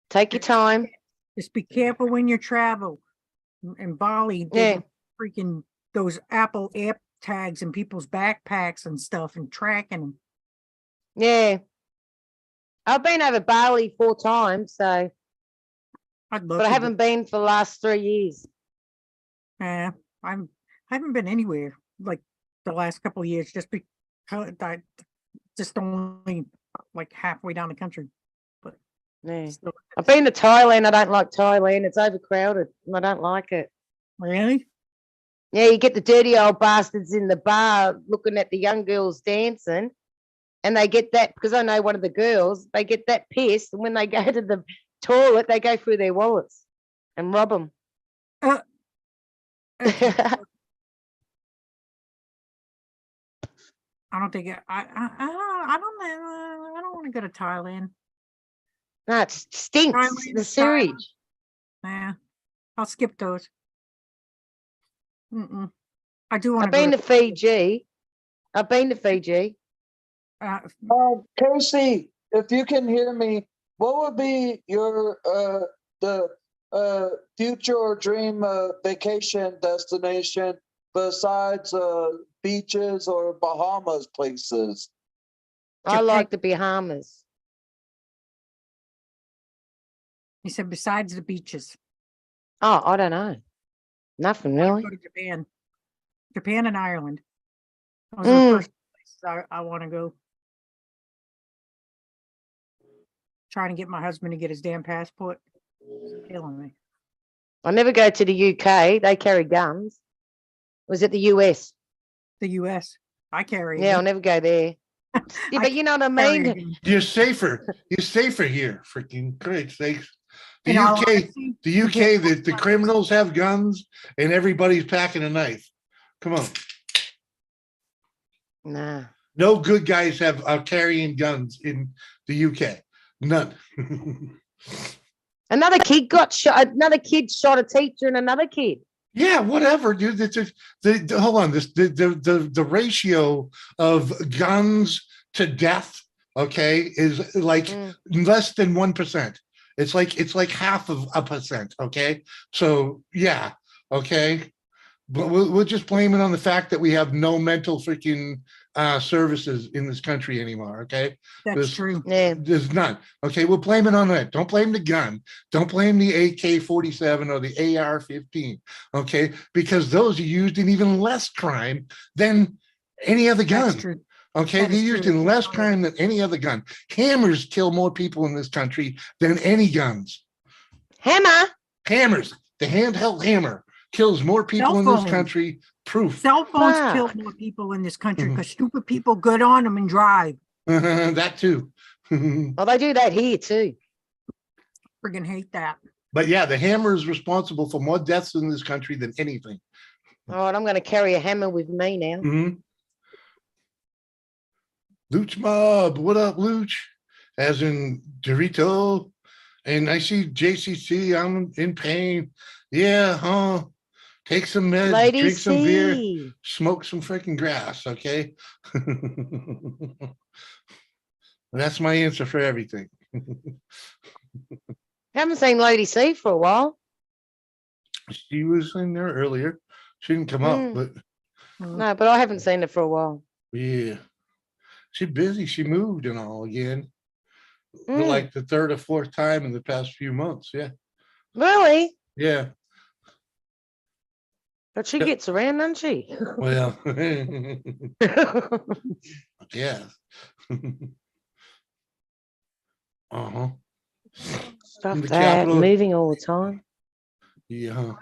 Take your time. Just be careful when you travel. In Bali, they Yeah. get freaking those Apple app tags in people's backpacks and stuff and tracking them. Yeah. I've been over Bali 4 times, so I'd love but I to haven't been for the last 3 years. I haven't been anywhere like the last couple of years just because I just only like halfway down the country. Yeah. Still, I've been to Thailand. I don't like Thailand. It's overcrowded and I don't like it. really? Yeah, you get the dirty old bastards in the bar looking at the young girls dancing. and they get that, because I know one of the girls, they get that pissed, and when they go to the toilet, they go through their wallets and rob them. Uh, I don't think I don't want to go to Thailand. No, it stinks, Thailand, the Thailand. sewage. Nah, I'll skip those. I do want I've been to Fiji. I've been to Fiji. Casey, if you can hear me, what would be your future or dream vacation destination besides beaches or Bahamas places? I like the Bahamas. He said besides the beaches. Oh, I don't know. Nothing really. Go to Japan and Ireland. Those are the first places I want to go. Trying to get my husband to get his damn passport. It's killing me. I never go to the UK. They carry guns. Was it the US? The US. I carry. Yeah, I'll never go there. Yeah, but you know what I mean? You're safer. You're safer here. Freaking great sakes. The In all UK, honesty, the UK, the criminals have guns and everybody's packing a knife. Come on. Nah. No good guys are carrying guns in the UK. None. Another kid got shot. Another kid shot a teacher and another kid. Yeah, whatever, dude. Hold on. The ratio of guns to death, okay, is like less than 1%. It's like half of a percent. Okay, so yeah, okay, but we'll just blame it on the fact that we have no mental freaking services in this country anymore. Okay, that's true. Yeah, there's none. Okay, we'll blame it on that. Don't blame the gun. Don't blame the AK-47 or the AR-15. Okay, because those are used in even less crime than any other gun. That's true. Okay, That they're is used true. in less crime than any other gun. Hammers kill more people in this country than any guns. Hammer. Hammers, the handheld hammer kills more people Cell in this phones. country. Proof. Cell phones kill Fuck. more people in this country because stupid people get on them and drive. That too. Well, they do that here too. Friggin' hate that. But yeah, the hammer is responsible for more deaths in this country than anything. All right, I'm going to carry a hammer with me now. Luch Mob, what up, Luch? As in Dorito. And I see JCC, I'm in pain. Yeah, huh? Take some meds, Lady drink some beer, C. smoke some freaking grass, okay? That's my answer for everything. Haven't seen Lady C for a while. She was in there earlier. She didn't come up, but No, but I haven't seen her for a while. yeah. She's busy. She moved and all again. For like the third or fourth time in the past few months. Yeah. Really? Yeah. But she gets around, doesn't she? Well, yeah. Uh-huh. Stuff In the that, capital. moving all the time. Yeah.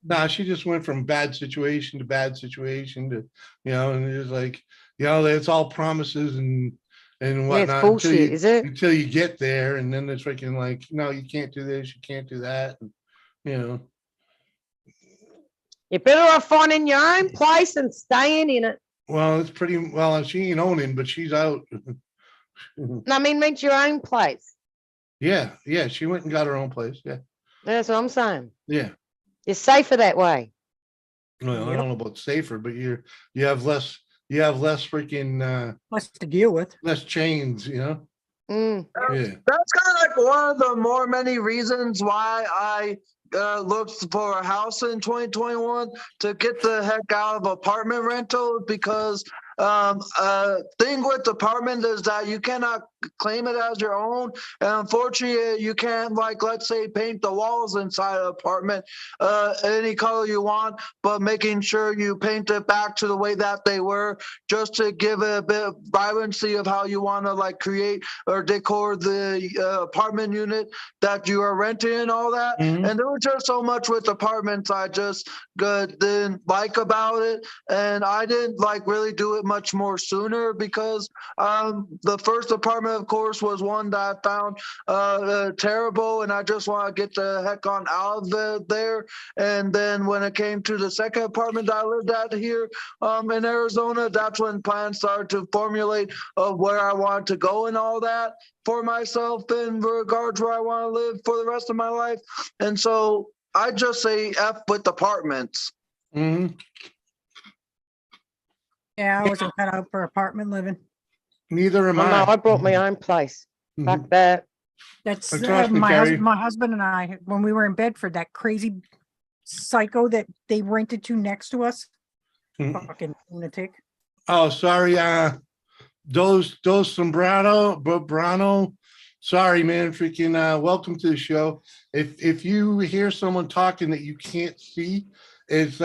Nah, she just went from bad situation to bad situation to, and it's like, it's all promises and Yeah, whatnot. it's bullshit, is it? Until you get there, and then it's freaking like, no, you can't do this, you can't do that. And, You're better off finding your own place and staying in it. well, it's pretty well. She ain't owning, but she's out. I mean, rent your own place. Yeah, she went and got her own place. Yeah, That's what I'm saying. yeah. It's safer that way. Well, I don't know about safer, but you have less freaking Less to deal with. less chains. Yeah. That's kind of like one of the many reasons why I looked for a house in 2021 to get the heck out of apartment rental, because thing with apartment is that you cannot claim it as your own. And unfortunately, you can't, like, let's say, paint the walls inside an apartment any color you want, but making sure you paint it back to the way that they were, just to give it a bit of vibrancy of how you want to like create or decor the apartment unit that you are renting and all that. Mhm. And there was just so much with apartments I just didn't like about it, and I didn't like really do it much more sooner because the first apartment, of course, was one that I found terrible, and I just want to get the heck on out of there. And then when it came to the second apartment that I lived at here in Arizona, that's when plans started to formulate of where I wanted to go and all that for myself in regards where I want to live for the rest of my life. And so I just say F with apartments. Mhm. Yeah, I wasn't cut out for apartment living. Neither am Oh, no, I I. brought my own place. Mhm. Fuck that. That's Trust me, Carrie. my husband and I, when we were in Bedford, that crazy psycho that they rented to next to us, Mhm. fucking lunatic. Oh, sorry. Those Brano. Sorry, man. Freaking welcome to the show. If you hear someone talking that you can't see, it's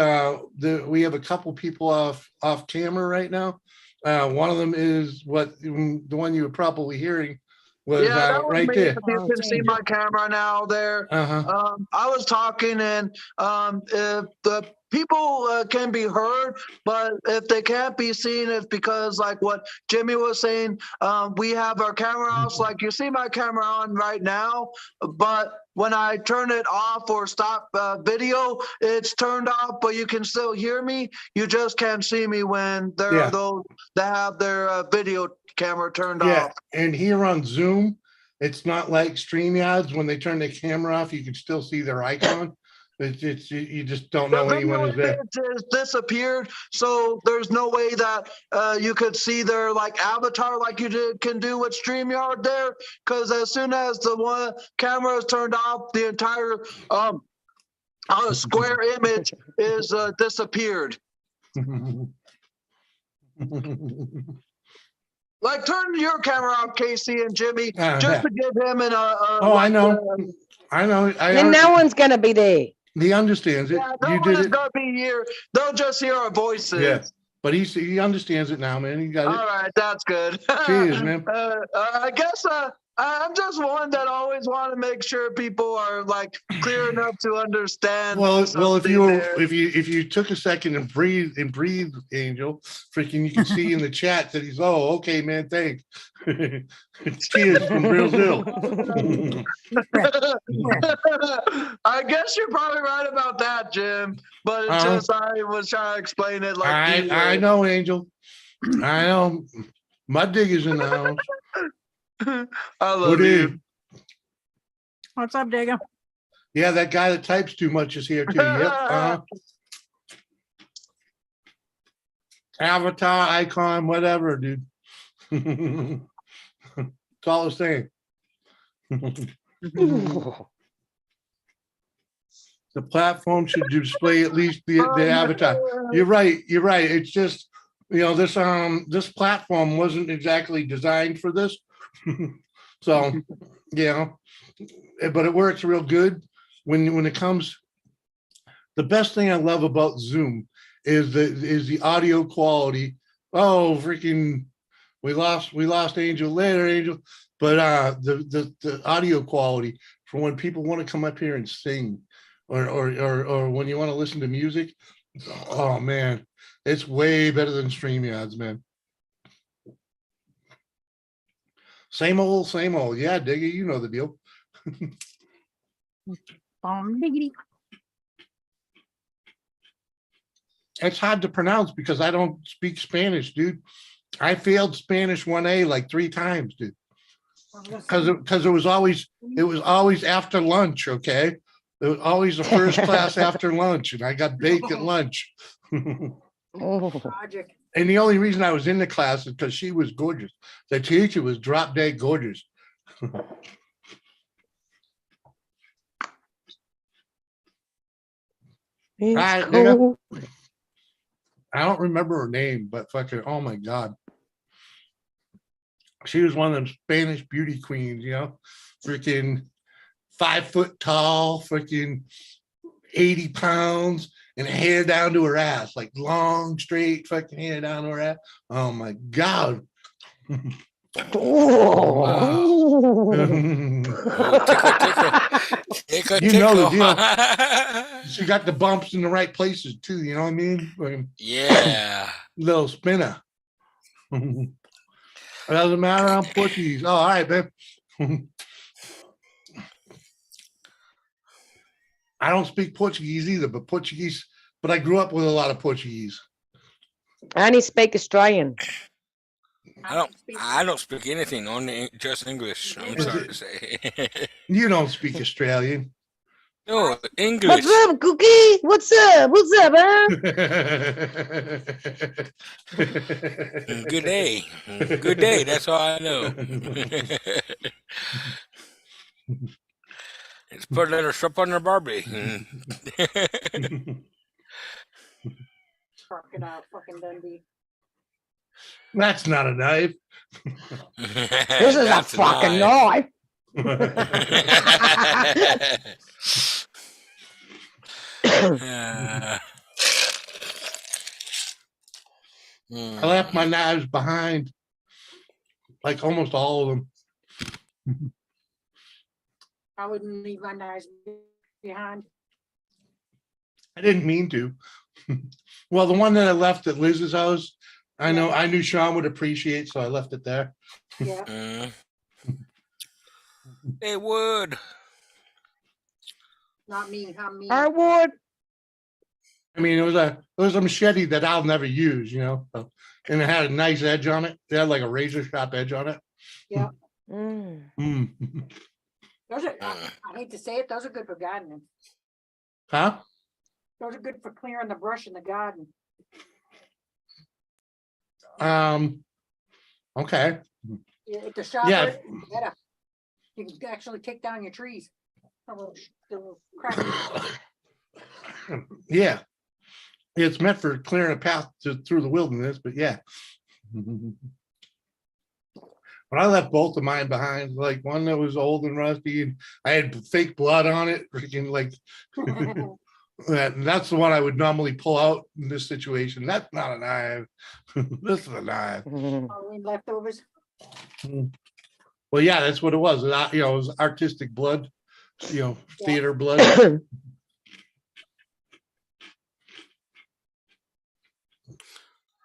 we have a couple people off camera right now. One of them is the one you were probably hearing was Yeah, that was right me. If there. you Oh, can see Angel. my camera now there. Uh-huh. I was talking, and if the people can be heard, but if they can't be seen, it's because, like what Jimmy was saying, we have our camera off. Like you see my camera on right now, but when I turn it off or stop video, it's turned off, but you can still hear me. You just can't see me when there Yeah. are those that have their video camera turned Yeah, off. and here on Zoom, it's not like StreamYards. When they turn the camera off, you can still see their icon. It's you just don't The know anyone video is there. image has disappeared, so there's no way that you could see their like avatar like you can do with StreamYard there. Because as soon as the one camera is turned off, the entire square image is disappeared. Like turn your camera off, Casey and Jimmy, just to give him an Oh, I know. I know. And no one's going to be there. He understands it. Yeah, no You one did is it. gonna be here. They'll just hear our voices. Yeah, but he understands it now, man. He got All it. right, that's good. Cheers, man. I guess I'm just one that always want to make sure people are like clear enough to understand. Well, something there. if you took a second and breathe, Angel, freaking, you can see in the chat that he's okay, man. Thanks. Cheers from Brazil. Deep breath, deep breath. I guess you're probably right about that, Jim. But it's just I was trying to explain it like I know, Angel. I know. Mud Digger's in the house. I love you. What's up, Digger? Yeah, that guy that types too much is here too. Yep. Avatar, icon, whatever, dude. It's all the same. The platform should display at least the avatar. You're right. It's just, this platform wasn't exactly designed for this. So, but it works real good when it comes. The best thing I love about Zoom is the audio quality. Oh, freaking, we lost Angel later, Angel. But the audio quality for when people want to come up here and sing, or when you want to listen to music. Oh man, it's way better than StreamYards, man. Same old, same old. Yeah, Diggy, you know the deal. Diggity. It's hard to pronounce because I don't speak Spanish, dude. I failed Spanish 1A like 3 times, dude. Because it was always after lunch, okay? It was always the first class after lunch, and I got baked at lunch. Logic. And the only reason I was in the class is because she was gorgeous. The teacher was drop dead gorgeous. It's Right, cold. I don't remember her name, but fucking, oh my God. She was one of them Spanish beauty queens, freaking 5 foot tall, freaking 80 pounds, and hair down to her ass, like long, straight fucking hair down to her ass. Oh my God. Oh, tickle, tickle. Tickle, You know the tickle. deal. She got the bumps in the right places too, you know what I mean? Like, Yeah. little spinner. It doesn't matter, I'm Portuguese. Oh, all right, babe. I don't speak Portuguese either, but I grew up with a lot of Portuguese. I only speak Australian. I don't speak anything, only just English. I'm sorry to say. You don't speak Australian. No, English. What's up, Cookie? What's up? What's up, huh? Good day. Good day. That's all I know. It's put a little shrimp on their Barbie. Crocodile fucking Dundee. That's not a knife. This is a fucking knife. I left my knives behind, like almost all of them. I wouldn't leave my knives behind. I didn't mean to. Well, the one that I left at Liz's house, I knew Sean would appreciate, so I left it there. Yeah. They would. Not me. I'm me. I would. I mean, it was a machete that I'll never use, so, and it had a nice edge on it. It had like a razor sharp edge on it. Yeah. Mm. Those are, I hate to say it, those are good for gardening. Huh? Those are good for clearing the brush in the garden. Okay. Yeah, the sharper, Yeah. the better. You can actually take down your trees. A little crack. Yeah. It's meant for clearing a path through the wilderness, but yeah. But I left both of mine behind, like one that was old and rusty, and I had fake blood on it, freaking like that's the one I would normally pull out in this situation. That's not a knife. This is a knife. Halloween leftovers. Well, yeah, that's what it was. It was artistic blood, theater blood.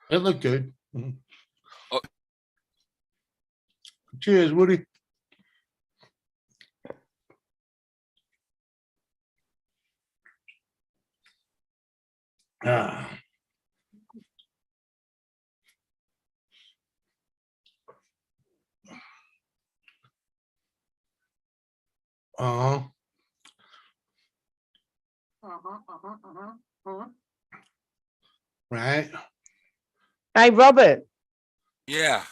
It looked good. Oh. Cheers, Woody. Ah. Uh-huh. Right. Hey, Robert. Yeah.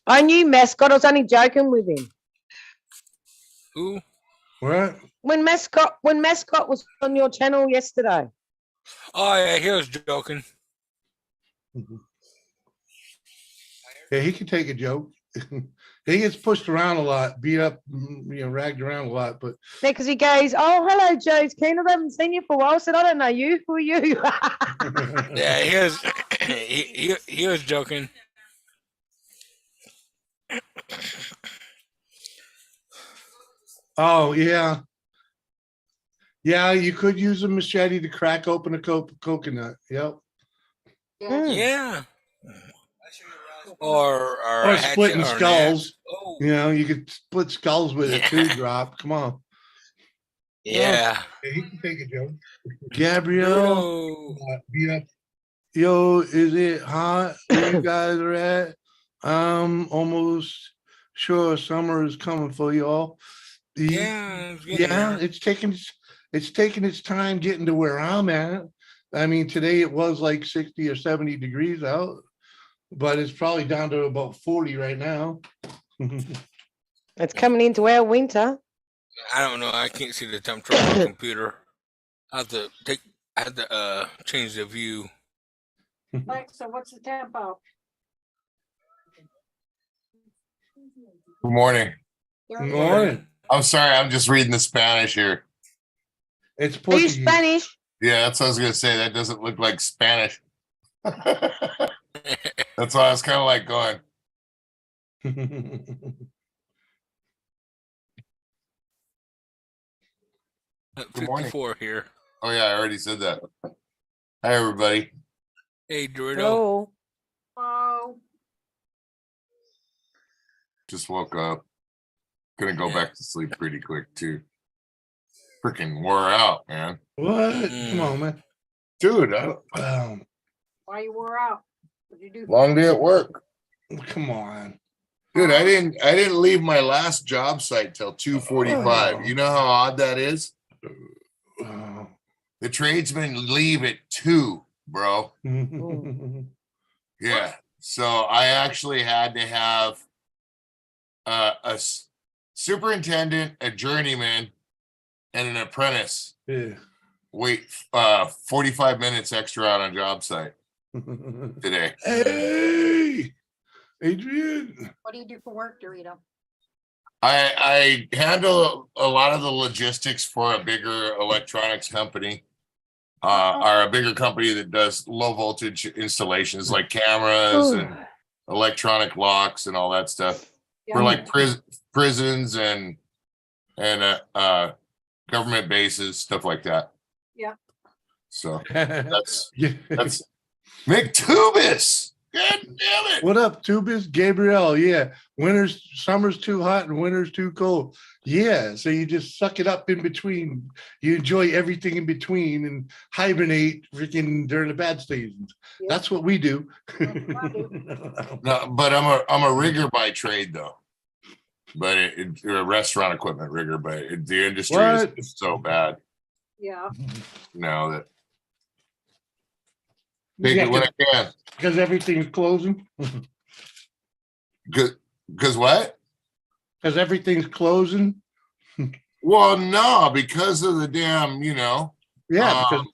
I knew Mascot. I was only joking with him. Who? What? When Mascot was on your channel yesterday. Oh yeah, he was joking. Yeah, he can take a joke. He gets pushed around a lot, beat up, ragged around a lot. But yeah, because he goes, "Oh, hello, Joe's Keen. I haven't seen you for a while." I said, "I don't know you. Who are you?" Yeah, he was. He was joking. Oh yeah, yeah. You could use a machete to crack open a coconut. Yep. Yeah. Or splitting skulls. Oh. You could split skulls with a teardrop. Come on. Yeah. He can take a joke. Gabrielle, beat up. Yo, is it hot where you guys are at? I'm almost sure summer is coming for y'all. Yeah. It's taking its time getting to where I'm at. I mean, today it was like 60 or 70 degrees out, but it's probably down to about 40 right now. It's coming into our winter. I don't know. I can't see the temperature on the computer. I have to change the view. Alexa, what's the temp out? Good morning. Morning. I'm sorry, I'm just reading the Spanish here. It's Are you Portuguese. Spanish? Yeah, that's what I was gonna say. That doesn't look like Spanish. That's why I was kind of like going. Good morning. 54 here. Oh yeah, I already said that. Hi everybody. Hey, Dorito. Hello. Oh, Just woke up. Gonna go back to sleep pretty quick too. Freaking wore out, man. What? Come on, man. Dude, why you wore out? What'd you do? long day at work. Come on. Dude, I didn't leave my last job site till 2:45. You know how odd that is? Oh. The tradesmen leave at 2, bro. Yeah. So I actually had to have superintendent, a journeyman, and an apprentice Yeah. wait 45 minutes extra out on job site today. Hey, Adrian. What do you do for work, Dorito? I handle a lot of the logistics for a bigger electronics company. Are a bigger company that does low voltage installations like cameras and electronic locks and all that stuff for like prisons and government bases, stuff like that. Yeah. So That's that's McTubis. God damn it. What up, Tubis? Gabriel, yeah. Summer's too hot and winter's too cold. Yeah, so you just suck it up in between. You enjoy everything in between and hibernate freaking during the bad seasons. Yeah. That's what we do. No, but I'm a rigger by trade though. But a restaurant equipment rigger, but the industry What? is so bad Yeah. now that take it when I can. Because everything's closing. Because what? Because everything's closing. Well, no, because of the damn, Yeah, because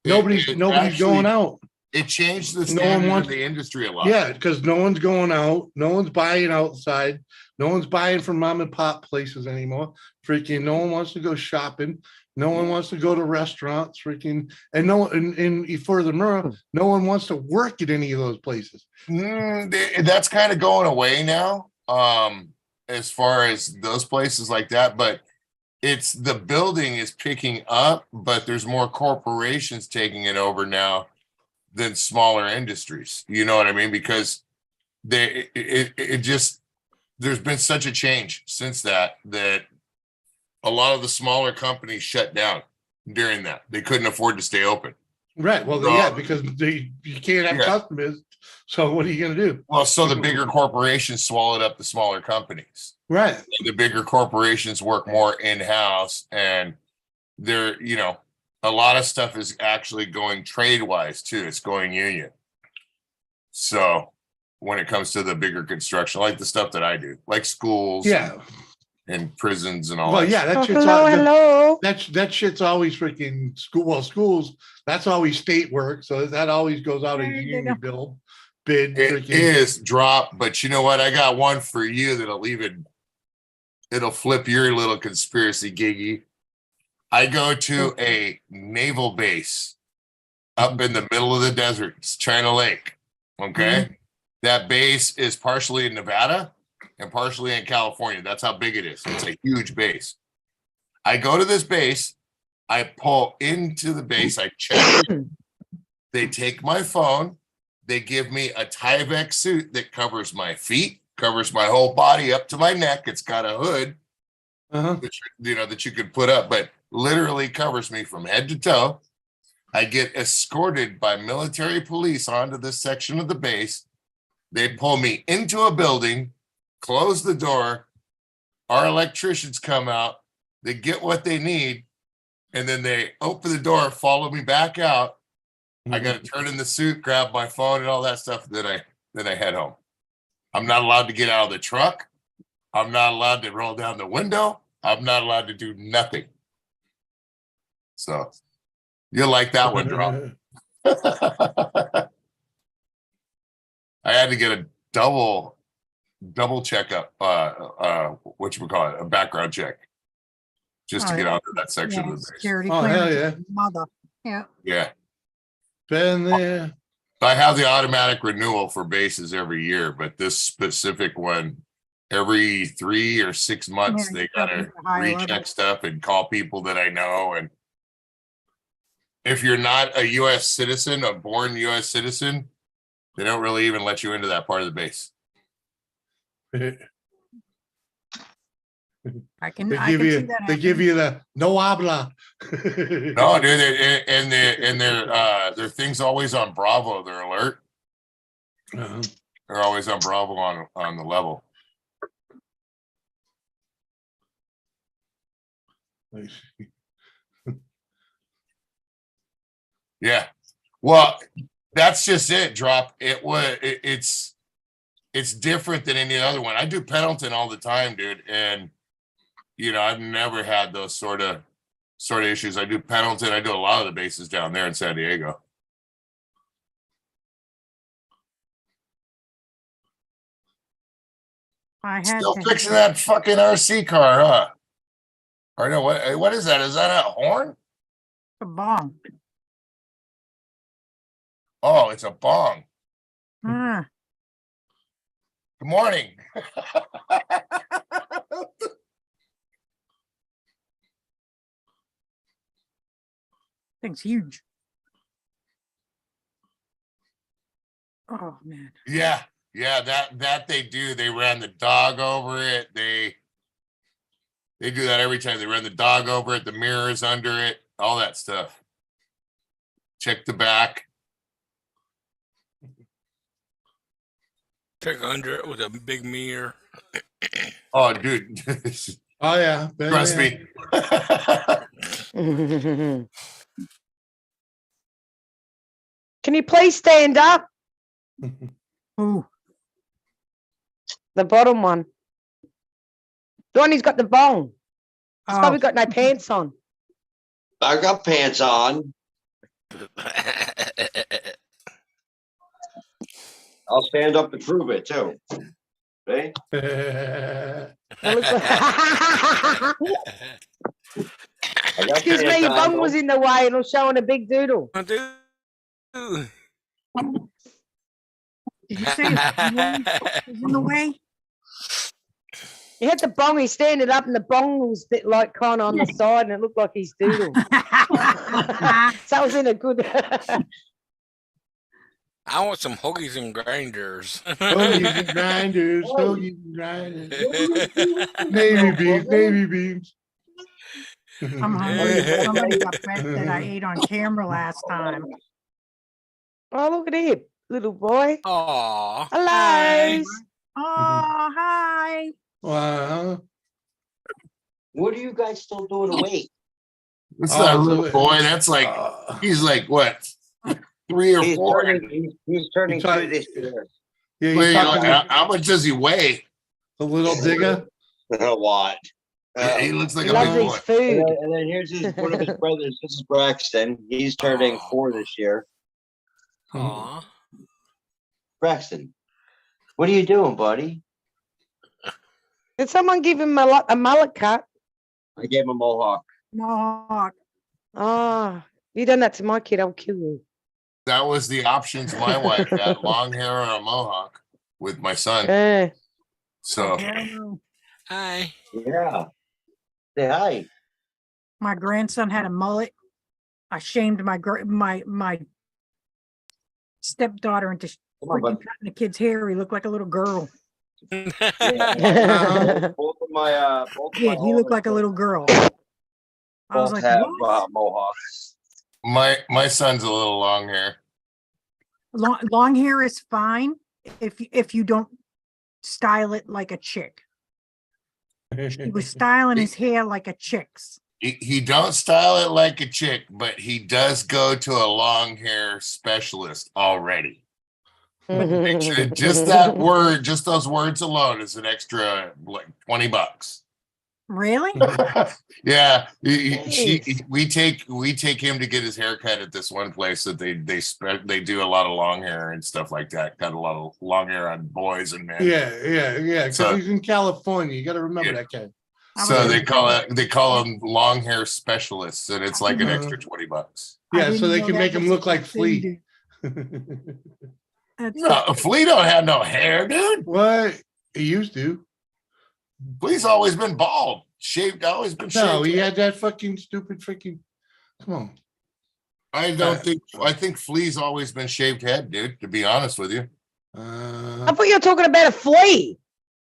it nobody's actually- going out. It changed the No one standard wants- of the industry a lot. Yeah, because no one's going out, no one's buying outside, no one's buying from mom and pop places anymore. Freaking, no one wants to go shopping, no one wants to go to restaurants. Freaking, and furthermore, no one wants to work at any of those places. That's kind of going away now, as far as those places like that. But it's the building is picking up, but there's more corporations taking it over now than smaller industries. You know what I mean? Because it just there's been such a change since that a lot of the smaller companies shut down during that. They couldn't afford to stay open. Right. Well, yeah, because you can't have customers. So what are you going to do? Well, so the bigger corporations swallowed up the smaller companies. Right. The bigger corporations work more in-house, and they're, a lot of stuff is actually going trade-wise too. It's going union. So when it comes to the bigger construction, like the stuff that I do, like schools, and prisons and all Well, that. yeah, that shit's Hello. that shit's always freaking school. Well, schools, that's always state work, so that always goes out a union bid. It is drop, but you know what? I got one for you it'll flip your little conspiracy giggy. I go to a naval base up in the middle of the desert. It's China Lake. Okay. That base is partially in Nevada and partially in California. That's how big it is. It's a huge base. I go to this base. I pull into the base. I check it. They take my phone. They give me a Tyvek suit that covers my feet, covers my whole body up to my neck. It's got a hood, that you could put up, but literally covers me from head to toe. I get escorted by military police onto this section of the base. They pull me into a building, close the door. Our electricians come out. They get what they need, and then they open the door, follow me back out. I got to turn in the suit, grab my phone, and all that stuff. Then I head home. I'm not allowed to get out of the truck. I'm not allowed to roll down the window. I'm not allowed to do nothing. So you'll like that one, Drop. I had to get a double checkup, whatchamacallit, a background check. Just to Oh, get yeah. out of that section Yeah, of the base. security Oh, hell clearance. yeah. Mother. Yeah. Yeah. Been there. I have the automatic renewal for bases every year, but this specific one, every 3 or 6 months, Yeah, they you gotta gotta get a higher level. recheck stuff and call people that I know. And if you're not a US citizen, a born US citizen, they don't really even let you into that part of the base. I can They I give can see you, that they give happening. you the no habla. No, dude, and their thing's always on Bravo, their alert. Uh-huh. They're always on Bravo on the level. Yeah. Well, that's just it, Drop. It's different than any other one. I do Pendleton all the time, dude. And you know, I've never had those sort of issues. I do Pendleton, I do a lot of the bases down there in San Diego. I had Still to fixing that fucking RC car, huh? Or no, what is that? Is that a horn? a bomb. Oh, it's a bong. Ah, Good morning. thing's huge. Oh man. Yeah, that they do. They ran the dog over it. They do that every time. They run the dog over it, the mirrors under it, all that stuff. Check the back. Check under it with a big mirror. Oh, dude. Oh, yeah. Been Trust there. me. Can you please stand up? Ooh. The bottom one. The one who's got the bong. He's Oh, probably got no pants on. I got pants on. I'll stand up to prove it too. See? It looks like- I got Excuse me, pants your on, bong though. was in the way and it was showing a big doodle. Dude. did you say it was in the way? He had the bong, he standing up and the bong was bit like kind of on the side and it looked like his doodle. So it was in a good. I want some hoagies and grinders. Hoagies and grinders, hoagies and grinders. Navy beans. I'm hungry. Somebody got bet that I ate on camera last time. Oh, look at him, little boy. Aw. Hello. Hi. Oh, hi. Wow. What are you guys still doing awake? That's Oh, not a so little it- boy. That's like, he's like, what? 3 or 4. He's turning He's talking- 2 this year. Yeah, Wait, he's talking how much does he weigh? a little digger. A lot. He looks like He a loves big his boy. food. And then here's one of his brothers. This is Braxton. He's turning 4 this year. Aw. Braxton, what are you doing, buddy? Did someone give him a mullet cut? I gave him a mohawk. Mohawk. Oh, you done that to my kid, I'll kill you. That was the options my wife had, long hair or a mohawk with my son. Yeah. So Hi. Yeah. Say hi. My grandson had a mullet. I shamed my stepdaughter into Come on, freaking bud. cutting the kid's hair. He looked like a little girl. Yeah. Both of my Yeah, he looked like a little girl. I was both like, have what? mohawks. my son's a little long hair. Long hair is fine if you don't style it like a chick. He was styling his hair like a chick's. He don't style it like a chick, but he does go to a long hair specialist already. Just that word, just those words alone is an extra like $20. Really? Yeah, Jeez. we take him to get his hair cut at this one place that they do a lot of long hair and stuff like that. Cut a lot of long hair on boys and men. Yeah. Because So- he's in California. You got to remember Yeah. that guy. So they call them long hair specialists, and it's like an extra $20. Yeah, so they can make him look like Flea. No, Flea don't have no hair, dude. What? He used to. Flea's always been bald, shaved. Always been shaved. No, he had that fucking stupid freaking. Come on. I don't think. I think Flea's always been shaved head, dude. To be honest with you. I thought you were talking about a flea.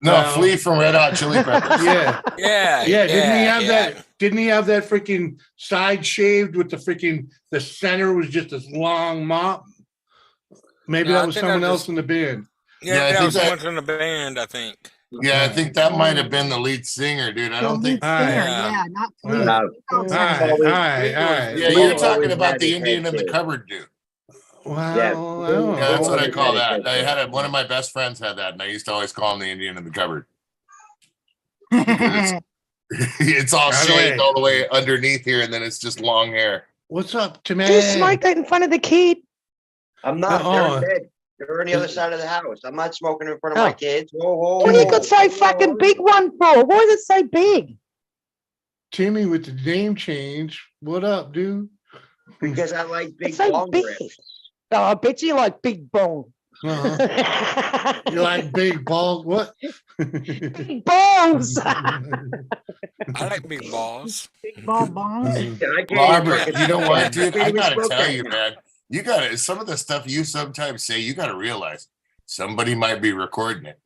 No, No. Flea from Red Hot Chili Peppers. Yeah. Yeah. Didn't he have that? Didn't he have that freaking side shaved with the center was just this long mop? Maybe No, I that was think someone I else just- in the band. Yeah, I Yeah, that think was that- someone from the band, I think. Yeah, I think that might have been the lead singer, dude. I don't think. Yeah. not All Flea. right. Oh, All sorry. right. Yeah, you're talking about the Indian in the cupboard, dude. Well, Yeah. I don't know. Yeah, that's what I call that. I had one of my best friends had that, and I used to always call him the Indian in the cupboard. It's all By the way- shaved all the way underneath here, and then it's just long hair. What's up, Timmy? Do you smoke that in front of the kid? I'm not. Uh-uh. They're dead. They're on the other side of the house. I'm not smoking in front of Oh. my kids. Whoa, whoa, What do you whoa. got so fucking big one for? Why is it so big? Timmy with the name change. What up, dude? Because I like big It's so bong big. rips. Oh, I bet you like big bone. Uh-huh. You like big balls? What? Big balls. I like big balls. Ball bongs. I can't Barbara, fucking- you know what, dude? can't I even gotta smoke tell that you, now. man. You gotta some of the stuff you sometimes say. You gotta realize somebody might be recording it.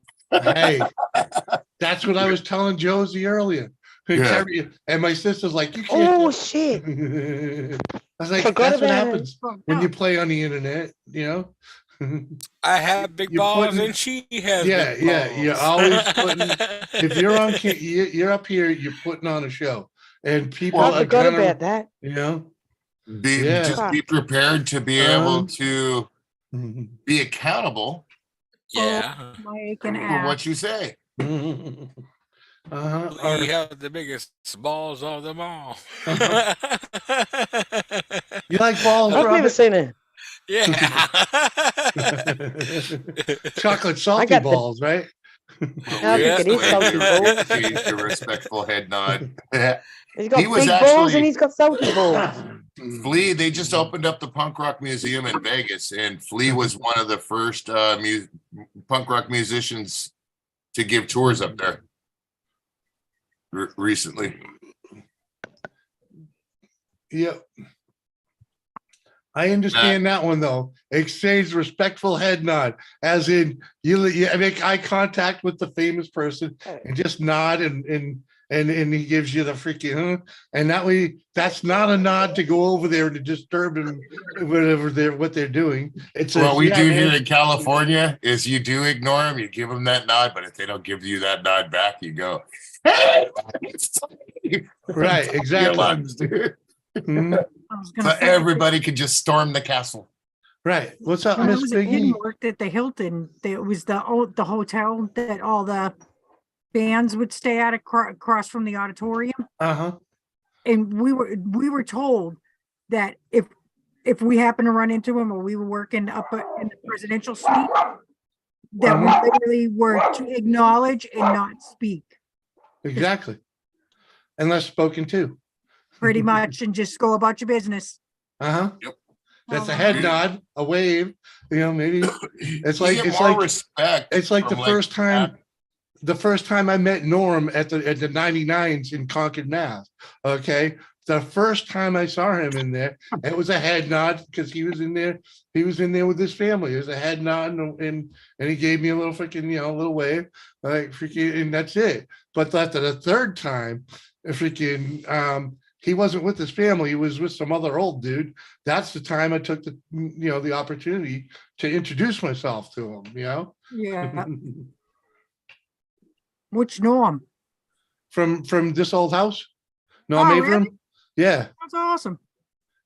Hey, that's what I was telling Josie earlier. Yeah. And my sister's like, you Oh can't. shit. I was like, Forgot that's what about it. happens when you play on the internet, you know? I have big You're balls putting- and she has Yeah, big yeah, balls. you're always putting- If you're on, you're up here, you're putting on a show, and people I are forgot gonna, about that. you know. Just be prepared to be able to Mhm. be accountable Yeah. Mike for and Ash. what you say. Uh-huh. We have the biggest balls of them all. You like balls, I've never Robert? seen it. Yeah. Chocolate salty got the- balls, right? I think it is salty balls. The respectful head nod. He's got He was big balls actually- and he's got salty balls. Flea, they just opened up the punk rock museum in Vegas, and Flea was one of the first punk rock musicians to give tours up there recently. Yep. I understand that one though. Exchange respectful head nod, as in you make eye contact with the famous person and just nod and he gives you the freaking and that way that's not a nod to go over there to disturb them whatever what they're doing. It's What we yeah, do man. here in California is you do ignore them, you give them that nod, but if they don't give you that nod back, you go, hey, Right, Your exactly. lungs, dude. Mhm. I was So gonna say, everybody could just storm the castle. Right. What's up, when I Miss was at Piggy? worked at the Hilton, it was the hotel that all the bands would stay at across from the auditorium. Uh-huh. And we were told that if we happened to run into him or we were working up in the presidential suite, that we literally were to acknowledge and not speak, Exactly. Unless spoken to. pretty much, and just go about your business. Uh-huh. Yep. That's a head nod, a wave, you know, maybe it's You like get it's more like respect. it's like the from, first time that. the first time I met Norm at the 99s in Concord, Mass. Okay. The first time I saw him in there, it was a head nod because he was in there with his family. It was a head nod and he gave me a little freaking, you know, a little wave, like freaking, and that's it. But after the third time, freaking he wasn't with his family, he was with some other old dude. That's the time I took the, you know, the opportunity to introduce myself to him, you know. Yeah. Which Norm? From this old house. No, Oh, Abram. really? Yeah, That's awesome.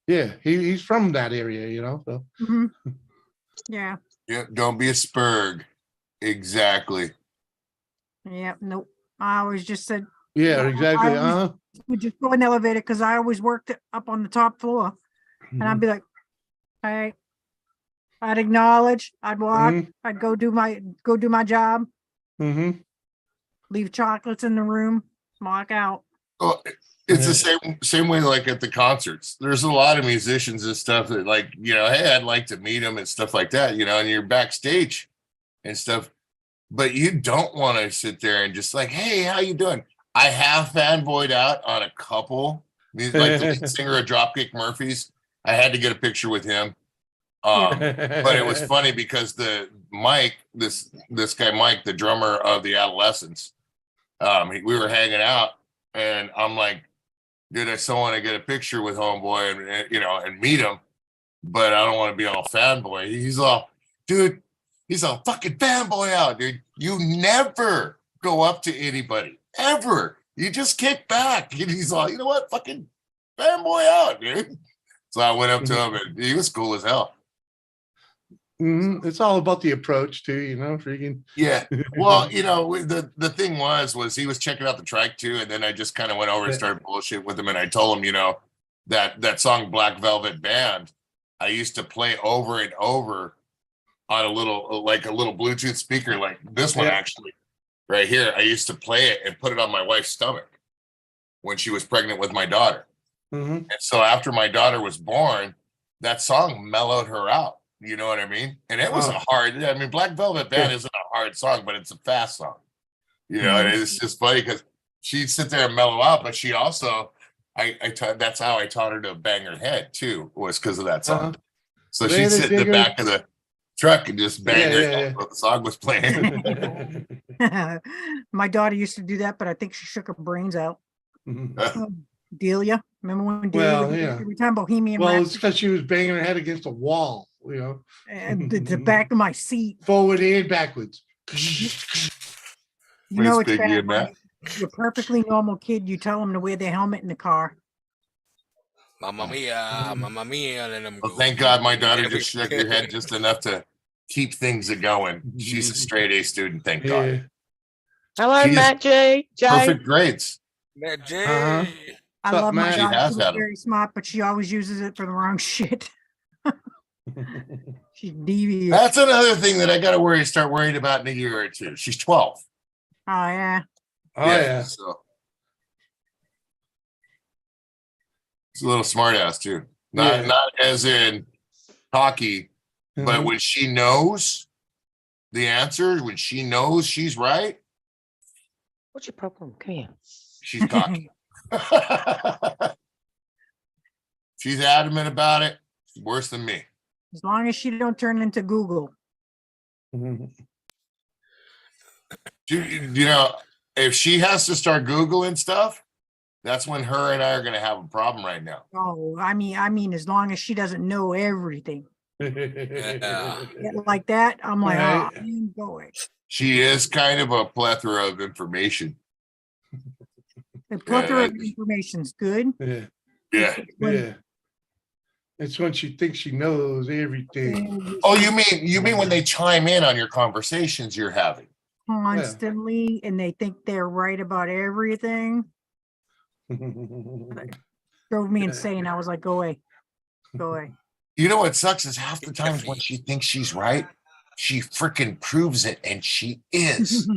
yeah. He's from that area, you know. So Mhm. Yeah. Yeah, don't be a spurg. Exactly. Yeah. Nope. I always just said, Yeah, exactly. We just go in the elevator because I always worked up on the top floor, and I'd be like, all right. I'd acknowledge, I'd walk, I'd go do my job, Mm-hmm. leave chocolates in the room, walk out. Oh, it's the same way like at the concerts. There's a lot of musicians and stuff that like, hey, I'd like to meet them and stuff like that, and you're backstage and stuff, but you don't want to sit there and just like, hey, how you doing? I have fanboyed out on a couple, like the lead singer of Dropkick Murphys. I had to get a picture with him. But it was funny because the Mike, this guy Mike, the drummer of the Adolescents, we were hanging out, and I'm like, dude, I still want to get a picture with homeboy and meet him, but I don't want to be all fanboy. He's all, dude, he's all fucking fanboy out, dude. You never go up to anybody ever. You just kick back. And he's all, you know what, fucking fanboy out, dude. So I went up to him, and he was cool as hell. It's all about the approach too, freaking. Yeah. Well, the thing was he was checking out the track too, and then I just kind of went over and started bullshit with him, and I told him, that song Black Velvet Band, I used to play over and over on a little Bluetooth speaker like this one actually right here. I used to play it and put it on my wife's stomach when she was pregnant with my daughter. And so after my daughter was born, that song mellowed her out. You know what I mean? And it was Black Velvet Band isn't a hard song, but it's a fast song. And it's just funny because she'd sit there and mellow out, but she also, that's how I taught her to bang her head too, was because of that song. So she'd sit in the back of the truck and just bang her head while the song was playing. My daughter used to do that, but I think she shook her brains out. Delia, remember when Delia every time Bohemian Rhapsody? It's because she was banging her head against a wall, and the back of my seat, forward and backwards. It's bad when you're a perfectly normal kid. You tell them to wear their helmet in the car. Mamma mia, let them go. Well, thank God my daughter just shook her head just enough to keep things going. She's a straight A student, thank God. Hello, Matt J. Perfect grades. Matt J. I love my She daughter. has She's had 'em. very smart, but she always uses it for the wrong shit. She's devious. That's another thing that I got to start worrying about in a year or two. She's 12. Oh yeah. So she's a little smart ass too. Not as in cocky, but when she knows the answer, when she knows she's right. What's your problem? Come here. She's cocky. She's adamant about it. She's worse than me. As long as she don't turn into Google. If she has to start Googling stuff, that's when her and I are going to have a problem right now. Oh, I mean, as long as she doesn't know everything. Like that, I'm like, oh, boy. She is kind of a plethora of information. The plethora of information's good. Yeah. It's when she thinks she knows everything. Oh, you mean when they chime in on your conversations you're having constantly, and they think they're right about everything. Drove me insane. I was like, go away. You know what sucks is half the times when she thinks she's right, she freaking proves it, and she is.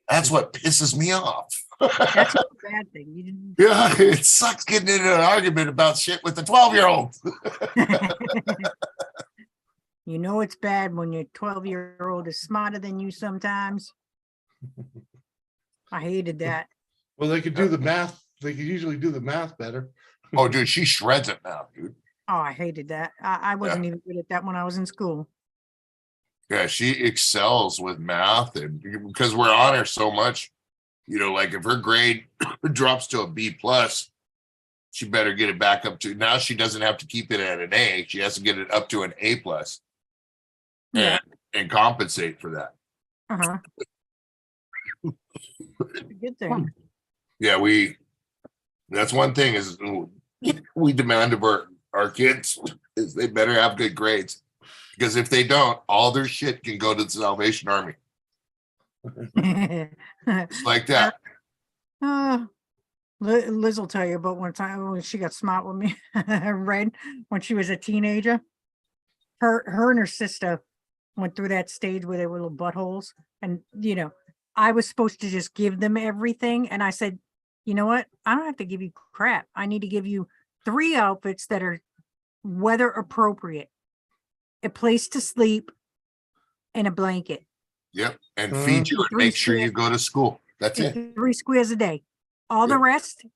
That's what pisses me off. That's a bad thing. Yeah, it sucks getting into an argument about shit with a 12-year-old. It's bad when your 12-year-old is smarter than you sometimes. I hated that. Well, they could do the math. They could usually do the math better. Oh, dude, she shreds it now, dude. Oh, I hated that. I wasn't even good at that when I was in school. Yeah, she excels with math, and because we're on her so much, like if her grade drops to a B+, she better get it back up to, now she doesn't have to keep it at an A. She has to get it up to an A+, and compensate for that. Good thing. Yeah, that's one thing is we demand of our kids is they better have good grades, because if they don't, all their shit can go to the Salvation Army. It's like that. Liz will tell you about one time when she got smart with me, Red, when she was a teenager. Her and her sister went through that stage where they were little buttholes. And, I was supposed to just give them everything. And I said, you know what? I don't have to give you crap. I need to give you 3 outfits that are weather appropriate, a place to sleep, and a blanket. Yep. And feed you and make sure you go to school. That's it. 3 squares a day. All the rest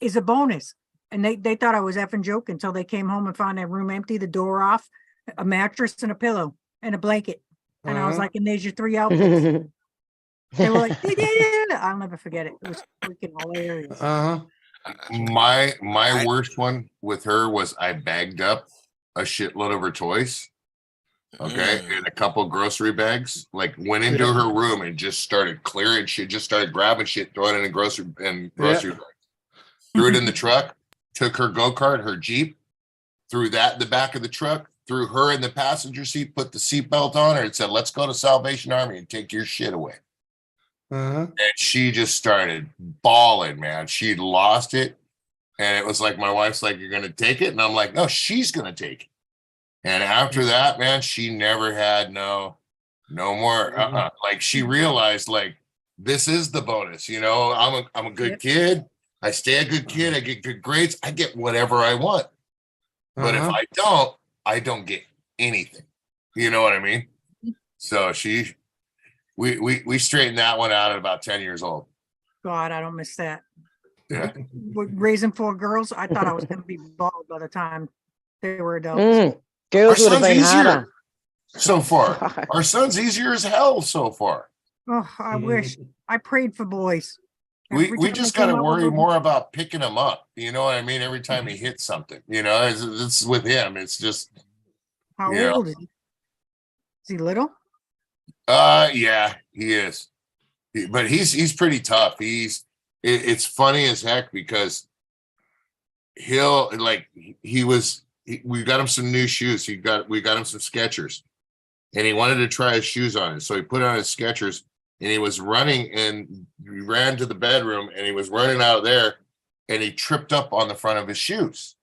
is a bonus. And they thought I was effing joking until they came home and found their room empty, the door off, a mattress and a pillow and a blanket. And I was like, and there's your 3 outfits. They were like, I'll never forget it. It was freaking hilarious. My worst one with her was I bagged up a shitload of her toys. Okay. And a couple grocery bags, like went into her room and just started clearing shit, just started grabbing shit, throwing it in grocery bags. Threw it in the truck, took her go-kart, her Jeep, threw that in the back of the truck, threw her in the passenger seat, put the seatbelt on her and said, let's go to Salvation Army and take your shit away. And she just started bawling, man. She'd lost it. And it was like, my wife's like, you're going to take it? And I'm like, no, she's going to take it. And after that, man, she never had no more. Like she realized, like, this is the bonus. I'm a good kid. I stay a good kid. I get good grades. I get whatever I want. But if I don't get anything. You know what I mean? So we straightened that one out at about 10 years old. God, I don't miss that. Yeah. Raising 4 girls, I thought I was going to be bald by the time they were adults. Girls would have been harder. So far. Our son's easier as hell so far. Oh, I wish. I prayed for boys. We just got to worry more about picking him up. You know what I mean? Every time he hits something, it's with him. It's just. How old is he? Is he little? Yeah, he is. But he's pretty tough. It's funny as heck because we got him some new shoes. We got him some Skechers, and he wanted to try his shoes on it. So he put on his Skechers, and he was running, and he ran to the bedroom, and he was running out of there, and he tripped up on the front of his shoes,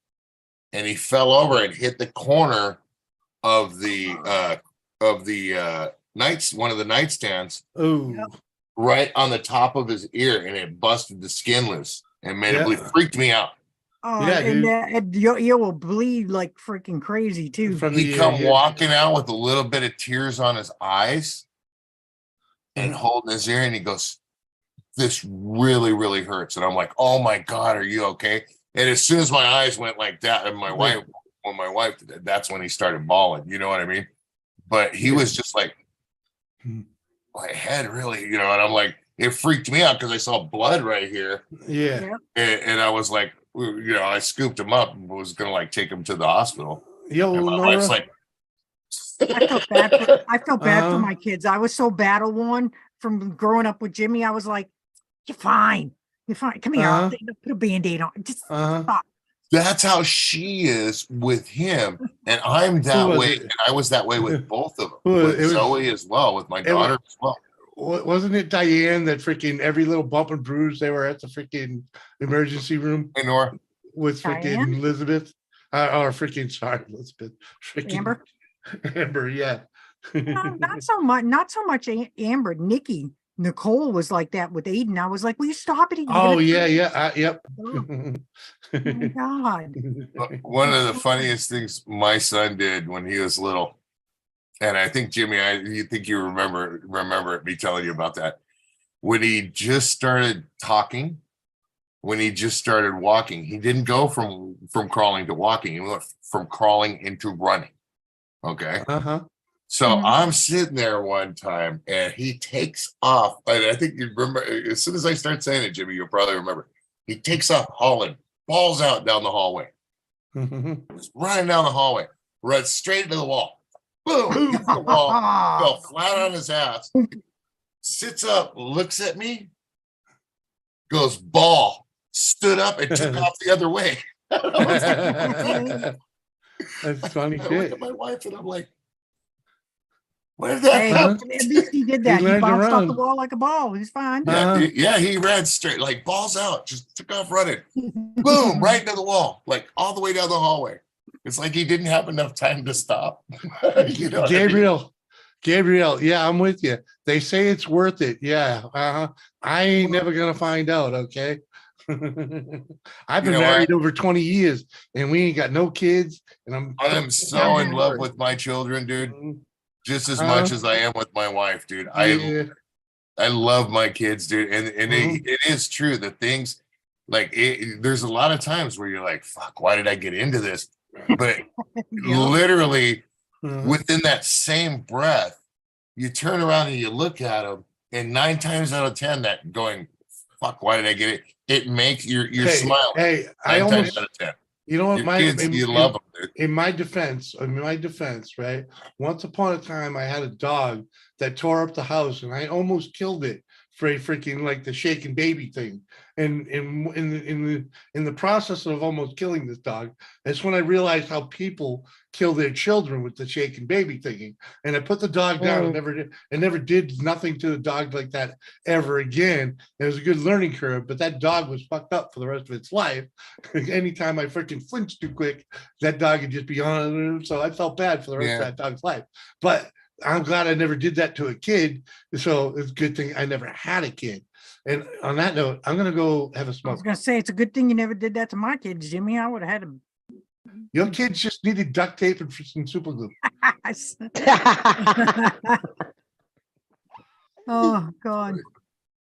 and he fell over and hit the corner of the one of the nightstands. Right on the top of his ear, and it busted the skin loose and made it bleed. Freaked me out. Oh, and your ear will bleed like freaking crazy too. He come walking out with a little bit of tears on his eyes and holding his ear, and he goes, "This really, really hurts." And I'm like, "Oh my God, are you okay?" And as soon as my eyes went like that, and when my wife did, that's when he started bawling. You know what I mean? But he was just like, my head really, and I'm like, it freaked me out because I saw blood right here. And I was like, I scooped him up and was gonna like take him to the hospital. And my wife's like, I felt bad for my kids. I was so battle worn from growing up with Jimmy. I was like, you're fine. Come here. I'll put a Band-Aid on. Just stop. That's how she is with him, and I'm that way. And I was that way with both of them, with Zoe as well, with my daughter as well. Wasn't it Diane that freaking every little bump and bruise they were at the freaking emergency room? Hey, Nora. With freaking Elizabeth, Elizabeth, freaking Amber, yeah. Not so much Amber. Nicole was like that with Aiden. I was like, will you stop it? Yep. Oh my God. One of the funniest things my son did when he was little, and I think Jimmy, you remember me telling you about that. When he just started talking, when he just started walking, he didn't go from crawling to walking. He went from crawling into running. Okay. So I'm sitting there one time, and he takes off. And I think you remember, as soon as I start saying it, Jimmy, you'll probably remember. He takes off hauling, balls out down the hallway. Just running down the hallway, runs straight into the wall. Boom, hits the wall, fell flat on his ass, sits up, looks at me, goes ball, stood up, and took off the other way. That's funny I look shit. at my wife, and I'm like, Where did that Hey, come? at least he did that. He learned to bounced off the run. wall like a ball. He was fine. Yeah, yeah, he ran straight, like balls out, just took off running. Boom, right into the wall, like all the way down the hallway. It's like he didn't have enough time to stop. You know what I mean? Gabriel, yeah, I'm with you. They say it's worth it. Yeah. I ain't never gonna find out, okay? I've You been know married what? over 20 years and we ain't got no kids. And I'm so in love with my children, dude. Just as much as I am with my wife, dude. Yeah. I love my kids, dude. And Mhm. it is true. The things like there's a lot of times where you're like, fuck, why did I get into this? But Yeah. literally Mhm. within that same breath, you turn around and you look at them, and 9 times out of 10, that going, fuck, why did I get it? It makes you're Hey, smiling. hey, I 9 times almost, out of 10. you know what, Your my kids, you love them, dude. in my defense, right? Once upon a time, I had a dog that tore up the house, and I almost killed it for a freaking like the shaken baby thing. And in the process of almost killing this dog, that's when I realized how people kill their children with the shaken baby thinking. And I put the dog down and never did nothing to the dog like that ever again. It was a good learning curve, but that dog was fucked up for the rest of its life. Anytime I freaking flinched too quick, that dog would just be on. So I felt bad for the rest of that dog's life. But I'm glad I never did that to a kid. So it's a good thing I never had a kid. And on that note, I'm gonna go have a I was smoke. gonna say it's a good thing you never did that to my kids, Jimmy. I would have had him. Your kids just needed duct tape and some super glue. Oh God.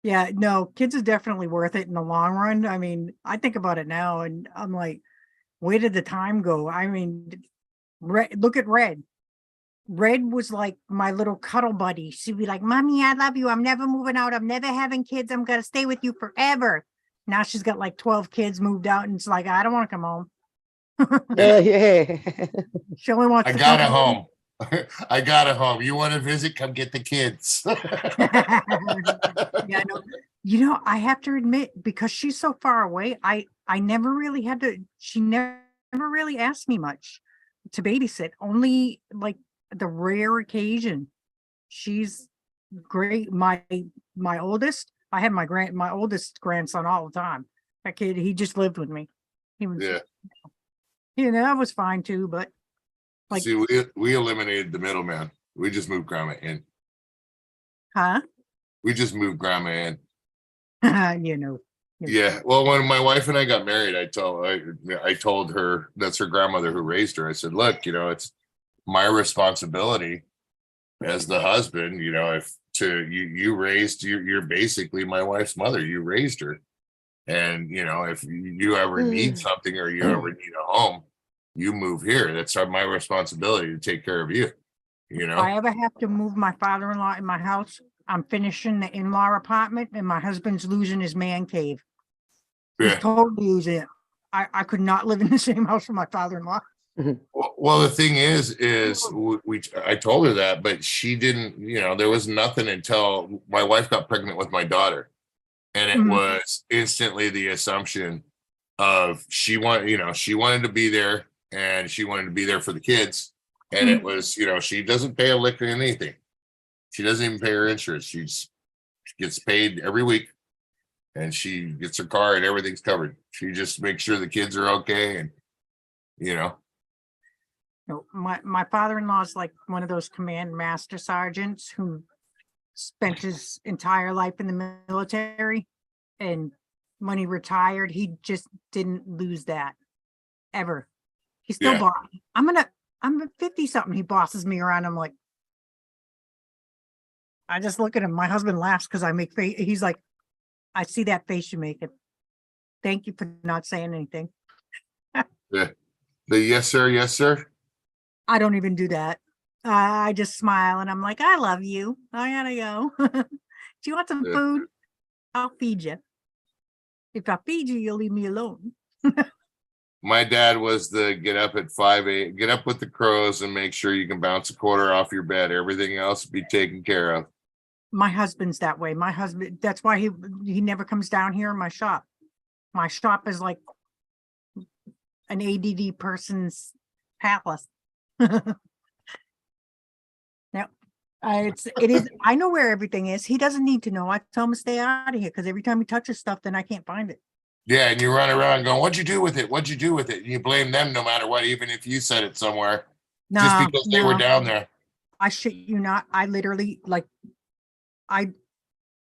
Yeah, no, kids is definitely worth it in the long run. I mean, I think about it now and I'm like, where did the time go? I mean, look at Red. Red was like my little cuddle buddy. She'd be like, Mommy, I love you. I'm never moving out. I'm never having kids. I'm gonna stay with you forever. Now she's got like 12 kids, moved out, and it's like, I don't want to come home. Yeah. She only wants I to got come a home. I got a home. You want to visit? Come get the kids. Yeah, no. You know, I have to admit, because she's so far away, I never really had to, she never really asked me much to babysit, only like the rare occasion. She's great. My oldest, I had my oldest grandson all the time. That kid, he just lived with me. He was, Yeah. you know, that was fine too, but like, See, we eliminated the middleman. We just moved grandma in. huh? We just moved grandma in. You know. Yeah. Well, when my wife and I got married, I told her, that's her grandmother who raised her. I said, look, you know, it's my responsibility as the husband, you know, if you raised, you're basically my wife's mother. You raised her. And, you know, if you ever need something or you ever need a home, you move here. That's my responsibility to take care of you. You know, If I ever have to move my father-in-law in my house, I'm finishing the in-law apartment and my husband's losing his man cave. He's Yeah. totally losing it. I could not live in the same house with my father-in-law. Well, the thing is I told her that, but she didn't, you know, there was nothing until my wife got pregnant with my daughter. And it was instantly the assumption of she wanted to be there and she wanted to be there for the kids. And it was, you know, she doesn't pay a lick or anything. She doesn't even pay her insurance. She gets paid every week and she gets her car and everything's covered. She just makes sure the kids are okay. And, you know, No, my father-in-law is like one of those command master sergeants who spent his entire life in the military, and when he retired, he just didn't lose that ever. He still Yeah. I'm 50 something. He bosses me around. I'm like, I just look at him. My husband laughs because I make face. He's like, I see that face you make. It. Thank you for not saying anything. The yes, sir. Yes, sir. I don't even do that. I just smile and I'm like, I love you. I gotta go. Do you want some Yeah. food? I'll feed you. If I feed you, you'll leave me alone. My dad was the get up at 5 a.m., get up with the crows and make sure you can bounce a quarter off your bed. Everything else be taken care of. My husband's that way. My husband, that's why he never comes down here in my shop. My shop is like an ADD person's palace. Yep. It is, I know where everything is. He doesn't need to know. I tell him to stay out of here because every time he touches stuff, then I can't find it. Yeah, and you run around going, "What'd you do with it? What'd you do with it?" And you blame them no matter what, even if you said it somewhere, just No, because they were no, down there. I shit you not. I literally like, I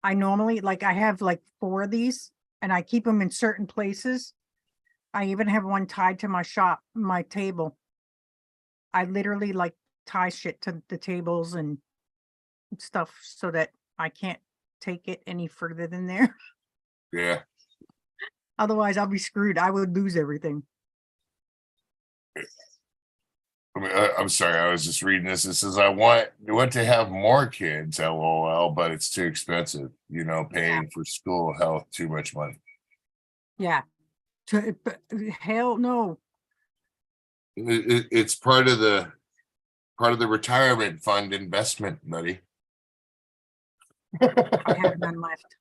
normally like I have like 4 of these and I keep them in certain places. I even have one tied to my table. I literally like tie shit to the tables and stuff so that I can't take it any further than there. Yeah. Otherwise, I'll be screwed. I would lose everything. I mean, I'm sorry, I was just reading this. It says, I want to have more kids, LOL, but it's too expensive. Paying for school, health, too much money. Yeah. But hell no. It's part of the retirement fund investment, buddy. I have none left.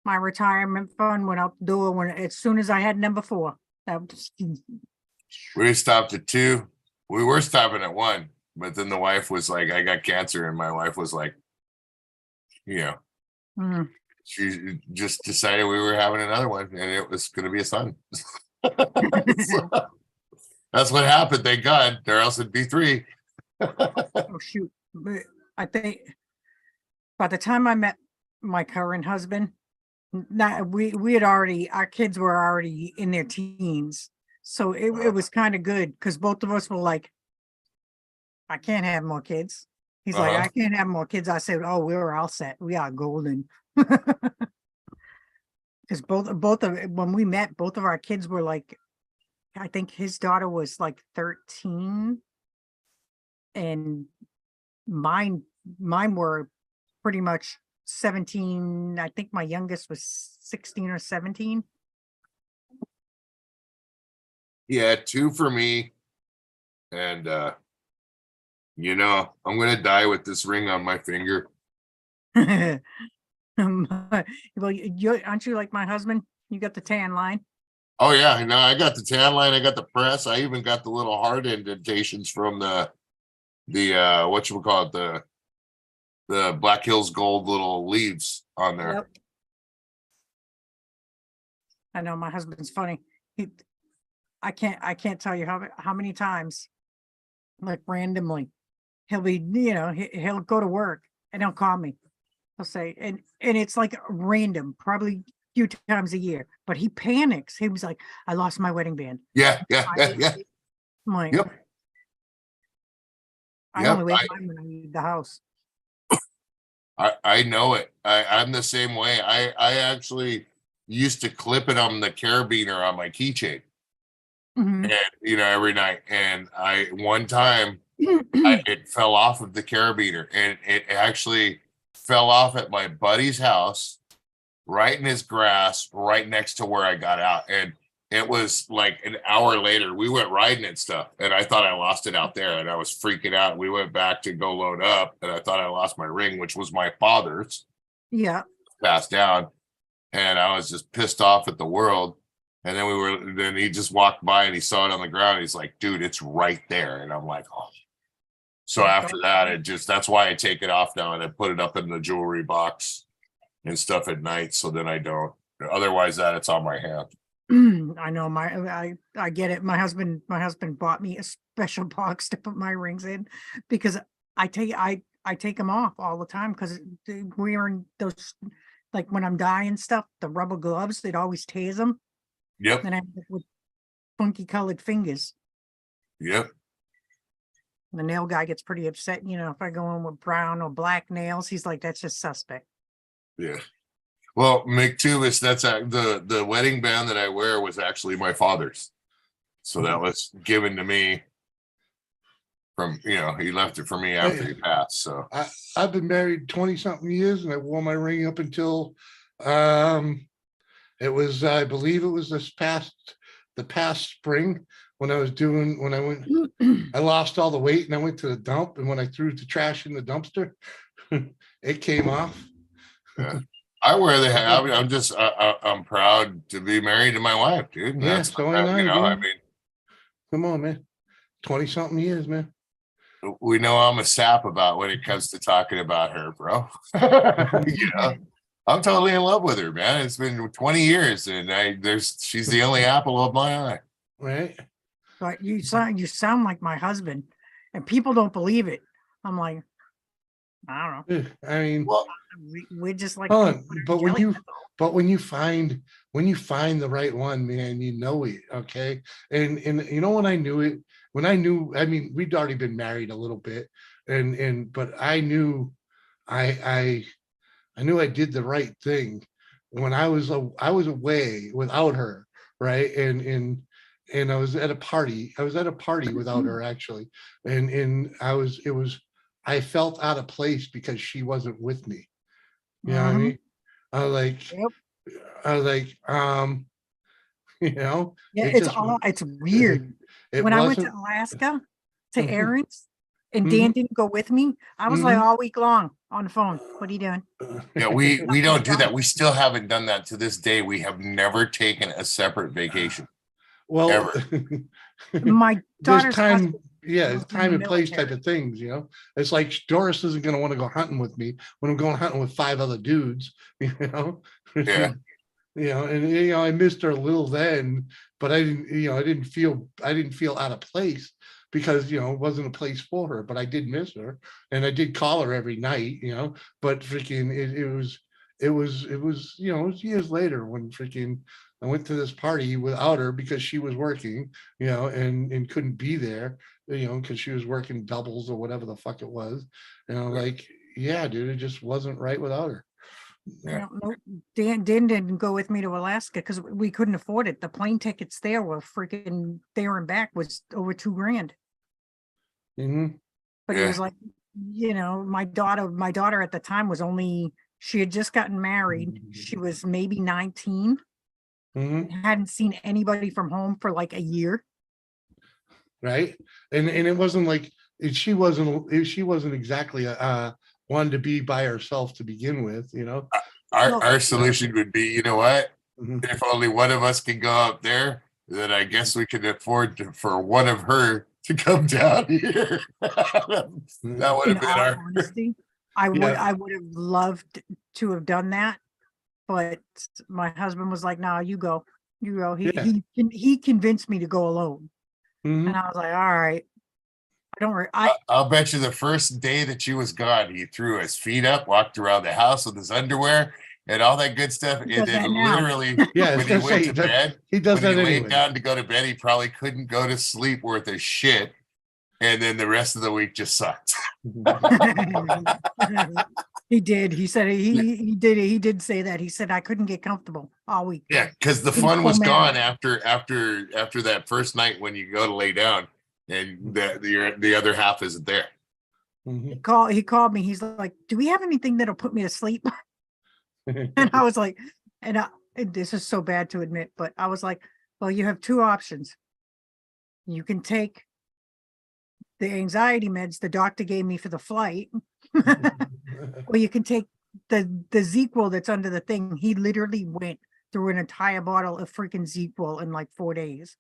My retirement fund went out the door as soon as I had number 4. That was, We stopped at 2. We were stopping at 1, but then the wife was like, I got cancer, and my wife was like, mm, she just decided we were having another one, and it was going to be a son. So, that's what happened. Thank God, or else it'd be 3. oh shoot. But I think by the time I met my current husband, we had already, our kids were already in their teens. So it was kind of good because both of us were like, I can't have more kids. He's like, I can't have more kids. I said, oh, we're all set. We are golden. Because when we met, both of our kids were like, I think his daughter was like 13 and mine were pretty much 17. I think my youngest was 16 or 17. Yeah, 2 for me. And I'm gonna die with this ring on my finger. Well, aren't you like my husband? You got the tan line. Oh yeah, no, I got the tan line, I got the press, I even got the little heart indentations from the whatchamacallit, the Black Hills Gold little leaves on there. Yep. I know my husband's funny. I can't tell you how many times, like randomly, he'll be, he'll go to work and he'll call me. He'll say, and it's like random, probably a few times a year, but he panics. He was like, I lost my wedding band. Yeah. I'm like, Yep. I only wear mine when I leave the house. I know it. I'm the same way. I actually used to clip it on the carabiner on my keychain. Mhm. And every night. And one time it fell off of the carabiner, and it actually fell off at my buddy's house, right in his grass, right next to where I got out. And it was like an hour later, we went riding and stuff, and I thought I lost it out there, and I was freaking out. We went back to go load up, and I thought I lost my ring, which was my father's. Yeah. Passed down, and I was just pissed off at the world. And then he just walked by and he saw it on the ground. He's like, dude, it's right there. And I'm like, oh. So after that, that's why I take it off now, and I put it up in the jewelry box and stuff at night. So then I don't, otherwise it's on my hand. I know I get it. My husband bought me a special box to put my rings in because I take them off all the time because wearing those, like when I'm dyeing stuff, the rubber gloves, it always tears them. Yep. And I have with funky colored fingers. Yep. The nail guy gets pretty upset, if I go in with brown or black nails, he's like, that's just suspect. Yeah. Well, McTubis, that's the wedding band that I wear was actually my father's. So that was given to me from, he left it for me after he passed. So I've been married 20 something years, and I wore my ring up until it was, I believe it was the past spring when I lost all the weight and I went to the dump, and when I threw the trash in the dumpster, it came off. Yeah. I wear the hat. I'm just, I'm proud to be married to my wife, dude. And Yeah, that's so am I, I dude. mean, Come on, man. 20 something years, man. we know I'm a sap about when it comes to talking about her, bro. I'm totally in love with her, man. It's been 20 years, and she's the only apple of my eye. Right. But you sound like my husband, and people don't believe it. I'm like, I don't know. I mean, Well, We're just like, hold on, but jelly. when you find the right one, man, you know it. Okay. And you know when I knew it, I mean, we'd already been married a little bit, but I knew I knew I did the right thing when I was away without her, right? And I was at a party. I was at a party without her actually, and I felt out of place because she wasn't with me. You know what I mean? I was like, Yep. you know, Yeah, it it's just all it's weird. it When I went to wasn't. Alaska to Mhm. Aaron's and Mhm. Dan didn't go with me, I was like Mhm. all week long on the phone. What are you doing? yeah, we don't do that. We still haven't done that to this day. We have never taken a separate vacation. Well, Ever. My there's daughter's time, husband yeah, was it's in time the and place military. type of things, you know. It's like Doris isn't going to want to go hunting with me when I'm going hunting with 5 other dudes, you know. Yeah. You know, and I missed her a little then, but I didn't feel out of place because it wasn't a place for her, but I did miss her and I did call her every night, but freaking it was years later when freaking I went to this party without her because she was working, and couldn't be there, because she was working doubles or whatever the fuck it was. Like, yeah, dude, it just wasn't right without her. Yeah. No, Dan didn't go with me to Alaska because we couldn't afford it. The plane tickets there were freaking there and back was over $2,000. Mm-hmm. But he was like, my daughter at the time she had just gotten married. She was maybe 19. Mm-hmm. Hadn't seen anybody from home for like a year. Right. And it wasn't like she wasn't exactly one to be by herself to begin with, Our solution would be, you know what? Mhm. If only one of us can go up there, then I guess we could afford for one of her to come down here. That would In have been all our. honesty, I would have loved to have done that, but my husband was like, "No, you go." He convinced me to go alone, Mhm. and I was like, "All right, don't worry." I'll bet you the first day that she was gone, he threw his feet up, walked around the house with his underwear and all that good stuff. He And does that then now. literally, Yeah, I was when he gonna went say, to bed, he does when he that laid anyway. down to go to bed, he probably couldn't go to sleep worth a shit. And then the rest of the week just sucked. He did. He said he did. He did say that. He said I couldn't get comfortable all week. Yeah, because the He was fun so was mad. gone after that first night when you go to lay down, and the other half isn't there. Mhm. He called me. He's like, "Do we have anything that'll put me to sleep?" And I was like, and this is so bad to admit, but I was like, "Well, you have 2 options. You can take the anxiety meds the doctor gave me for the flight, or you can take the ZQL that's under the thing." He literally went through an entire bottle of freaking ZQL in like 4 days.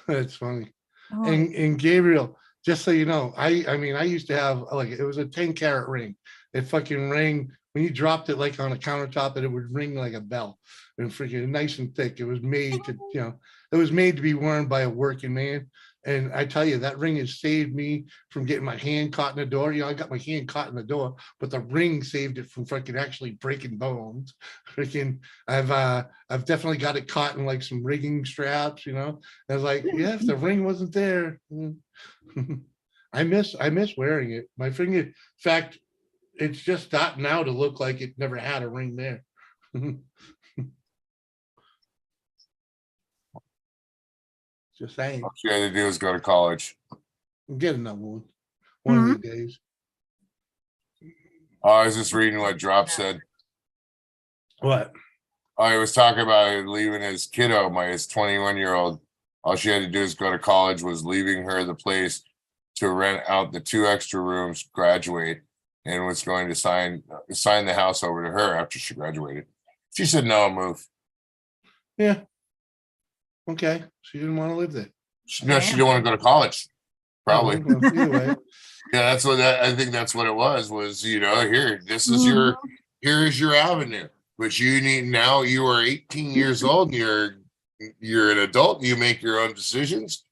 That's funny. Oh, And Gabriel, just so you know, I mean, I used to have it was a 10-carat ring. It fucking rang when you dropped it like on a countertop, and it would ring like a bell, and freaking nice and thick. It was made to be worn by a working man. And I tell you, that ring has saved me from getting my hand caught in the door. I got my hand caught in the door, but the ring saved it from freaking actually breaking bones. Freaking, I've definitely got it caught in like some rigging straps. I was like, yeah, if the ring wasn't there, I miss wearing it. My finger, in fact, it's just starting now to look like it never had a ring there. Just saying. All she had to do is go to college. Get another one of these days. Oh, I was just reading what Drop said. What? Oh, he was talking about leaving his kiddo, his 21-year-old. All she had to do is go to college, was leaving her the place to rent out the 2 extra rooms, graduate, and was going to sign the house over to her after she graduated. She said, no, I'll move. Yeah. Okay. She didn't want to live there. No, she didn't want to go to college. Probably. Well, either way. Yeah, that's what I think that's what it was, here, this is here's your avenue. But you need now you are 18 years old and you're an adult, you make your own decisions.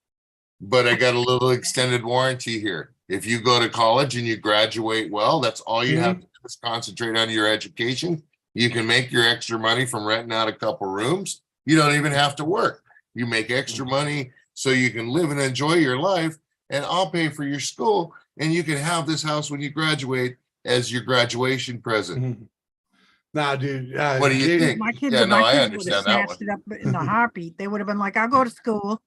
But I got a little extended warranty here. If you go to college and you graduate well, that's all you have to do is concentrate on your education. You can make your extra money from renting out a couple rooms. You don't even have to work. You make extra money so you can live and enjoy your life, and I'll pay for your school, and you can have this house when you graduate as your graduation present. Nah, dude. What do you think? My kids, Yeah, no, I would have understand that snatched one. it up in the heartbeat. They would have been like, I'll go to school.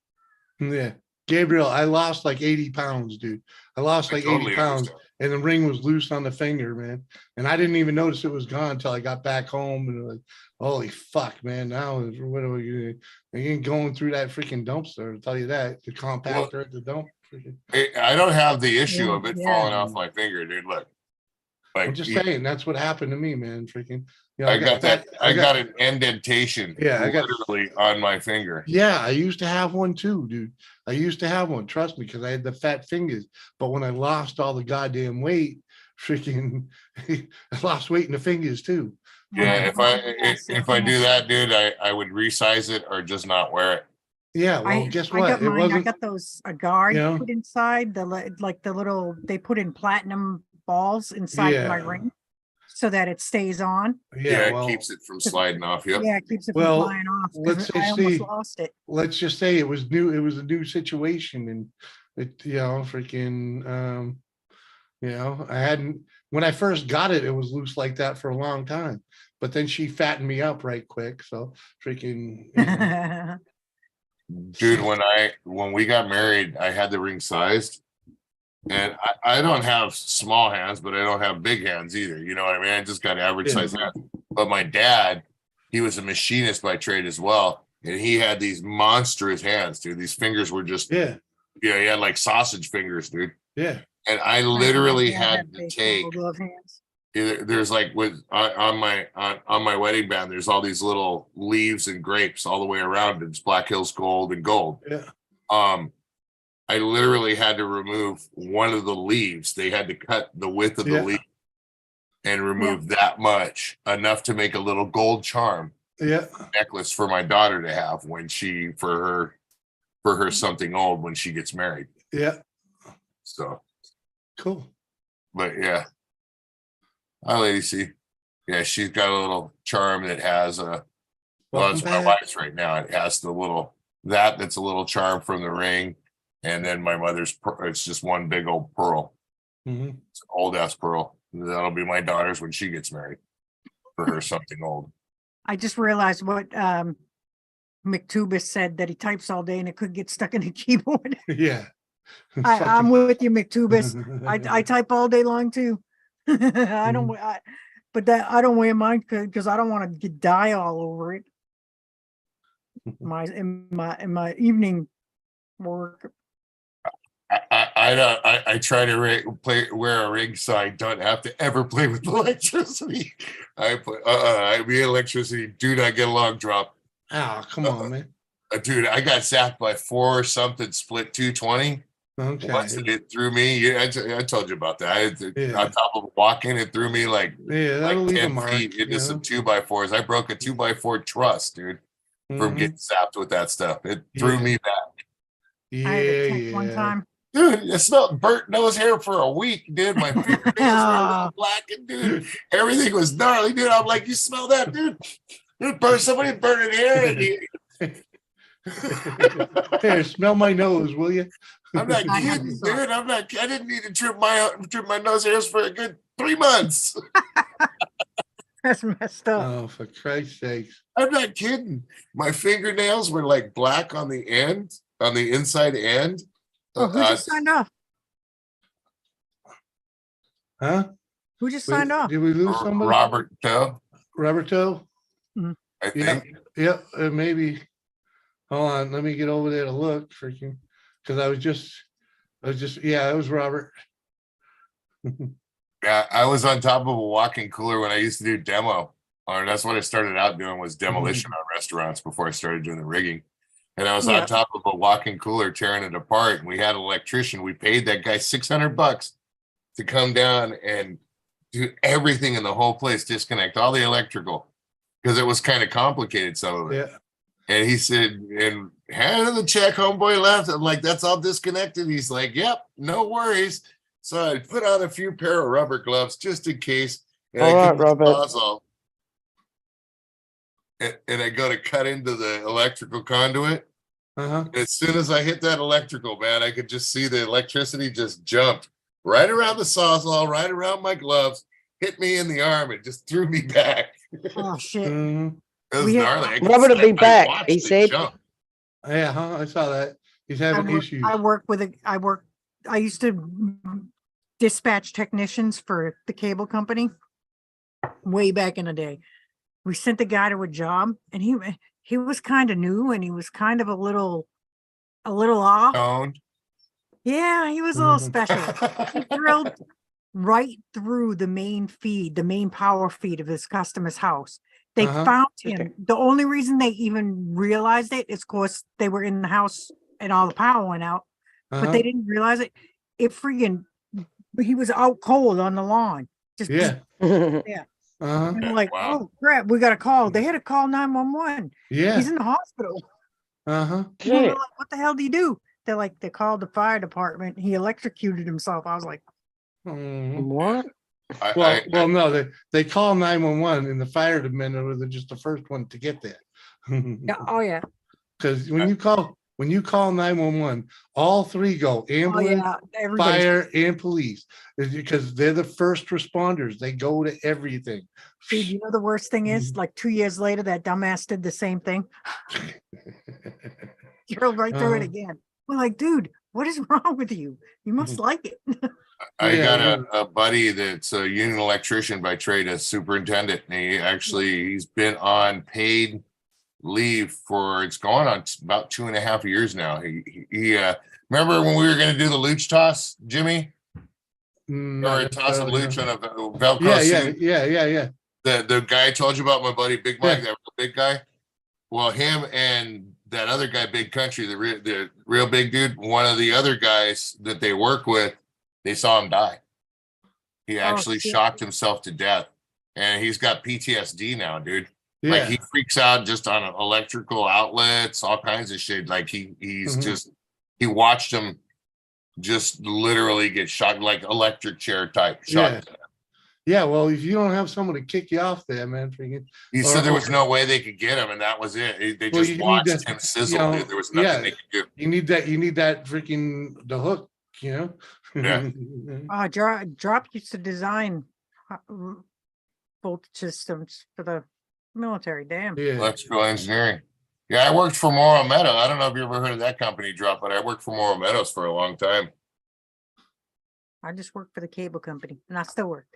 Yeah. Gabriel, I lost like 80 pounds, dude. I lost like 80 pounds and the ring was loose on the finger, man. And I didn't even notice it was gone until I got back home and like, holy fuck, man. Now what are we doing? You ain't going through that freaking dumpster, I'll tell you that. The compactor at the dump. I don't have the issue of it falling off my finger, dude. Look. Like, I'm just saying that's what happened to me, man. Freaking, I got an indentation literally on my finger. Yeah, I used to have one too, dude. I used to have one, trust me, because I had the fat fingers. But when I lost all the goddamn weight, freaking I lost weight in the fingers too. Yeah, if I do that, dude, I would resize it or just not wear it. Yeah, well, guess what? I got mine. I got those a guard you know? put inside the little they put in platinum balls inside my ring so that it stays on. Yeah, it keeps it from sliding off. Yep. Yeah, it keeps it from flying off. I almost lost it. Let's just say it was new. It was a new situation, and it, freaking, I hadn't when I first got it. It was loose like that for a long time, but then she fattened me up right quick. So freaking. Dude, when we got married, I had the ring sized, and I don't have small hands, but I don't have big hands either. You know what I mean? I just got average size hands. But my dad, he was a machinist by trade as well, and he had these monstrous hands, dude. These fingers were just he had like sausage fingers, dude. Yeah. And I literally had to take. There's like on my wedding band, there's all these little leaves and grapes all the way around. It's Black Hills Gold and gold. Yeah. I literally had to remove one of the leaves. They had to cut the width of the leaf and remove that much, enough to make a little gold charm necklace for my daughter to have when for her something old when she gets married. Yeah. So cool. But yeah. Hi, Lady C. Yeah, she's got a little charm that has it's my wife's right now. It has the little that's a little charm from the ring, and then my mother's it's just one big old pearl. It's an old ass pearl. That'll be my daughter's when she gets married for her something old. I just realized what McTubis said, that he types all day and it could get stuck in the keyboard. Yeah. I'm with you, McTubis. I type all day long too. I don't wear mine because I don't want to get dye all over it. In my evening work. I try to wear a ring so I don't have to ever play with electricity. Me and electricity do not get along. Drop. Oh, come on, man. Dude, I got zapped by 4 or something, split 220. Okay. Once it threw me, I told you about that. On top of walking, it threw me like 10 feet into some 2x4s. I broke a 2x4 truss, dude, from getting zapped with that stuff. It threw me back. Yeah, one time. Dude, it smelled burnt nose hair for a week, dude. My fingernails were all black, and dude, everything was gnarly, dude. I'm like, you smell that, dude? Somebody burning hair. Here, smell my nose, will you? I'm not kidding, dude. I didn't need to trim my nose hairs for a good 3 months. That's messed up. Oh, for Christ's sakes. I'm not kidding. My fingernails were like black on the end, on the inside end. Oh, who just signed off? Huh? Who just signed off? Did we lose somebody? Robert Toe. Roberto? I think. Yeah, maybe. Hold on, let me get over there to look, freaking, because I was just, it was Robert. Yeah, I was on top of a walk-in cooler when I used to do demo. Or that's what I started out doing, was demolition on restaurants before I started doing the rigging. And I was Yeah. on top of a walk-in cooler tearing it apart. And we had an electrician. We paid that guy $600 to come down and do everything in the whole place, disconnect all the electrical, because it was kind of complicated, some of it. Yeah. And he said, and handed the check, homeboy left. I'm like, that's all disconnected. He's like, yep, no worries. So I put on a few pair of rubber gloves just in case. And All I right, get the Robert. Sawzall, and I go to cut into the electrical conduit. Uh-huh. As soon as I hit that electrical, man, I could just see the electricity just jumped right around the Sawzall, right around my gloves, hit me in the arm, and just threw me back. Oh, shit. Mhm. It was We had- gnarly. I could Robert will see- be back, watched he it said. jump. Yeah, huh? I saw that. He's having issues. I used to dispatch technicians for the cable company way back in the day. We sent the guy to a job and he was kind of new and he was kind of a little off. Owned. Yeah, he was a little Mhm. special. He drilled right through the main feed, the main power feed of his customer's house. They Uh-huh. found him. The only reason they even realized it is because they were in the house and all the power went out, but Uh-huh. they didn't realize it. He was out cold on the lawn. Just Yeah. Uh-huh. and we're like, Wow. oh crap, we got a call. They had to call 911. Yeah. He's in the hospital. Uh-huh. And we were Shit. like, what the hell do you do? They're like, they called the fire department. He electrocuted himself. I was like, Mhm. What? Well, no, they call 911 and the fire department were just the first one to get there. yeah, oh yeah. Because when you call 911, all three go: Oh ambulance, yeah. Everybody's fire, and police. It's because they're the first responders. They go to everything. Dude, you know the worst thing is, like 2 years later, that dumbass did the same thing. Drilled right through it Uh-huh. again. We're like, dude, what is wrong with you? You must like it. I Yeah, got a buddy that's a union electrician by trade, a superintendent, and he's been on paid leave for it's going on about 2.5 years now. He remember when we were going to do the luch toss, Jimmy? Or toss a luch on a Velcro Yeah. suit? Yeah. The guy I told you about, my buddy Big Mike, Yeah. that big guy. Well, him and that other guy, Big Country, the real big dude, one of the other guys that they work with, they saw him die. He actually shit. shocked himself to death, and he's got PTSD now, dude. Yeah. Like he freaks out just on electrical outlets, all kinds of shit. Like he's Mhm. just he watched him just literally get shocked, like electric chair type shock. Yeah. Well, if you don't have someone to kick you off there, man, freaking. He said there was no way they could get him, and that was it. They Well, just you need watched to- him sizzle. you know, Dude. There was nothing yeah. they could do. You need that freaking the hook, you know? Yeah. Drop used to design voltage systems for the military. Damn. Yeah. Electrical engineering. Yeah, I worked for Morrow Meadow. I don't know if you ever heard of that company, Drop, but I worked for Morrow Meadows for a long time. I just worked for the cable company and I still work.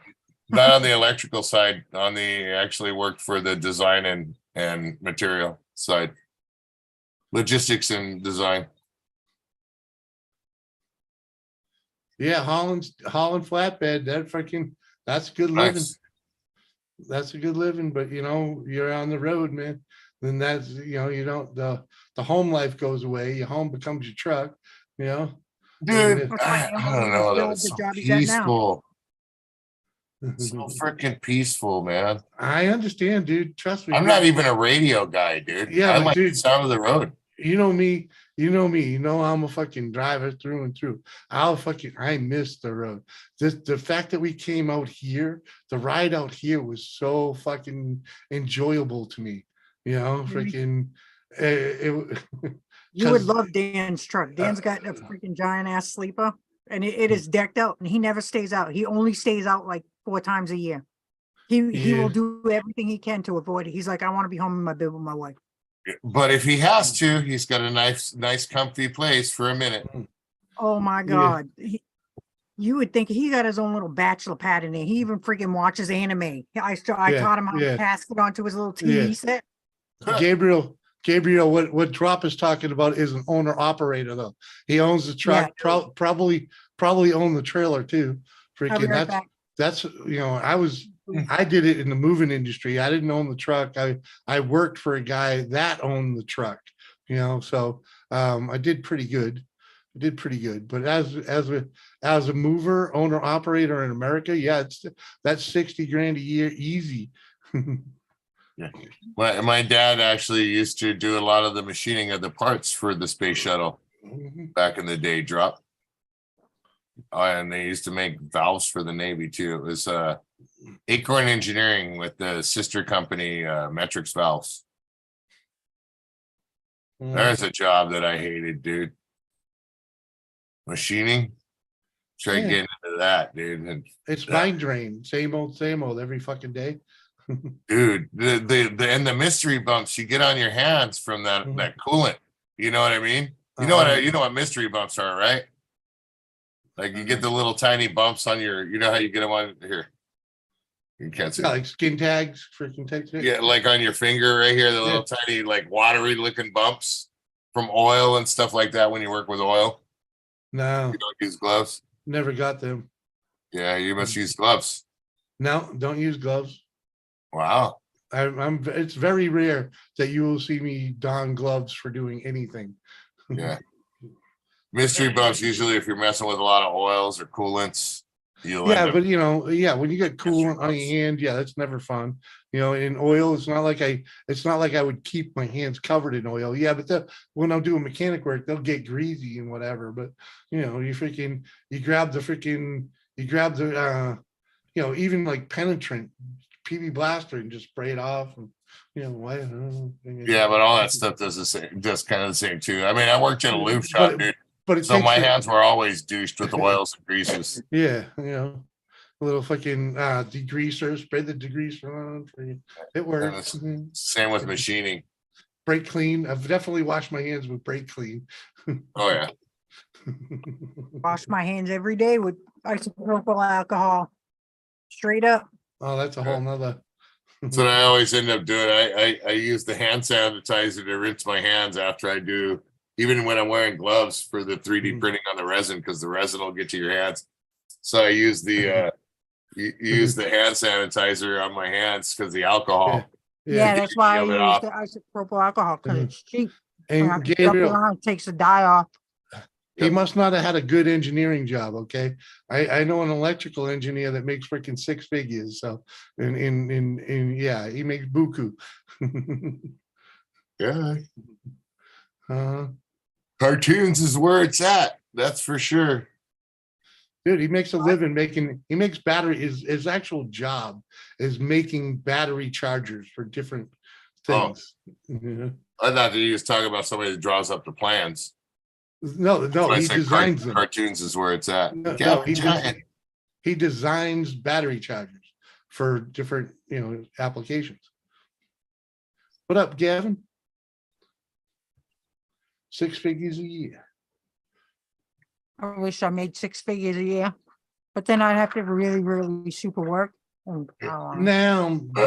Not on the electrical side. Actually worked for the design and material side, logistics and design. Yeah, Holland flatbed, that's good living. Nice. That's a good living, but you're on the road, man. Then that's, you don't, the home life goes away. Your home becomes your truck, Dude, That's why I don't know. That was the so job he's at now. peaceful. So freaking peaceful, man. I understand, dude. Trust me. I'm not even a radio guy, dude. Yeah, I but like the dude- sound of the road. You know me, I'm a fucking driver through and through. I miss the road. The fact that we came out here, the ride out here was so fucking enjoyable to me. Freaking, it You would 'cause- love Dan's truck. Dan's got a freaking giant ass sleeper and it is decked out and he never stays out. He only stays out like 4 times a year. He Yeah. will do everything he can to avoid it. He's like, I want to be home in my bed with my wife. But if he has to, he's got a nice, comfy place for a minute. Oh my Yeah. God. You would think he got his own little bachelor pad in there. He even freaking watches anime. I Yeah, taught him how yeah. to cast it onto his little TV Yeah. set. Gabriel, what Drop is talking about is an owner operator though. He owns the truck, probably own the trailer too. I'll be Freaking right back. that's I did it in the moving industry. I didn't own the truck. I worked for a guy that owned the truck, you know, so I did pretty good. I did pretty good. But as a mover, owner, operator in America, yeah, that's 60 grand a year easy. Yeah. My dad actually used to do a lot of the machining of the parts for the space shuttle back in the day, drop. And they used to make valves for the Navy too. It was Acorn Engineering with the sister company Metrics Valves. There's a job that I hated, dude. Machining. Try Yeah. getting into that, dude. And It's mind drain. Same old every fucking day. dude, the mystery bumps you get on your hands from that coolant. You know what I mean? You know what mystery bumps are, right? Like you get the little tiny bumps on your, you know how you get them on here. You can't see. Yeah, like skin tags, freaking tags. Yeah, like on your finger right here, the little tiny, like watery looking bumps from oil and stuff like that when you work with oil. No, You don't use gloves. never got them. Yeah, you must use gloves. No, don't use gloves. Wow. It's very rare that you will see me don gloves for doing anything. Yeah. Mystery bumps usually if you're messing with a lot of oils or coolants. Yeah, but you know, yeah, when you get coolant on your hand, yeah, that's never fun. You know, in oil, it's not like I would keep my hands covered in oil. Yeah, but when I'm doing mechanic work, they'll get greasy and whatever. But you know, you grab the you know, even like penetrant PB blaster and just spray it off. And, you know, why? Yeah, but all that stuff does the same, does kind of the same too. I mean, I worked in a lube shop, dude. But so my hands were always douched with oils and greases. Yeah, you know, a little fucking degreaser, spray the degreaser on for you. It works. Same with machining. Brake clean. I've definitely washed my hands with brake clean. Oh yeah. Wash my hands every day with isopropyl alcohol. Straight up. Oh, that's a whole nother. So I always end up doing. I use the hand sanitizer to rinse my hands after I do. Even when I'm wearing gloves for the 3D printing on the resin, because the resin will get to your hands. So I use the use the hand sanitizer on my hands because the alcohol. Yeah, that's why I use the isopropyl alcohol because it's cheap. And Gabriel takes the dye off. He must not have had a good engineering job. Okay, I know an electrical engineer that makes freaking 6 figures. So in yeah, he makes buku. Yeah. Cartoons is where it's at. That's for sure. Dude, he makes a living he makes battery. His actual job is making battery chargers for different things. I thought that he was talking about somebody that draws up the plans. No, he designs them. Cartoons is where it's at. No, he designs battery chargers for different, you know, applications. What up, Gavin? 6 figures a year. I wish I made 6 figures a year, but then I'd have to really, really super work. Now,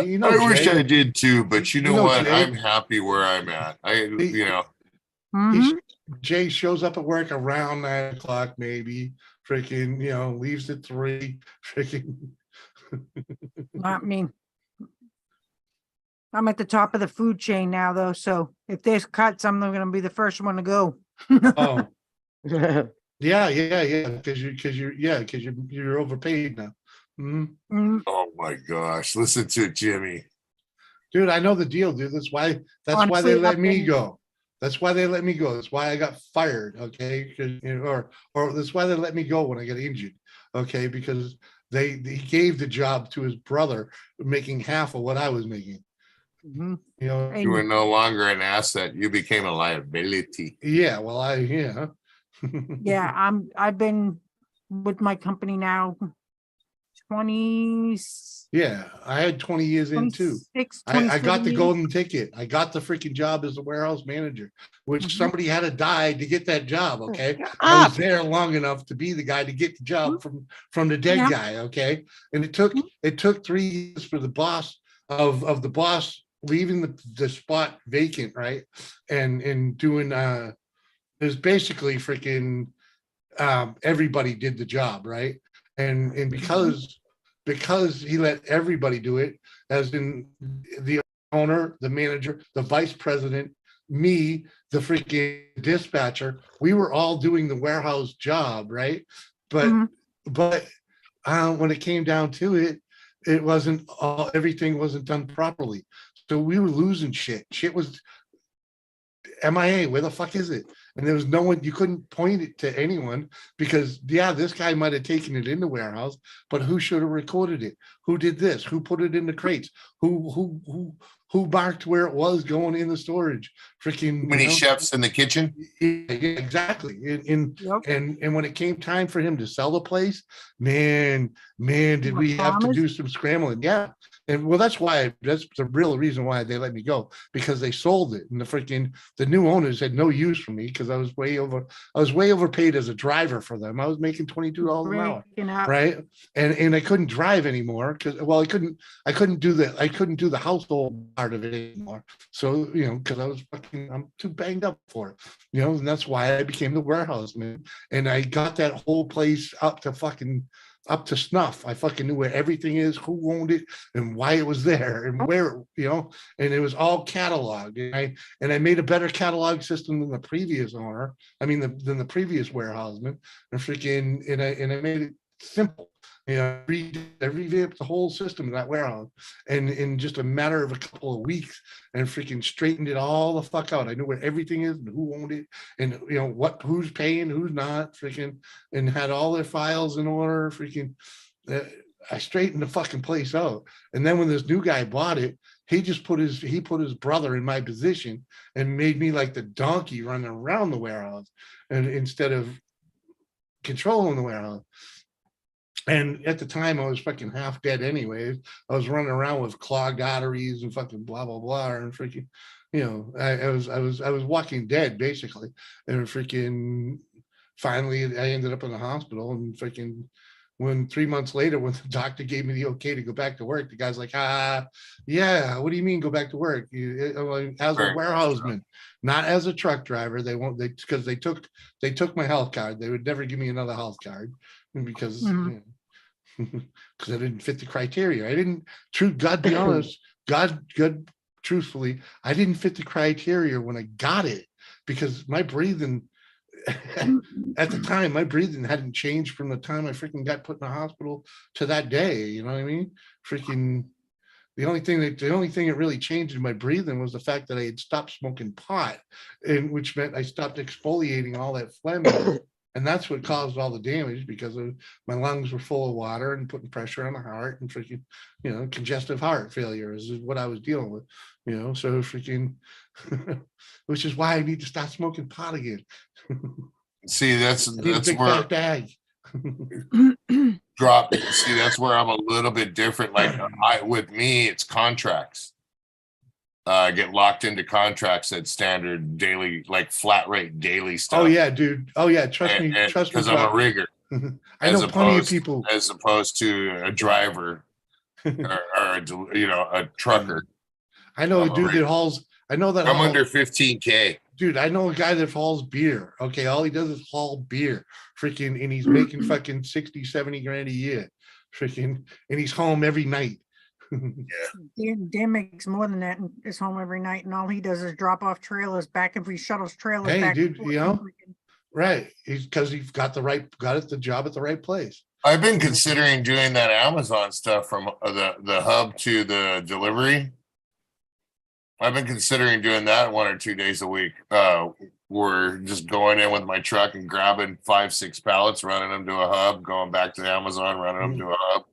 you know, I wish I did too, but you know what? Jay, I'm happy where I'm at. Jay shows up at work around 9 o'clock, maybe. Freaking, you know, leaves at 3. Freaking. Not me. I'm at the top of the food chain now, though. So if there's cuts, I'm going to be the first one to go. Oh, yeah. Because you're overpaid now. Oh my gosh! Listen to Jimmy, dude. I know the deal, dude. That's why they let me go. That's why they let me go. That's why I got fired. Okay, or that's why they let me go when I got injured. Okay, because he gave the job to his brother, making half of what I was making. You know, you were no longer an asset. You became a liability. Yeah. Well, yeah, I've been with my company now 20. Yeah, I had 20 years in too. I got the golden ticket. I got the freaking job as a warehouse manager, which somebody had to die to get that job. Okay, I was there long enough to be the guy to get the job from the dead guy. Okay, and it took 3 years for the boss of the boss leaving the spot vacant, right, and doing it was basically freaking everybody did the job, right, and because he let everybody do it, as in the owner, the manager, the vice president, me, the freaking dispatcher, we were all doing the warehouse job, right? But Mhm. when it came down to it, it wasn't all, everything wasn't done properly. So we were losing shit. Shit was MIA, where the fuck is it? And there was no one, you couldn't point it to anyone because, yeah, this guy might have taken it in the warehouse, but who should have recorded it? Who did this? Who put it in the crates? Who marked where it was going in the storage? Freaking, Many chefs in the kitchen. yeah, exactly. Yep. And when it came time for him to sell the place, man, did we have to Farmers? do some scrambling? Yeah. And well, that's the real reason why they let me go, because they sold it. And the new owners had no use for me because I was way overpaid as a driver for them. I was making $22 an hour. Breaking up. Right. And I couldn't drive anymore because, well, I couldn't do the household part of it anymore. So, because I'm too banged up for it, and that's why I became the warehouse man. And I got that whole place up to snuff. I fucking knew where everything is, who owned it, and why it was there, and where, and it was all cataloged. And I made a better catalog system than the previous owner. I mean, than the previous warehouseman, and I made it simple. I revamped the whole system in that warehouse, and in just a matter of a couple of weeks, and freaking straightened it all the fuck out. I knew where everything is and who owned it, and who's paying, who's not, freaking, and had all their files in order. Freaking, I straightened the fucking place out. And then when this new guy bought it, he put his brother in my position and made me like the donkey running around the warehouse, and instead of controlling the warehouse. And at the time, I was fucking half dead anyways. I was running around with clogged arteries and fucking blah, blah, blah. And freaking, I was walking dead basically. And freaking, finally, I ended up in the hospital. And freaking, when 3 months later, when the doctor gave me the okay to go back to work, the guy's like, yeah, what do you mean go back to work? As a warehouseman, not as a truck driver. Because they took my health card. They would never give me another health card because because I didn't fit the criteria. I didn't. God be honest, God, truthfully, I didn't fit the criteria when I got it, because my breathing at the time, my breathing hadn't changed from the time I freaking got put in the hospital to that day. You know what I mean? Freaking. The only thing that really changed in my breathing was the fact that I had stopped smoking pot, and which meant I stopped exfoliating all that phlegm. And that's what caused all the damage, because my lungs were full of water and putting pressure on the heart, and freaking, congestive heart failure is what I was dealing with, so freaking, which is why I need to start smoking pot again. See, that's big where fat bag. drop. See, that's where I'm a little bit different. Like with me, it's contracts. I get locked into contracts at standard daily, like flat rate daily stuff. Oh yeah, dude. Oh yeah, trust me. Because I'm a rigger. I know plenty of people. As opposed to a driver or a trucker. I know a dude that hauls. I know that I'm under 15K. Dude, I know a guy that hauls beer. Okay, all he does is haul beer. Freaking, and he's making fucking 60, 70 grand a year. Freaking, and he's home every night. Dan makes more than that and is home every night, and all he does is drop off trailers back, if he shuttles trailers Hey, back. dude, right. He's because he's got the job at the right place. I've been considering doing that Amazon stuff from the hub to the delivery. I've been considering doing that 1 or 2 days a week. We're just going in with my truck and grabbing 5-6 pallets, running them to a hub, going back to Amazon, running them to a hub.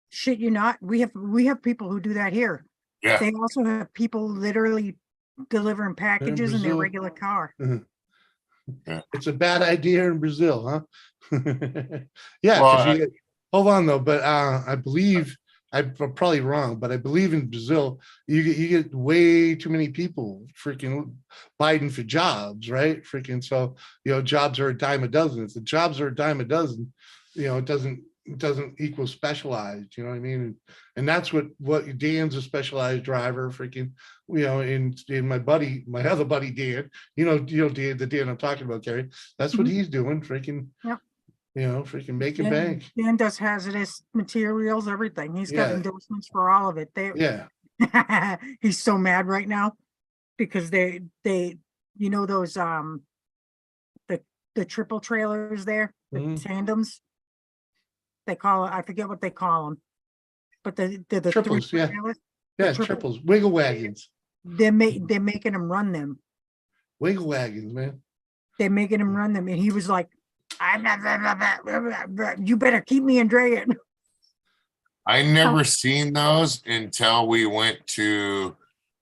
Shit, you not. We have people who do that here. Yeah. They also have people literally delivering packages in their Brazil. regular car. Yeah. It's a bad idea in Brazil, huh? Yeah. Well, Hold on though, but I believe, I'm probably wrong, but I believe in Brazil, you get way too many people freaking biting for jobs, right? Freaking, so jobs are a dime a dozen. If the jobs are a dime a dozen, it doesn't equal specialized. You know what I mean? And that's what Dan's a specialized driver. Freaking, in my other buddy Dan, Dan, the Dan I'm talking about, Kerry. That's what he's doing. Freaking. Yep. Freaking making bank. Dan does hazardous materials, everything. He's got endorsements for all of it. Yeah. He's so mad right now. because you know, those, the triple trailers there, the Mhm. tandems. They call it, I forget what they call them, but they're the Triples, three yeah. trailers. Yeah, triple- triples, wiggle wagons, They're making them run them. wiggle wagons, man. They're making him run them, and he was like, you better keep me in Dragon. I never seen those until we went to,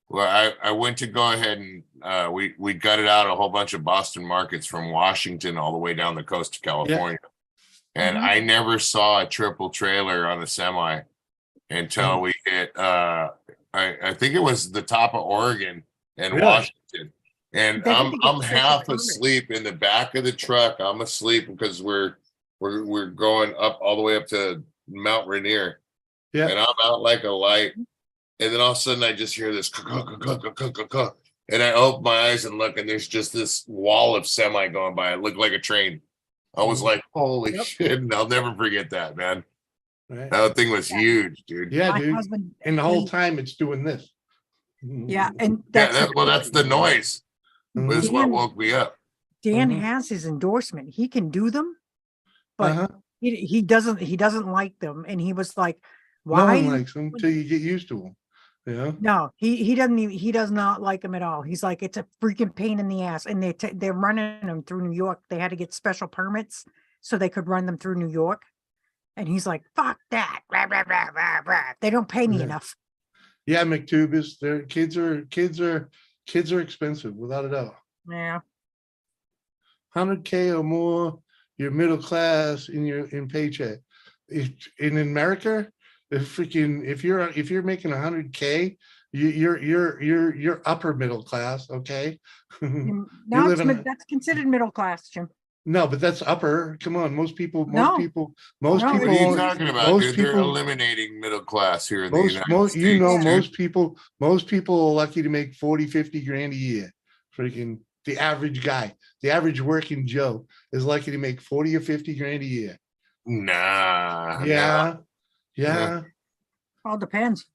well, I went to go ahead and we gutted out a whole bunch of Boston markets from Washington all the way down the coast to California. And Mhm. I never saw a triple trailer on a semi until we hit I think it was the top of Oregon and Really? Washington. And They had to get I'm special half permit. asleep in the back of the truck. I'm asleep because we're going up all the way up to Mount Rainier. Yeah. And I'm out like a light. And then all of a sudden I just hear this and I open my eyes and look, and there's just this wall of semi going by. It looked like a train. I was like, holy Yep. shit. And I'll never forget that, man. Right. That thing was huge, dude. Yeah, My dude. husband, And the whole he- time it's doing this. yeah, and Yeah, that's that's the noise. Mhm. This is what Dan- woke me up. Dan Mhm. has his endorsement. He can do them, but Uh-huh. he doesn't like them. And he was like, No why? one likes them till you get used to them. You know? No, he doesn't even, he does not like them at all. He's like, it's a freaking pain in the ass. And they're running them through New York. They had to get special permits so they could run them through New York. And he's like, fuck that. Rah, rah, rah, rah, rah. They don't pay me Yeah. enough. Yeah, McTubis, their kids are expensive, without a doubt. Yeah. 100K or more, you're middle class in paycheck. In America, if you're making 100K, you're upper middle class, okay? Now live in a- that's considered middle class, Jim. No, but that's upper. Come on, most people, No. most No, What people, are you Well, talking about, most dude? They're people- eliminating middle class here in the most, United most, States. you know, dude. most people are lucky to make 40, 50 grand a year. Freaking the average guy, the average working Joe is lucky to make 40 or 50 grand a year. Nah. Yeah. all depends.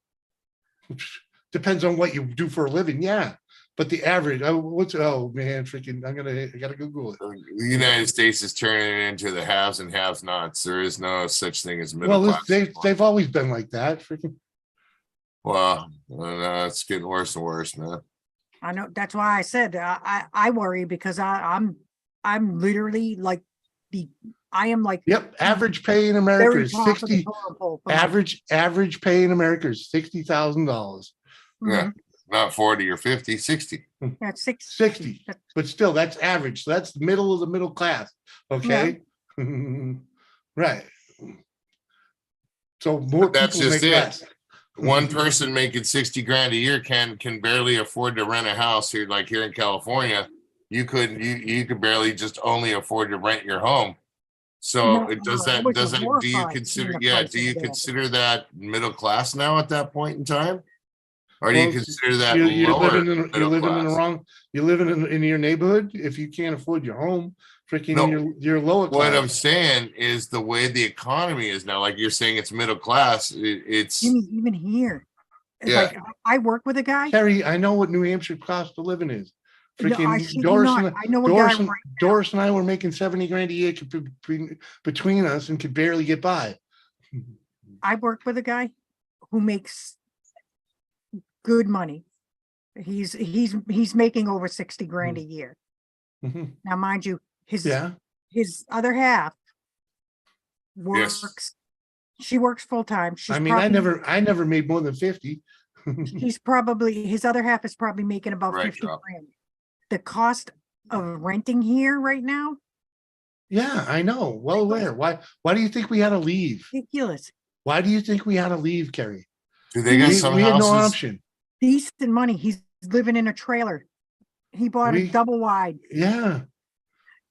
Depends on what you do for a living. Yeah. But the average, oh man, freaking, I gotta Google it. The United States is turning it into the haves and have nots. There is no such thing as middle Well, class. they've always been like that. Freaking. Well, it's getting worse and worse, man. I know. That's why I said I worry because I'm literally like I am like Yep. Average pay in America very is top of the 60. totem pole for my- Average pay in America is $60,000. Yeah. Mhm. Not 40 or 50, 60. That's 60. 60. But still, that's average. So that's the middle of the middle class. Okay. Right. So more But that's people just make it. less. One person making 60 grand a year can barely afford to rent a house here, like here in California. You could barely just only afford to rent your home. So No, it does I that was doesn't do you horrified consider seeing the yeah, price do of you that. consider that middle class now at that point in time? Or do you Well, consider that you're lower living in middle class? you're living in your neighborhood. If you can't afford your home, freaking No. you're lower What I'm class. saying is the way the economy is now, like you're saying it's middle class, it's Jimmy, even here, it's Yeah. like I work with a guy. Terry, I know what New Hampshire cost of living is. No, I Freaking shit you Doris not. and I know a guy Doris and right Doris and I were making 70 grand a year between us and could barely get by. I work with a guy who makes good money. He's making over 60 grand a year. Mhm. Now, mind you, Yeah. his other half works. She works full time. I mean, I never made more than 50. She's probably his other half is probably making about Right, 50 Joe. grand. The cost of renting here right now, Yeah, I know. Well aware. Why do you think we had to leave? ridiculous. Why do you think we had to leave, Kerry? do they got We, some we had no houses? option. Decent money. He's living in a trailer. He bought We- a double wide, Yeah.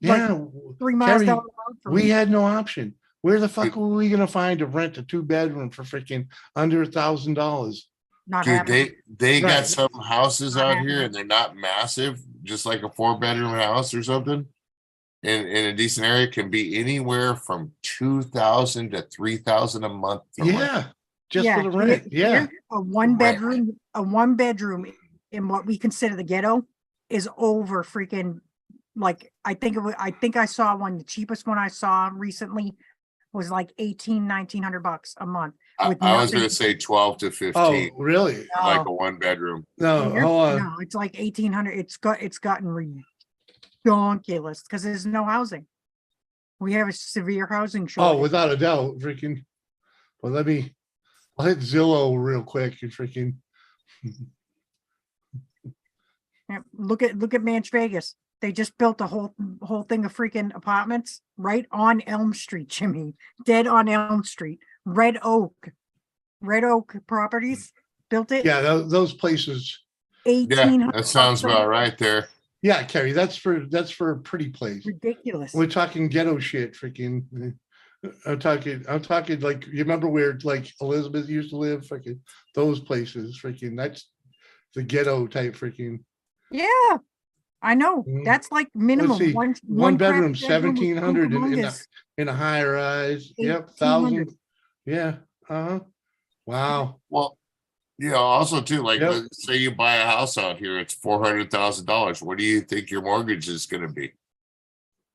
Like, Yeah. 3 miles Kerry, down the road from we me. had no option. Where the fuck were we gonna find to rent a 2-bedroom for freaking under $1,000? Not Dude, happening. they got Right. some houses Not out happening. here and they're not massive, just like a 4-bedroom house or something. In a decent area can be anywhere from 2,000 to 3,000 a month. to rent. Yeah. Just Yeah, for the rent. here- Yeah. here, a one bedroom in what we consider the ghetto is over freaking, like, I think I saw one, the cheapest one I saw recently was like 1,900 bucks a month. I with was nothing. gonna say 12 to 15, Oh, really? like No. a 1 bedroom. No, Here? hold on. No, it's like 1,800. It's gotten ridiculous because there's no housing. We have a severe housing Oh, shortage. without a doubt, freaking. Well, I'll hit Zillow real quick and freaking. Yeah, look at Manch Vegas. They just built a whole thing of freaking apartments right on Elm Street, Jimmy. Dead on Elm Street. Red Oak Properties built it. Yeah, those places. Yeah, 1,800 that sounds bucks a about month. right there. Yeah, Kerry, that's for a pretty place. Ridiculous. We're talking ghetto shit, freaking. I'm talking like, you remember where like Elizabeth used to live? Freaking those places, freaking. That's the ghetto type, freaking. Yeah, I know. Mhm. That's like minimum see, one one crappy bedroom, with 1,700 humongous. in a high rise. Yep, 1,800. 1,000. Yeah. Wow. Well, also too, like Yep. let's say you buy a house out here, it's $400,000. What do you think your mortgage is gonna be?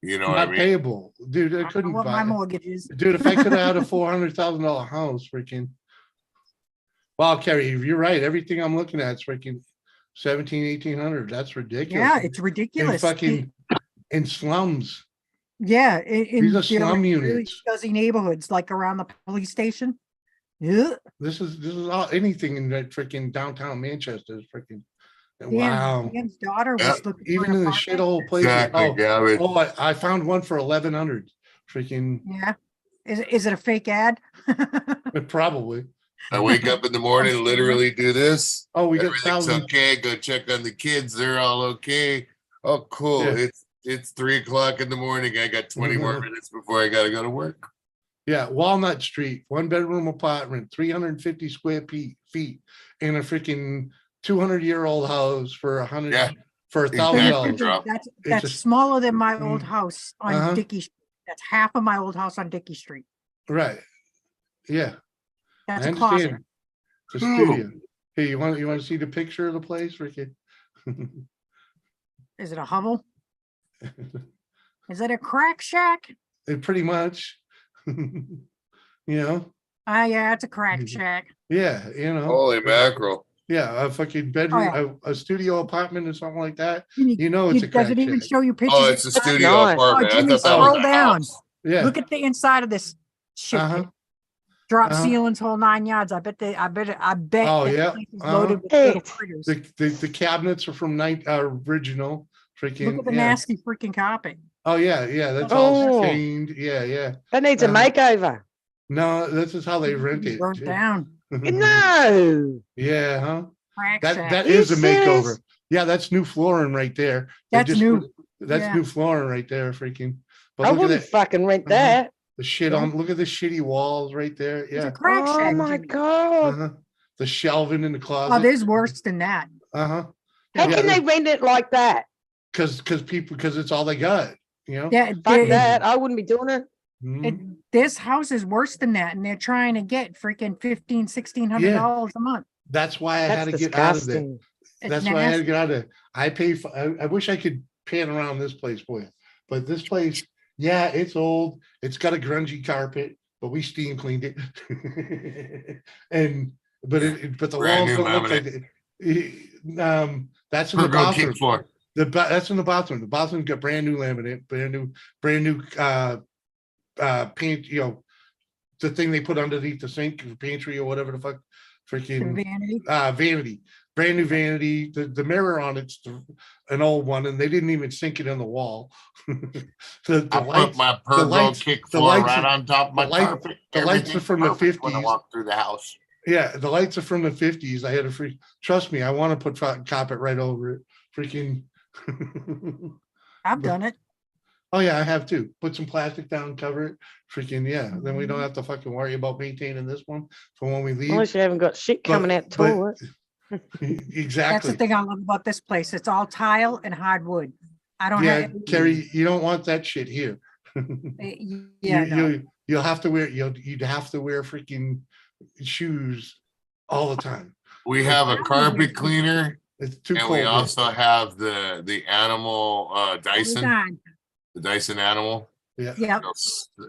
You know what I Not mean? payable, dude. I I don't know couldn't what my buy. mortgage is. Dude, if I could have had a $400,000 house, freaking. Wow, Kerry, you're right. Everything I'm looking at is freaking 1,800. That's ridiculous. Yeah, it's In ridiculous. fucking in slums. Yeah, in These are they're slum in really units. scuzzy neighborhoods, like around the police station. Yeah, This is all anything in that freaking downtown Manchester is freaking. Dan, Wow. Dan's daughter Yeah. was looking for Even an in the apartment. shithole places. Exactly, Gavin. I found one for 1,100. Freaking Yeah, is it a fake ad? probably. I wake up in the morning, literally do this. Oh, we got Everything's 1,000. okay. Go check on the kids. They're all okay. Oh, cool. Yeah. It's 3 o'clock in the morning. I got 20 more minutes before I gotta go to work. Yeah, Walnut Street, 1 bedroom apartment, 350 square feet in a freaking 200-year-old house for Yeah, $1,000. Drop. That's just- smaller than my old house on Uh-huh. Dickey. That's half of my old house on Dickey Street. Right. Yeah, That's I a closet. understand. It's a studio. Hey, you want to see the picture of the place, Ricky? Is it a hovel? Is it a crack shack? Pretty much. Yeah, it's a crack shack. Yeah, Holy mackerel. Yeah, a fucking bedroom, Oh, a studio apartment or something like that. Jimmy, It's a does crack it even shack. show you pictures? Oh, it's a inside? studio nice. apartment. Oh, I Jimmy, thought that was scroll a down. house. Yeah. Look at the inside of this shit. Uh-huh. Drop Uh-huh. ceilings, whole 9 yards. I bet. Oh, that yeah. place is Uh-huh. loaded with Hey. little critters. The cabinets are from original. Freaking. Look at the yeah. nasty freaking carpet. Oh yeah. That's all Oh. stained. Yeah. That needs a makeover. No, this is how they rent it. Burnt down. No. Yeah, huh? Crack That shack. that Are you is a makeover. serious? Yeah, that's new flooring right there. They That's just new. put- That's Yeah. new flooring right there, freaking. But I look at wouldn't that, fucking rent Uh-huh. that. the shit on. Look at the shitty walls right there. It's a Yeah. crack Oh shack. my Jimmy. god. Uh-huh. The shelving in the Oh, closet. there's worse than that. Uh-huh. How Yeah, can they rent it like that? Because it's all they got. Yeah, Fuck that. I wouldn't be doing it. Mhm. this house is worse than that, and they're trying to get freaking $1,500-$1,600 a month. That's why I had That's to get out of there. disgusting. It's That's why I had to nasty. get out of there. I pay for. I wish I could pan around this place for you, but this place, yeah, it's old. It's got a grungy carpet, but we steam cleaned it. But the Brand walls new don't look like it. That's in the Virgo bathroom. kick floor. That's in the bathroom. The bathroom's got brand new laminate, brand new paint. The thing they put underneath the sink, the pantry or whatever the fuck, The freaking vanity. vanity, brand new vanity. The mirror on it's an old one, and they didn't even sink it in the wall. the I lights, put my Pergo lights- kick the floor lights right are- on top of my the light- carpet. the lights are Everything's from the perfect when I 50s. walk through the house. yeah, the lights are from the 50s. I had a free. Trust me, I want to put carpet right over it. Freaking. I've done it. Oh yeah, I have too. Put some plastic down, cover it. Freaking yeah. Then we don't have to fucking worry about maintaining this one for when we leave. Unless you haven't got shit But- coming out the but- toilet. That's the Exactly. thing I love about this place. It's all tile and hardwood. I don't Yeah, have. Kerry, you don't want that shit here. Yeah, no. You'll have to wear you'd have to wear freaking shoes all the time. We have a carpet cleaner It's too And cold. we here. also have the animal Hold Dyson, on. the Dyson animal. Yeah. Yep.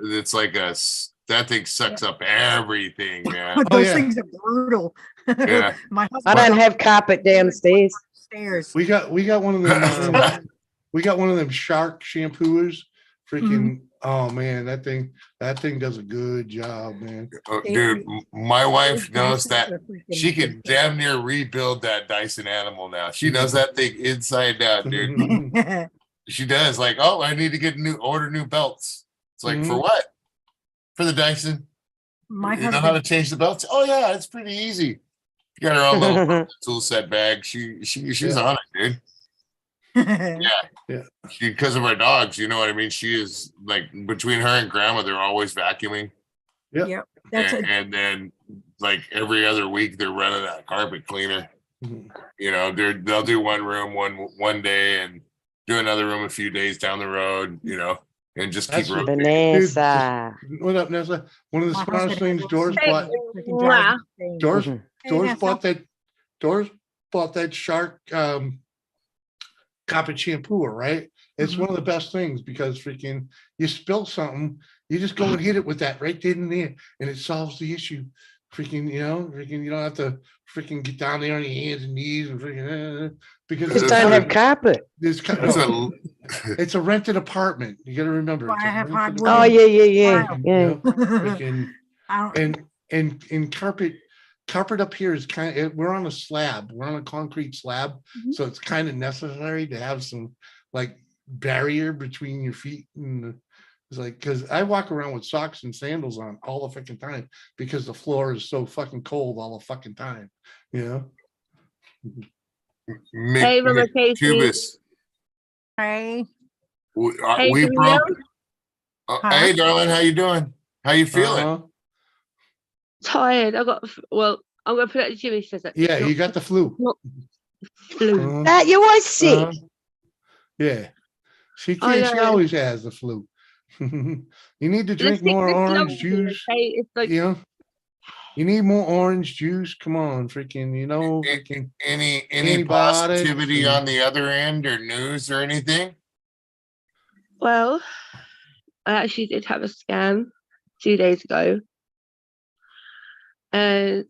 It's like that thing sucks up everything, man. But Oh, those yeah. things are brutal. Yeah. My I husband. don't have carpet downstairs. Stairs. We got one of them. We got one of them shark shampooers. Freaking, oh man, that thing does a good job, man. Oh, dude, my wife knows that They're freaking she can good. damn near rebuild that Dyson animal now. She knows that thing inside out, dude. She does. Like, oh, I need to get order new belts. It's like, for what? For the Dyson. My You know how to husband. change the belts? Oh yeah, it's pretty easy. You got her own little tool set bag. She's Yeah. on it, dude. Yeah. Because of our dogs, you know what I mean? She is like, between her and grandma, they're always vacuuming. Yep. That's a, And then like every other week they're running that carpet cleaner. You know, they'll do one room one day and do another room a few days down the road, you know, and just That's keep what- rotating. Vanessa. What up, Nessa? One of the my smartest husband things has Doris those bought. things that freaking drive me insane. Doris, Mhm. Hey, Doris Nessa. bought that shark carpet shampoo, right? It's one of the best things because freaking you spill something, you just go and hit it with that right then and there, and it solves the issue. Freaking, you don't have to freaking get down there on your hands and knees and freaking because Just it's don't have kind carpet. That's of, what- it's a rented apartment. You got to remember. Why it's I a have rented hardwood. Oh, apartment, yeah, yeah. Wow. you Yeah. know? Freaking I don't, and carpet up here is we're on a slab, we're on a concrete slab, so it's kind of necessary to have some like barrier between your feet and it's like, because I walk around with socks and sandals on all the fucking time because the floor is so fucking cold all the fucking time, you know. Hey, Mama Casey. Tubus. hey, Hey, We Camille. broke. Huh? Hey, darling, how you doing? How you feeling? Uh-huh. Tired. I'm gonna put it to Jimmy says that. Yeah, you got the flu. Flu. Uh-huh. That you always sick. Uh-huh. Yeah, she I can't. She know. always has the flu. You need to The drink more sickness orange loves you, juice. okay? It's like You know, you need more orange juice. Come on, freaking, freaking. Any Antibiotics positivity and- on the other end or news or anything? well, I actually did have a scan 2 days ago. And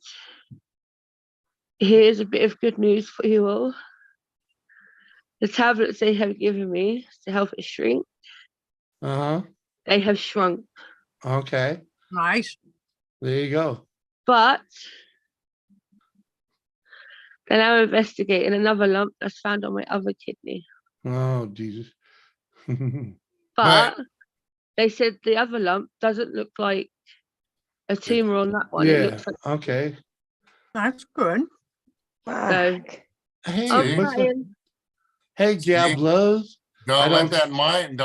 here's a bit of good news for you all. The tablets they have given me to help it shrink, Uh-huh. they have shrunk. Okay. nice. There you go. But they're now investigating another lump that's found on my other kidney. Oh, Jesus. But they said the other lump doesn't look like a tumor on that one. It Yeah. looks like Okay. That's good. so. Hey, I'm what's the, trying. hey, Gablos. I Don't let don't- that mind.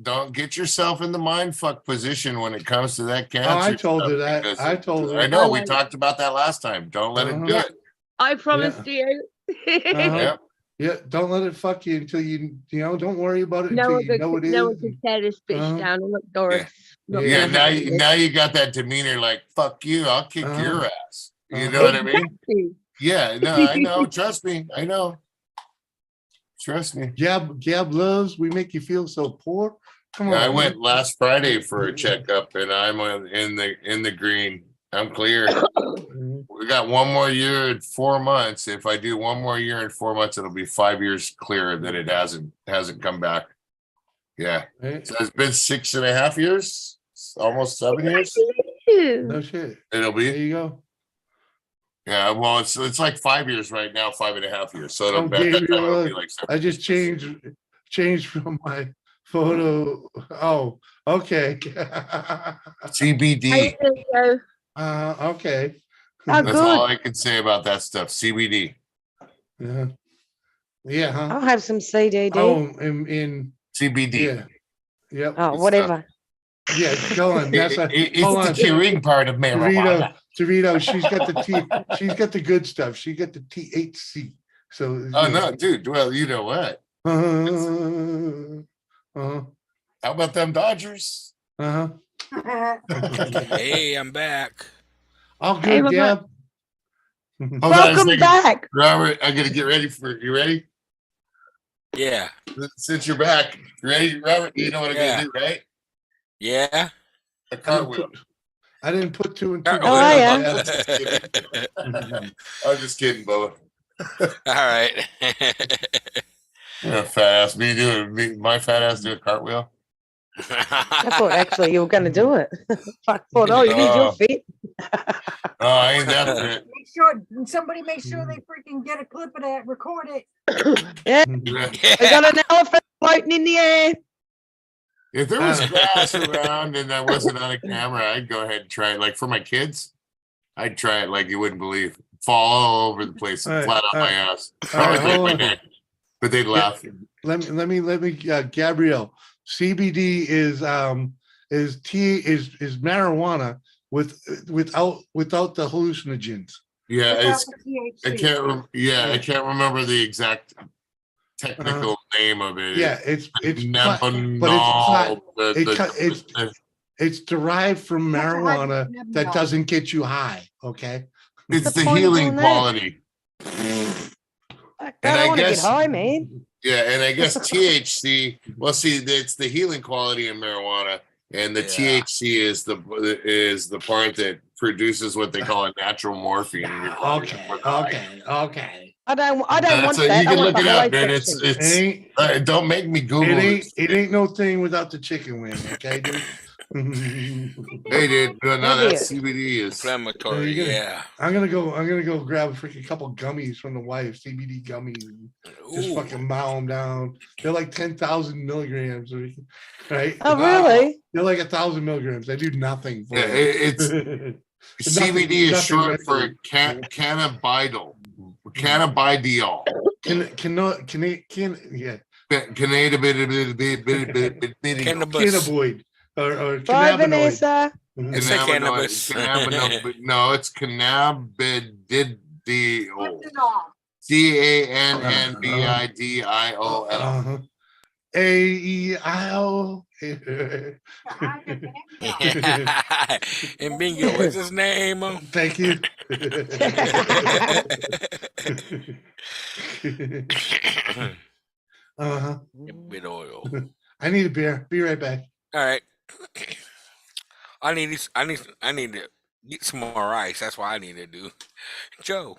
Don't get yourself in the mind fuck position when it comes to that cancer. Oh, I told stuff, her that. because I told her. I know Oh, we I- talked about that last time. Don't let it do Uh-huh. it. I promised you. Uh-huh. Yep. Yeah. Don't let it fuck you until don't worry about it No until one you know it is. no one can tear this bitch Uh-huh. down. I'm not Doris. Not Yeah, gonna Yeah. happen. Now you got that demeanor like fuck you. I'll kick Uh-huh. your ass. You know Uh-huh. what I mean? Exactly. Yeah. No, I know. Trust me. I know. Trust me. Gablos, we make you feel so poor. Come on. Yeah, I man. went last Friday for a checkup, and I'm in the green. I'm clear. Mhm. We got 1 more year and 4 months. If I do 1 more year and 4 months, it'll be 5 years clear that it hasn't come back. Yeah. Right? So it's been 6.5 years, almost 7 years. No shit. It'll There be. you go. Yeah. Well, it's like 5 years right now, 5.5 years. So it'll, Oh, at that time, Gabriel, it'll be like 7 I just changed from my photo. Oh, okay. CBD. Okay. Oh, That's good. all I can say about that stuff. CBD. Yeah. Yeah, huh? I'll have some CDD. Oh, in CBD. yeah. Yep. Oh, whatever. Yeah, go on. That's a, It's hold the on. curing part of marijuana. Dorito, she's got she's got the good stuff. She got the THC. So Oh no, dude. Well, you know what? Uh-huh. How about them Dodgers? Uh-huh. Hey, I'm back. All Hey, good, Mama. Gab. Hold on a Welcome second. back. Robert, I gotta get ready for you. Ready? Yeah. Since you're back, you ready, Robert? You know what I'm Yeah. gonna do, right? Yeah. A cartwheel. I didn't put two and two Oh, together. yeah. I'm just kidding, Bubba. All right. You're a fat ass. My fat ass do a cartwheel. I thought actually you were going to do it. I thought, oh, you need your feet. Oh, I ain't that fit. Make sure, somebody make sure they freaking get a clip of that, record it. Yeah. I got an elephant floating in the air. If there was grass around and that wasn't on a camera, I'd go ahead and try it. Like for my kids, I'd try it like you wouldn't believe. Fall all over the place, All right, flat on all my right. ass. All right, Probably break hold my on. neck, but they'd laugh. Let me, Gabrielle, CBD is marijuana without the hallucinogens. Yeah, Without I the THC. can't. I can't remember the exact technical name of it. Yeah, it's pot, Nebanol, it's derived from That's a marijuana that hydrocannabidiol. doesn't get you high. Okay. it's What's the the point of healing doing that? quality. I And I don't want to get guess- high, man. Yeah, and I guess THC. Well, see, it's the healing quality in marijuana, and the Yeah. THC is the part that produces what they call a natural morphine in your body. Okay. I don't want That's that. you I can want look the it high up, man. section. It's don't make me Google it. It ain't no thing without the chicken wing. Okay, dude. Hey, dude, no, Maybe that CBD is. Inflammatory. You're gonna- Yeah. I'm gonna go grab a freaking couple gummies from the wife, CBD gummies, and just Ooh. fucking mow them down. They're like 10,000 milligrams, right? Oh, really? They're like 1,000 milligrams. They do nothing for Yeah, you. it's CBD is nothing short for mentally. cannabidiol. Cannabidiol. Yeah, Cannabis. cannabinoid or Bye, cannabinoid. Vanessa. It's a cannabis. No, it's cannabidiol. Fentanyl. CANNBIDIOL. AEIO. Hydrocannabidiol. And bingo, what's his name? Thank you. Uh-huh. Bit oil. I need a beer. Be right back. All right. I need to get some more rice. That's what I need to do. Joe.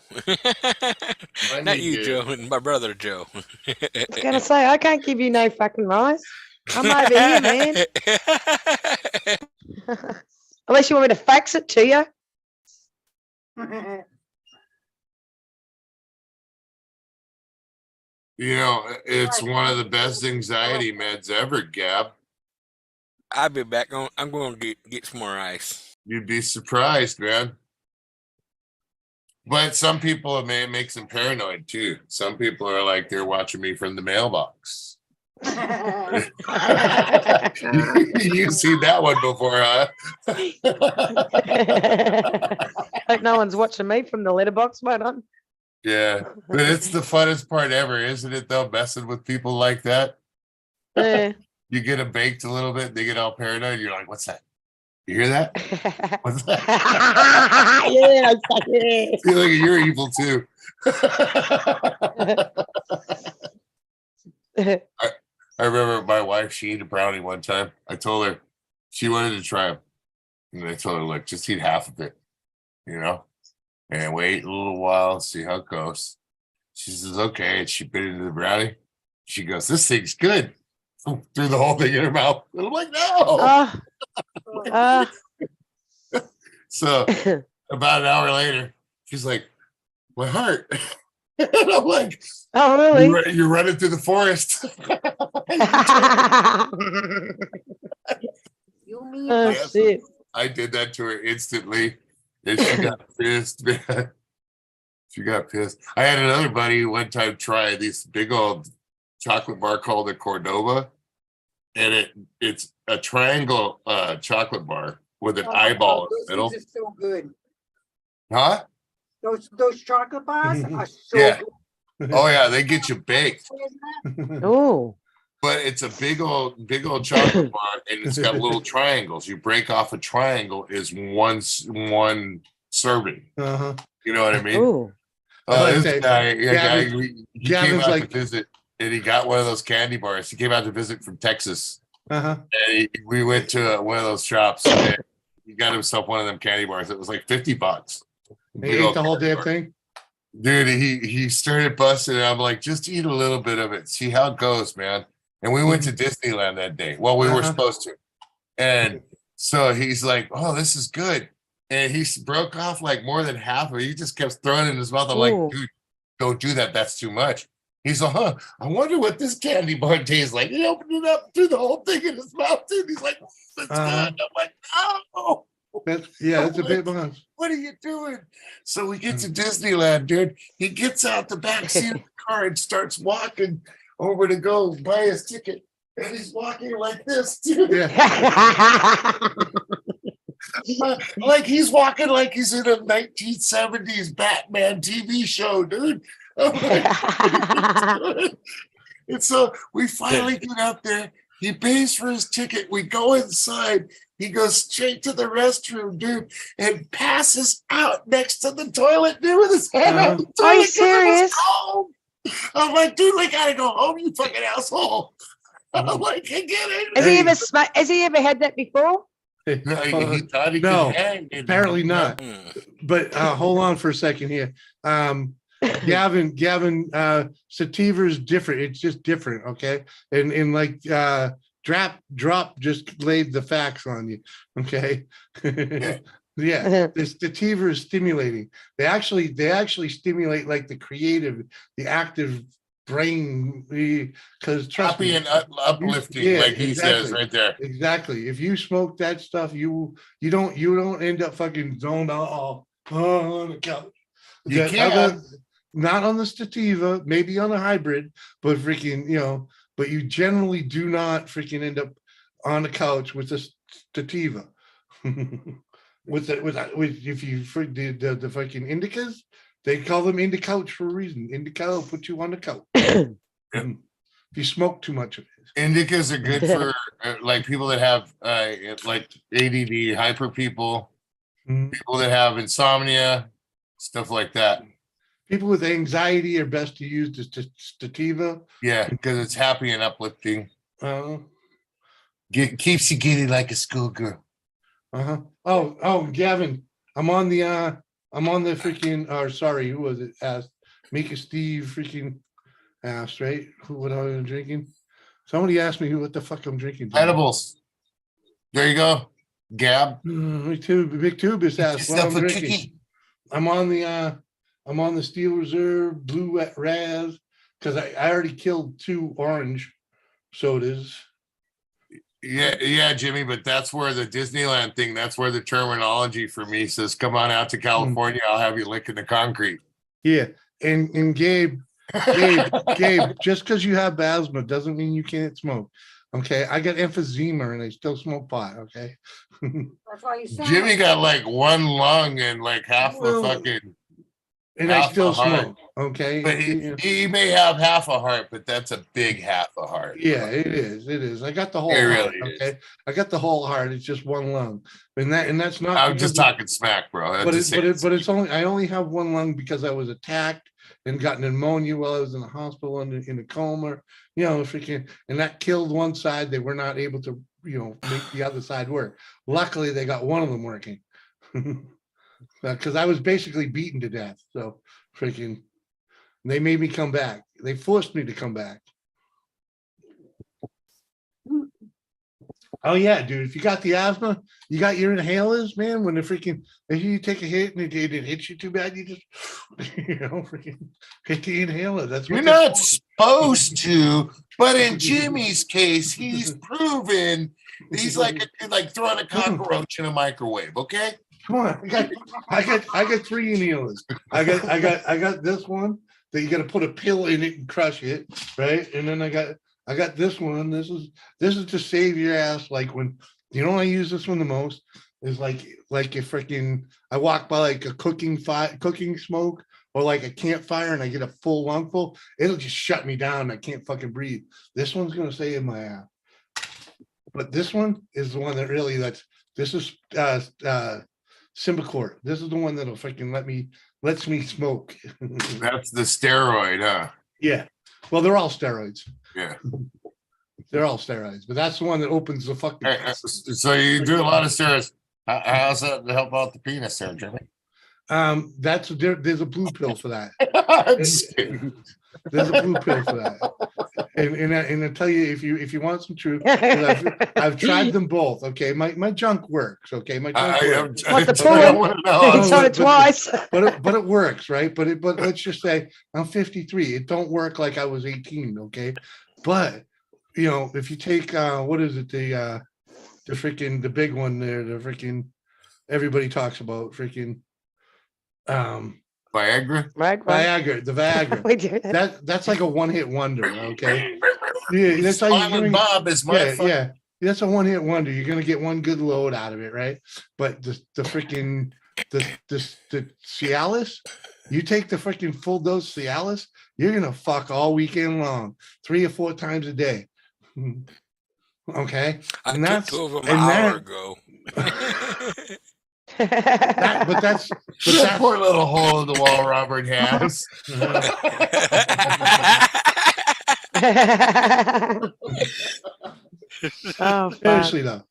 Not you, Joe. My brother, Joe. I was going to say, I can't give you no fucking rice. I'm over here, man. Unless you want me to fax it to you. You know, it's one of the best anxiety meds ever, Gab. I'll be back on. I'm going to get some more rice. You'd be surprised, man. But some people, it makes them paranoid too. Some people are like, they're watching me from the mailbox. You've seen that one before, huh? Hope no one's watching me from the letterbox, mate. Yeah, but it's the funnest part ever, isn't it, though, messing with people like that? Yeah. You get them baked a little bit, they get all paranoid. You're like, what's that? You hear that? What's that? Yeah. Feel like you're evil too. I remember my wife, she ate a brownie one time. I told her she wanted to try them. And I told her, look, just eat half of it, you know, and wait a little while, see how it goes. She says, okay. And she bit into the brownie. She goes, this thing's good. Threw the whole thing in her mouth. And I'm like, no. So about an hour later, she's like, my heart. And I'm like, oh, really? You're running through the forest. Oh, shit. I did that to her instantly, and she got pissed, man. She got pissed. I had another buddy who one time tried this big old chocolate bar called a Cordova, and it's a triangle chocolate bar with an eyeball in the middle. Those are so good. Huh? Those chocolate bars are so Yeah. good. Oh yeah, they get you baked. Oh. But it's a big old chocolate bar, and it's got little triangles. You break off a triangle is one serving. Uh-huh. You know what I mean? Ooh. But This guy, he came Gavin's out like- to visit, and he got one of those candy bars. He came out to visit from Texas. Uh-huh. And we went to one of those shops, and he got himself one of them candy bars. It was like $50. He Big ate old the whole candy damn bar. thing. Dude, he started busting it. I'm like, just eat a little bit of it, see how it goes, man. And we went to Disneyland that day. Well, we were supposed to. And so he's like, oh, this is good. And he broke off like more than half of it. He just kept throwing it in his mouth. I'm Ooh. like, dude, don't do that. That's too much. He's like, huh, I wonder what this candy bar tastes like. He opened it up, threw the whole thing in his mouth, dude. He's like, that's good. I'm like, no. It's a bit much. What are you doing? So we get to Disneyland, dude. He gets out the back seat of the car and starts walking over to go buy his ticket. And he's walking like this, dude. Yeah. Like he's walking like he's in a 1970s Batman TV show, dude. I'm like, what are you doing? And so we finally get up there. He pays for his ticket. We go inside. He goes straight to the restroom, dude, and passes out next to the toilet, dude, with his head on the toilet. Are you 'cause it was serious? cold. I'm like, dude, we gotta go home, you fucking asshole. I'm like, I get it. Has he ever had that before? No, he thought he No, could hang. And- apparently not. But hold on for a second here. Gavin, sativa is different. It's just different, okay? And like drop just laid the facts on you, okay? Yeah, the sativa is stimulating. They actually stimulate like the creative, the active brain, because trust Happy me, and uplifting, like he says right there. Exactly. If you smoke that stuff, you don't end up fucking zoned out on the couch. You can. Not on the sativa, maybe on a hybrid, but freaking, but you generally do not freaking end up on the couch with a sativa. with if you the fucking indicas, they call them indicouch for a reason. Indica will put you on the couch. If you smoke too much of it. Indicas are good for like people that have like ADD, hyper people, people that have insomnia, stuff like that. People with anxiety are best to use the sativa. Yeah, because it's happy and uplifting. Keeps you giddy like a schoolgirl. Oh, Gavin, I'm on the freaking, or sorry, who was it? Asked Mika Steve freaking asked, right? What I'm drinking. Somebody asked me what the fuck I'm drinking. Edibles. There you go. Gab. Me too. Big Tube is asked what I'm drinking. I'm on the Steel Reserve Blue Raz because I already killed 2 orange sodas. Yeah, Jimmy, but that's where the Disneyland thing, that's where the terminology for me says, come on out to California, I'll have you licking the concrete. Yeah. And Gabe, just because you have asthma doesn't mean you can't smoke. Okay. I got emphysema and I still smoke pot. Okay. That's why you sound Jimmy got like one lung and like half the fucking. And I half still a heart. smoke. Okay. But he may have half a heart, but that's a big half a heart. Yeah, it is. It is. I got the whole It heart. really is. Okay. I got the whole heart. It's just one lung. And that's not I'm just talking smack, bro. but it's only I only have one lung because I was attacked and got pneumonia while I was in the hospital in a coma, freaking, and that killed one side. They were not able to, make the other side work. Luckily, they got one of them working because I was basically beaten to death. So freaking, they made me come back. They forced me to come back. Oh yeah, dude. If you got the asthma, you got your inhalers, man. When if you take a hit and it hits you too bad, you just freaking hit the inhaler. That's what you're not supposed to, but in Jimmy's case, he's proven he's like throwing a cockroach in a microwave. Okay, come on. I got 3 inhalers. I got this one that you got to put a pill in it and crush it, right? And then I got this one. This is to save your ass. Like when I use this one the most is like if freaking I walk by like a cooking smoke or like a campfire and I get a full lungful, it'll just shut me down. I can't fucking breathe. This one's gonna save my ass. But this one is the one that really this is Symbicort. This is the one that'll freaking let me lets me smoke. That's the steroid, huh? Yeah. Well, they're all steroids. Yeah. They're all steroids, but that's the one that opens the fucking. So you do a lot of steroids. How's that to help out the penis there, Jimmy? There's a blue pill for that. I'm just kidding. There's a blue pill for that. And I tell you, if you want some truth, 'cause I've tried them both. Okay, my junk works. Okay, my junk works. What the pull? He's done it twice. But it works, right? But let's just say I'm 53. It don't work like I was 18. Okay, but you know, if you take what is it, the freaking the big one there, the freaking everybody talks about freaking Viagra? The Viagra. That's like a one-hit wonder, okay? Yeah, that's how Smiling Bob is my yeah. That's a one-hit wonder. You're gonna get one good load out of it, right? But the freaking the Cialis, you take the freaking full dose Cialis, you're gonna fuck all weekend long, 3 or 4 times a day. Okay, I took 2 of them an hour ago. But that's poor little hole in the wall Robert has. Seriously though,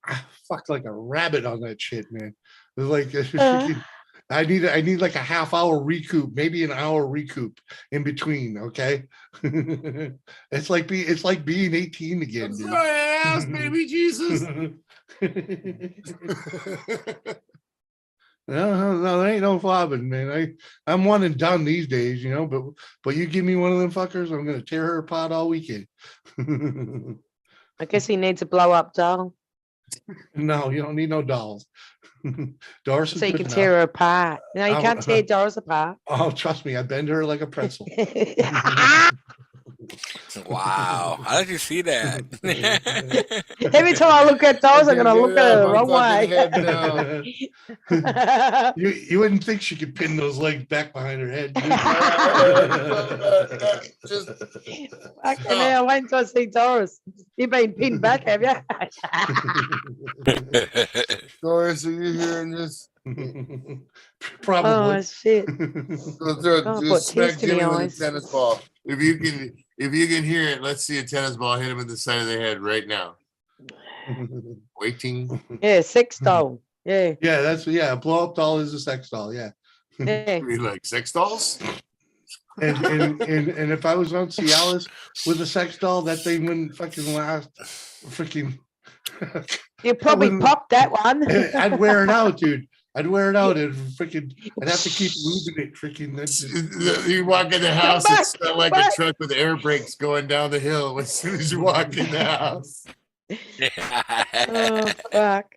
I fucked like a rabbit on that shit, man. It was like I need like a half hour recoup, maybe an hour recoup in between. Okay, it's like being 18 again, dude. My ass, baby Jesus. No, there ain't no flobbing, man. I'm one and done these days, you know. But you give me one of them fuckers, I'm gonna tear her apart all weekend. I guess he needs a blow up doll. No, you don't need no dolls. Doris, so you can tear her apart. No, you can't tear Doris apart. Oh, trust me, I bend her like a pretzel. Wow, how did you see that? Every time I look at Doris, I'm gonna look at her the wrong way. You wouldn't think she could pin those legs back behind her head. Hell, wait until I see Doris. You've been pinned back, have you? Doris, are you hearing this? Probably. Oh shit! Just smack Jimmy with a tennis ball. If you can hear it, let's see a tennis ball hit him in the side of the head right now. Waiting. Yeah, sex doll. Yeah. Yeah, a blow up doll is a sex doll. Yeah. You like sex dolls? And if I was on Cialis with a sex doll, that thing wouldn't fucking last. Freaking. You probably popped that one. I'd wear it out, dude. I'd wear it out and freaking, I'd have to keep lubing it. Freaking, you walk in the house, it's like a truck with air brakes going down the hill as soon as you walk in the house. Oh, fuck.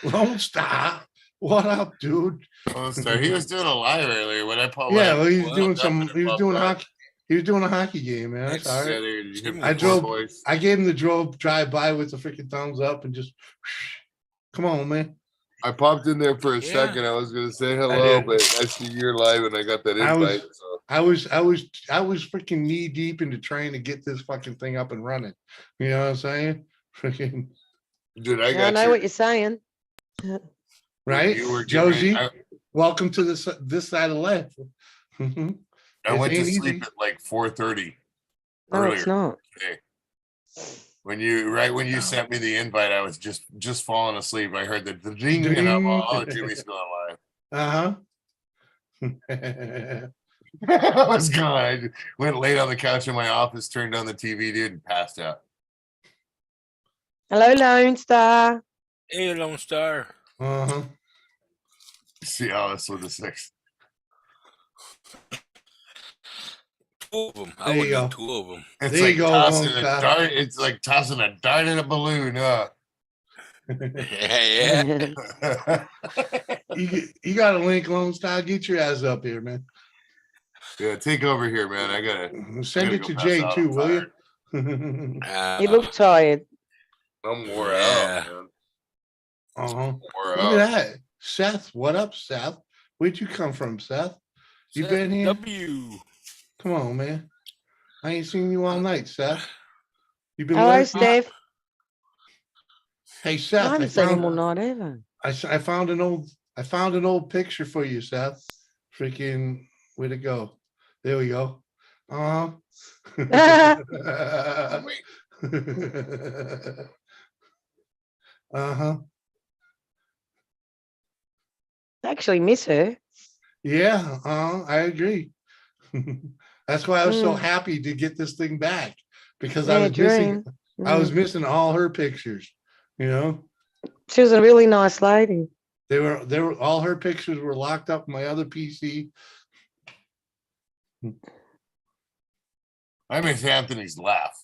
Lone Star, what up, dude? Lone Star, he was doing a live earlier when I pulled. Yeah, well, he was doing hockey. He was doing a hockey game, man. That's all right. I gave him the drive by with the freaking thumbs up and just, come on, man. I popped in there for a second. I was gonna say hello, but I see you're live and I got that invite. I was freaking knee deep into trying to get this fucking thing up and running. You know what I'm saying? Freaking dude, I know what you're saying. Right? Josie, welcome to this side of life. I went to sleep at like 4:30. No, it's not. Today. When you sent me the invite, I was just falling asleep. I heard the ding, and I'm all Jimmy's going live. I was gone. I went late on the couch in my office, turned on the TV, dude, and passed out. Hello, Lone Star. Hey, Lone Star. See how this with the 6. 2 of them. I would do 2 of them. It's there like you go, tossing a dart. It's like tossing a dart in a balloon. Yeah. You got a link, Lone Star. Get your ass up here, man. Yeah, take over here, man. I gotta send it to Jay too, will you? You look tired. I'm wore out, man. Look at that, Seth. What up, Seth? Where'd you come from, Seth? You been here? Come on, man. I ain't seen you all night, Seth. You been Hello, Steve. Hey I Seth, haven't seen him all night either. I found an old picture for you, Seth. Freaking, where'd it go? There we go. Uh-huh. I actually miss her. Yeah, I agree. That's why I was so Mm. happy to get this thing back, because Yeah, dream. I was Mm. missing all her pictures, you know. She was a really nice lady. They were all her pictures were locked up in my other PC. I miss Anthony's laugh.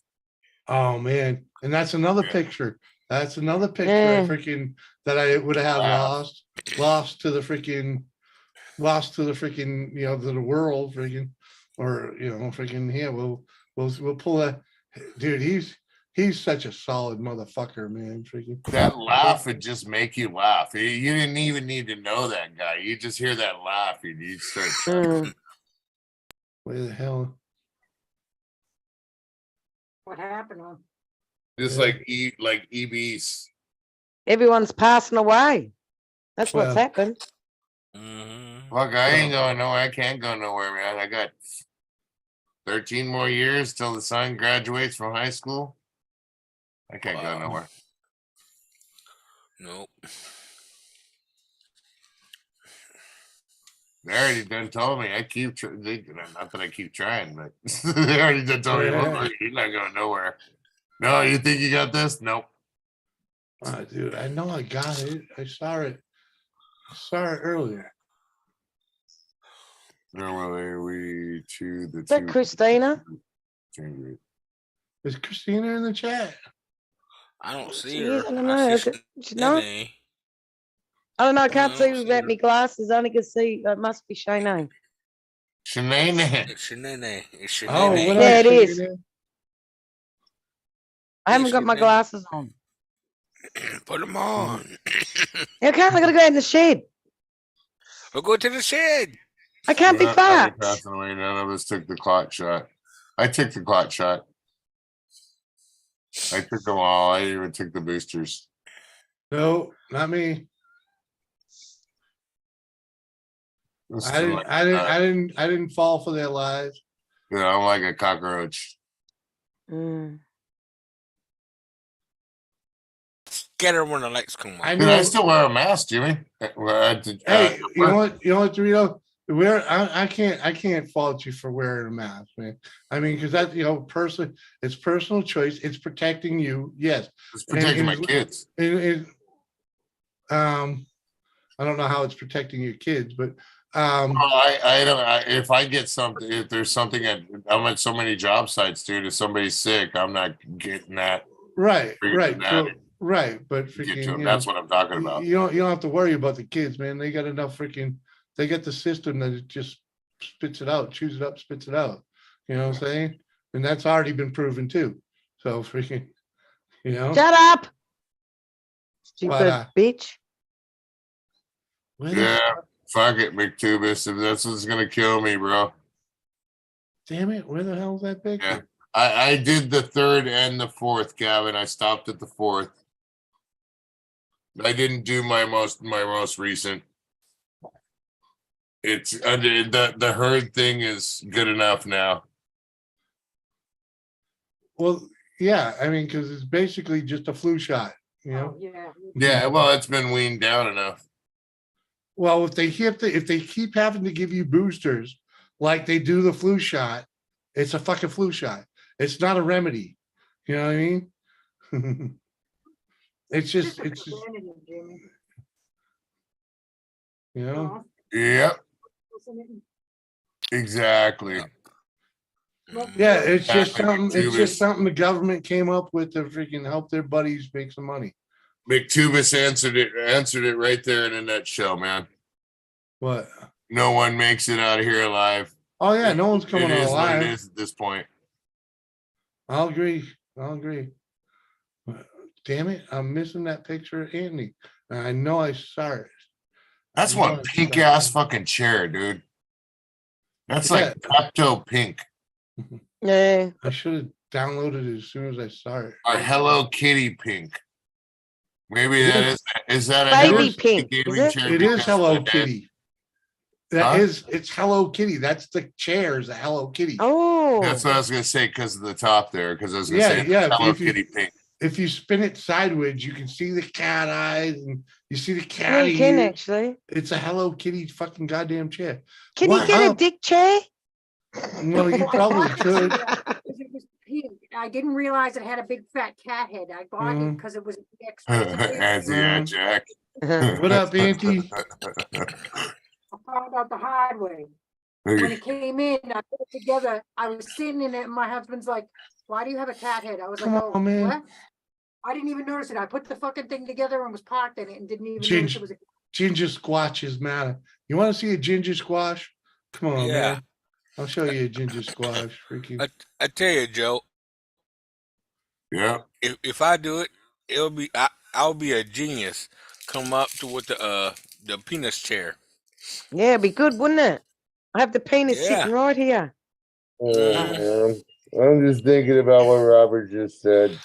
Oh man, and that's another Yeah. picture. That's another picture Yeah. I freaking that I would have Wow. lost to the freaking you know, to the world freaking, or you know, freaking here. We'll pull that dude. He's such a solid motherfucker, man. Freaking That laugh would just make you laugh. You didn't even need to know that guy. You just hear that laugh, you start. Mm. where the hell? What happened? On Just Yeah. like EBs. Everyone's passing away. That's what's Well, happened. Mhm. Look, I ain't going nowhere. I can't go nowhere, man. I got 13 more years till the son graduates from high school. I can't go Wow. nowhere. Nope. They already done told me. I keep not that I keep trying, but they already done told me, look, you're not going nowhere. No, you think you got this? Nope. Dude, I know I got it. I saw it. I saw it earlier. Normally we to the Is that Christina? Is Christina in the chat? I don't see She her. is, I don't I know. see She's not. Shanae. I don't know. I No, can't I see don't see without her. my glasses. I only can see. It must be Shane. Shanae. It's Shanae. It's Oh, Shanae. what Yeah, else? it is. Shanae? I haven't got my Shanae. glasses on. Put them on. I can't. I gotta go in the shed. We'll go to the shed. I can't be I'll be fast. passing away. None of us took the clot shot. I took the clot shot. I took them all. I even took the boosters. No, not me. This I is didn't. like, I didn't fall for their lies. you know, I'm like a cockroach. Mm. Get her when the lights come on. I Dude, I know. still wear a mask, Jimmy. Hey, you know what? You know what, Dorito? I can't fault you for wearing a mask, man. I mean, because that, you know, personally, it's personal choice. It's protecting you. Yes. It's protecting my And kids. I don't know how it's protecting your kids, but Well, I don't. If I get something, if there's something I'm at so many job sites, dude. If somebody's sick, I'm not getting that. right. Bringing that So, in. right. But Get to freaking, them. you That's know, what I'm talking about. you don't have to worry about the kids, man. They got enough freaking, they got the system that it just spits it out, chews it up, spits it out. You know what I'm saying? And that's already been proven too. So freaking, you know. Shut up, But, stupid bitch. where the Yeah, fuck it, McTubis. If that's what's gonna kill me, bro. damn it, where the hell is that picture? Yeah. I did the third and the fourth, Gavin. I stopped at the fourth. I didn't do my most recent. It's under the herd thing is good enough now. Well, yeah, I mean, because it's basically just a flu shot, you know. yeah. Yeah, well, it's been weaned down enough. Well, if they keep having to give you boosters like they do the flu shot, it's a fucking flu shot. It's not a remedy. You know what I mean? it's just you know. Yep, exactly. Yeah, it's just Exactly, something. It's just McTubis. something the government came up with to freaking help their buddies make some money. McTubis answered it right there in a nutshell, man. What? No one makes it out of here alive. Oh yeah, no one's coming It out is what it alive. is at this point. I'll agree. But, damn it, I'm missing that picture of Anthony. And I know I saw it. That's I know one I pink saw ass it. fucking chair, dude. That's Yeah. like Pepto Pink Yeah. I should have downloaded it as soon as I saw it. or Hello Kitty Pink. Maybe that is that a Baby Hello pink, Kitty is gaming it? chair? It is because Hello my dad- Kitty. It's Hello Kitty. That's the chairs, the Hello Kitty. Oh, That's what I was gonna say because of the top there. Because I was gonna Yeah, say yeah, Hello if you- Kitty pink. If you spin it sideways, you can see the cat eyes and you see the yeah, cat you can ears. actually. It's a Hello Kitty fucking goddamn chair. Can What? you get How? a dick chair? Well, you probably could. Because it was pink. I didn't realize it had a big fat cat head. I bought it Mm. because it was expensive. Auntie Mm. Jack. What up, Auntie? I found out the hard way. When it came in, I put it together. I was sitting in it, and my husband's like, "Why do you have a cat head?" I was Come like, on, "Oh, man. what?" I didn't even notice it. I put the fucking thing together and was parked in it and didn't even notice Ginger, it was a ginger squashes matter. You want to see a ginger squash? Come on, Yeah. man. I'll show you a ginger squash. Freaking. I tell you, Joe, Yeah. if I do it, I'll be a genius. Come up to with the penis chair. Yeah, it'd be good, wouldn't it? I have the penis Yeah. sitting right here. I'm just thinking about what Robert just said.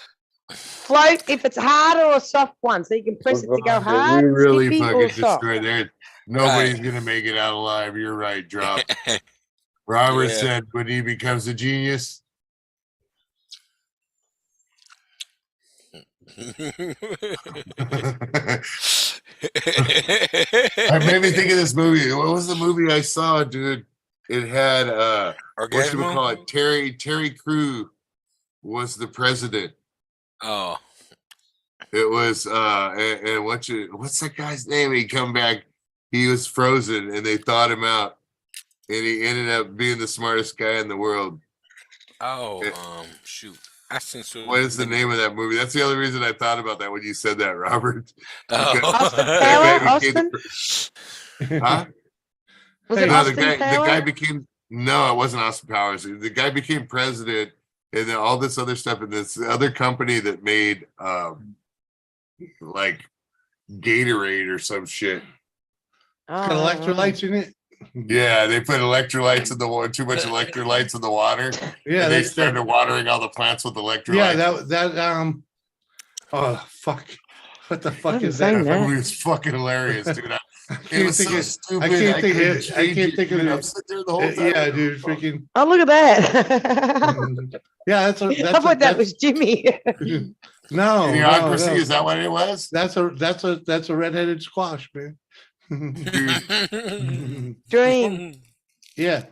Float if it's hard or a soft one, so you can press it to go We hard, really stiffy, fucking or soft. destroyed there. Nobody's gonna make it out alive. You're right, drop. Robert Yeah. said when he becomes a genius. I made me think of this movie. What was the movie I saw, dude? It had what should we call it? Terry Crew was the president. Oh. It was and what's that guy's name? He come back, he was frozen and they thawed him out. And he ended up being the smartest guy in the world. Oh, shoot. I seen so What is the name of that movie? That's the only reason I thought about that when you said that, Robert. Oh. Austin That Power? guy became Austin? Huh? Was it No, Austin the Power? guy became no, it wasn't Austin Powers. The guy became president, and then all this other stuff, and this other company that made like Gatorade or some shit. It's got Oh, electrolytes in it. Yeah, they put electrolytes in the water, too much electrolytes in the water. Yeah, and they that's started watering all the plants with electrolytes. Yeah, that oh fuck. What the fuck haven't is seen that? that. It was fucking hilarious, dude. I It can't was think so of stupid. I can't think couldn't of I change can't it, think of dude. I'm it. sitting there the whole time. Yeah, dude, freaking Oh, look at that. yeah, I thought that was Jimmy. no, Idiocracy, is that what it was? That's a redheaded squash, man. Dream. Yeah.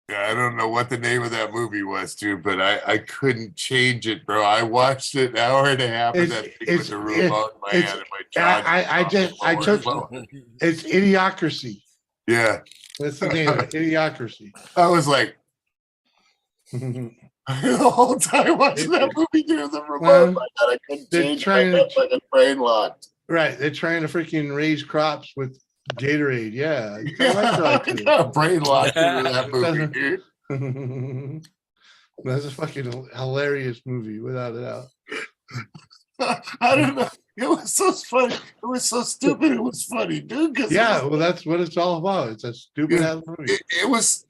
Yeah, I don't know what the name of that movie was, dude, but I couldn't change it, bro. I watched it an hour and a half of that thing with the remote in my hand and my jaw. It's Idiocracy. Yeah. That's the name of it, Idiocracy. I was like the whole time watching that movie through the remote. I couldn't change it. Like a brain locked. Right. They're trying to freaking raise crops with Gatorade. Yeah. I got a brain locked into that movie, dude. That's a fucking hilarious movie, without a doubt. I don't know. It was so funny. It was so stupid. It was funny, dude. Yeah, well, that's what it's all about. It's a stupid ass movie. It was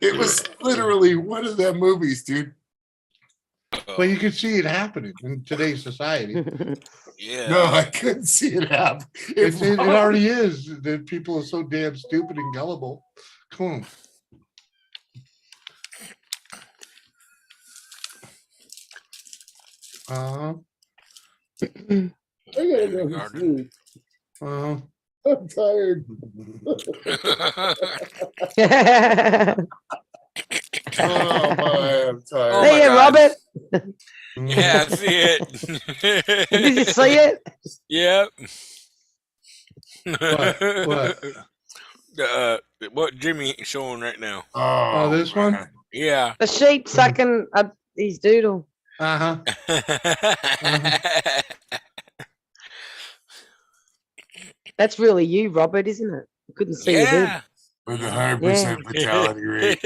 literally one of them movies, dude. But you could see it happening in today's society. Yeah. No, I couldn't see it happen. It already is. That people are so damn stupid and gullible. Come on. I gotta go to sleep. I'm tired. Oh my, I'm tired. Oh See my you, God. Robert. Yeah, I see it. Did you see it? Yep. What? What Jimmy showing right now? Oh, this one? Yeah. The sheep sucking up his doodle. Uh-huh. That's really you, Robert, isn't it? I couldn't see your Yeah. head. With a 100% fatality rate.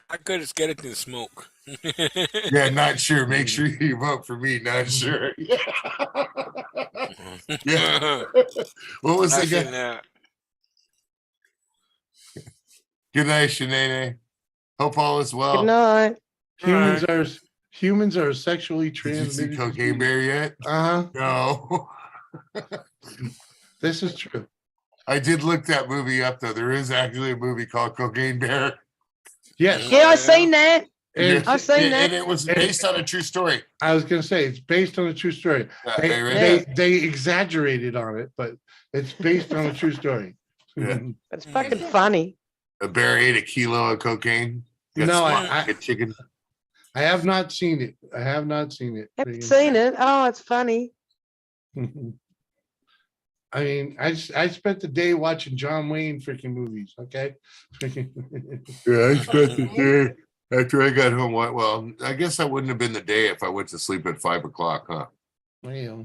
I could have it in smoke. Yeah, not sure. Make sure you vote for me. Not sure. Yeah. What was the guy? Good night, Shanae. Hope all is Good well. night. Humans are sexually Did you see transmitted. Cocaine Bear yet? Uh-huh. No. This is true. I did look that movie up though. There is actually a movie called Cocaine Bear. Yes. Yeah, I seen that. And I've seen that. And it was based on a true story. I was gonna say it's based on a true story. Yeah, They, I read they, that. they exaggerated on it, but it's based on a true story. Yeah. It's fucking funny. A bear ate a kilo of cocaine. Got No, smart I- like a chicken. I have not seen it. I have not seen it. Haven't seen it. Oh, it's funny. I mean, I spent the day watching John Wayne freaking movies. Okay. Yeah, I spent the day after I got home. Well, I guess that wouldn't have been the day if I went to sleep at 5 o'clock, huh? Well,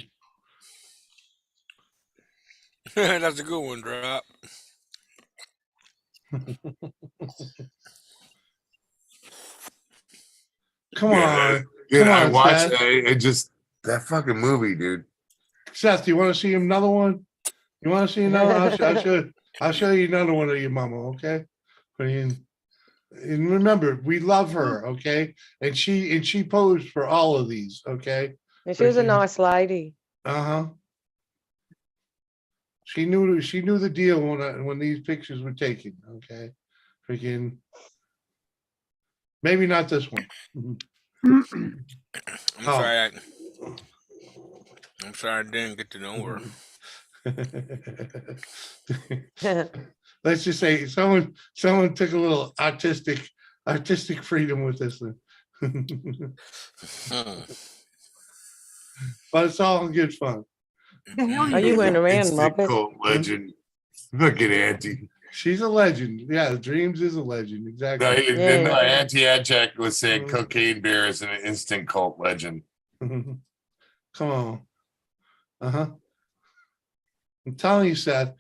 That's a good one, Drop. come on, Dude, Come I on, watched Seth. it just that fucking movie, dude. Seth. Do you want to see another one? You want to see another? I'll show you another one of your mama. Okay. I mean, and remember, we love her. Okay, and she posed for all of these. Okay. And she was a nice lady. Uh-huh. She knew the deal when these pictures were taken. Okay. Freaking. Maybe not this one. I'm Oh. sorry. I'm sorry I didn't get to know her. Let's just say someone took a little artistic freedom with this one. But it's all in good fun. Oh, you went around, Instant Muppet. cult legend. Look at Auntie. She's a legend. Yeah, Dreams is a legend. No, Exactly. no, Auntie Adjack was saying Cocaine Bear is an instant cult legend. Come on. Uh-huh. I'm telling you, Seth,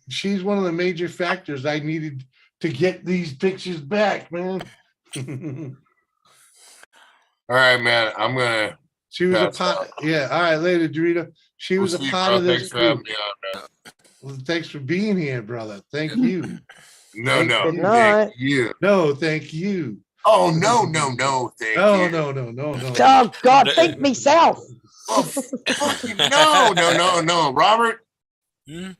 she's one of the major factors I needed to get these pictures back, man. All right, man. I'm gonna. She was a That's part. Yeah. All right, later, Dorita. She was a Sleep, part bro. of this Thanks for having group. me on, man. Well, thanks for being here, brother. Thank you. No, no. Good night. Thank you. No, thank you. Oh, no, no, no. Thank No, you. no. Oh, God, think myself. Oh, fucking no. Robert. Hmm?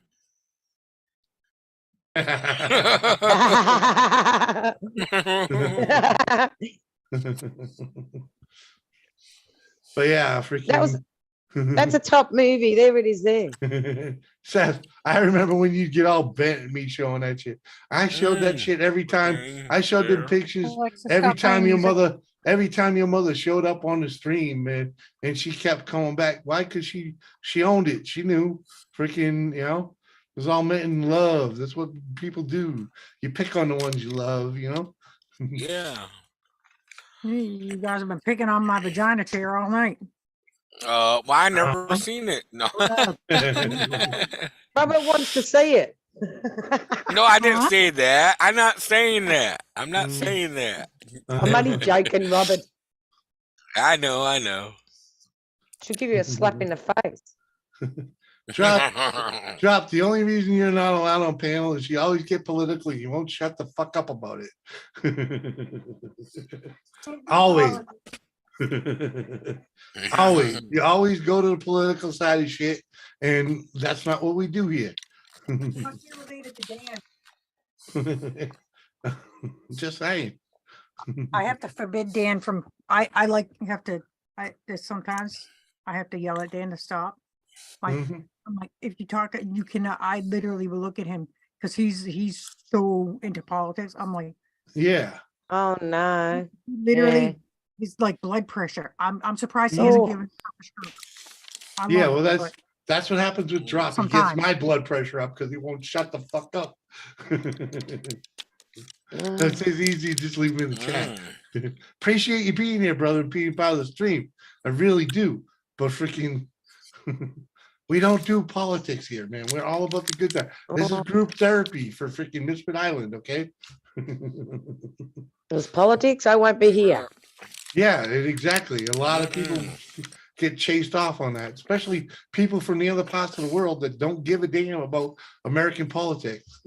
But yeah, freaking. That was- That's a top movie. There it is there. Seth, I remember when you'd get all bent at me showing that shit. I showed that shit every time. I showed them pictures Alexa, every stop playing time music. your mother showed up on the stream, man, and she kept coming back. Why? Because she owned it. She knew freaking, it was all meant in love. That's what people do. You pick on the ones you love, Yeah. You guys have been picking on my vagina chair all night. Well, I never seen it. No. Robert wants to see it. No, I didn't say that. I'm not saying that. I'm not saying that. I'm only joking, Robert. I know. Should give you a slap in the face. Drop. The only reason you're not allowed on panel is you always get political. You won't shut the fuck up about it. Always. Always. You always go to the political side of shit, and that's not what we do here. Just saying. I have to forbid Dan from, there's sometimes I have to yell at Dan to stop. Like, Mhm. I'm like, if you talk, you cannot, I literally will look at him because he's so into politics. I'm like, Yeah. Oh, no. literally, Yeah. he's like blood pressure. I'm surprised he hasn't Oh. given himself a stroke. I Yeah, love well, it, but that's what happens with Drop. He gets Sometimes. my blood pressure up because he won't shut the fuck up. That's as easy. Just leave me in the chat. Appreciate you being here, brother, and being part of the stream. I really do. But freaking, we don't do politics here, man. We're all about the good time. This is group therapy for freaking Misfit Island, okay? There's politics, I won't be here. Yeah, exactly. A lot of people get chased off on that, especially people from the other parts of the world that don't give a damn about American politics.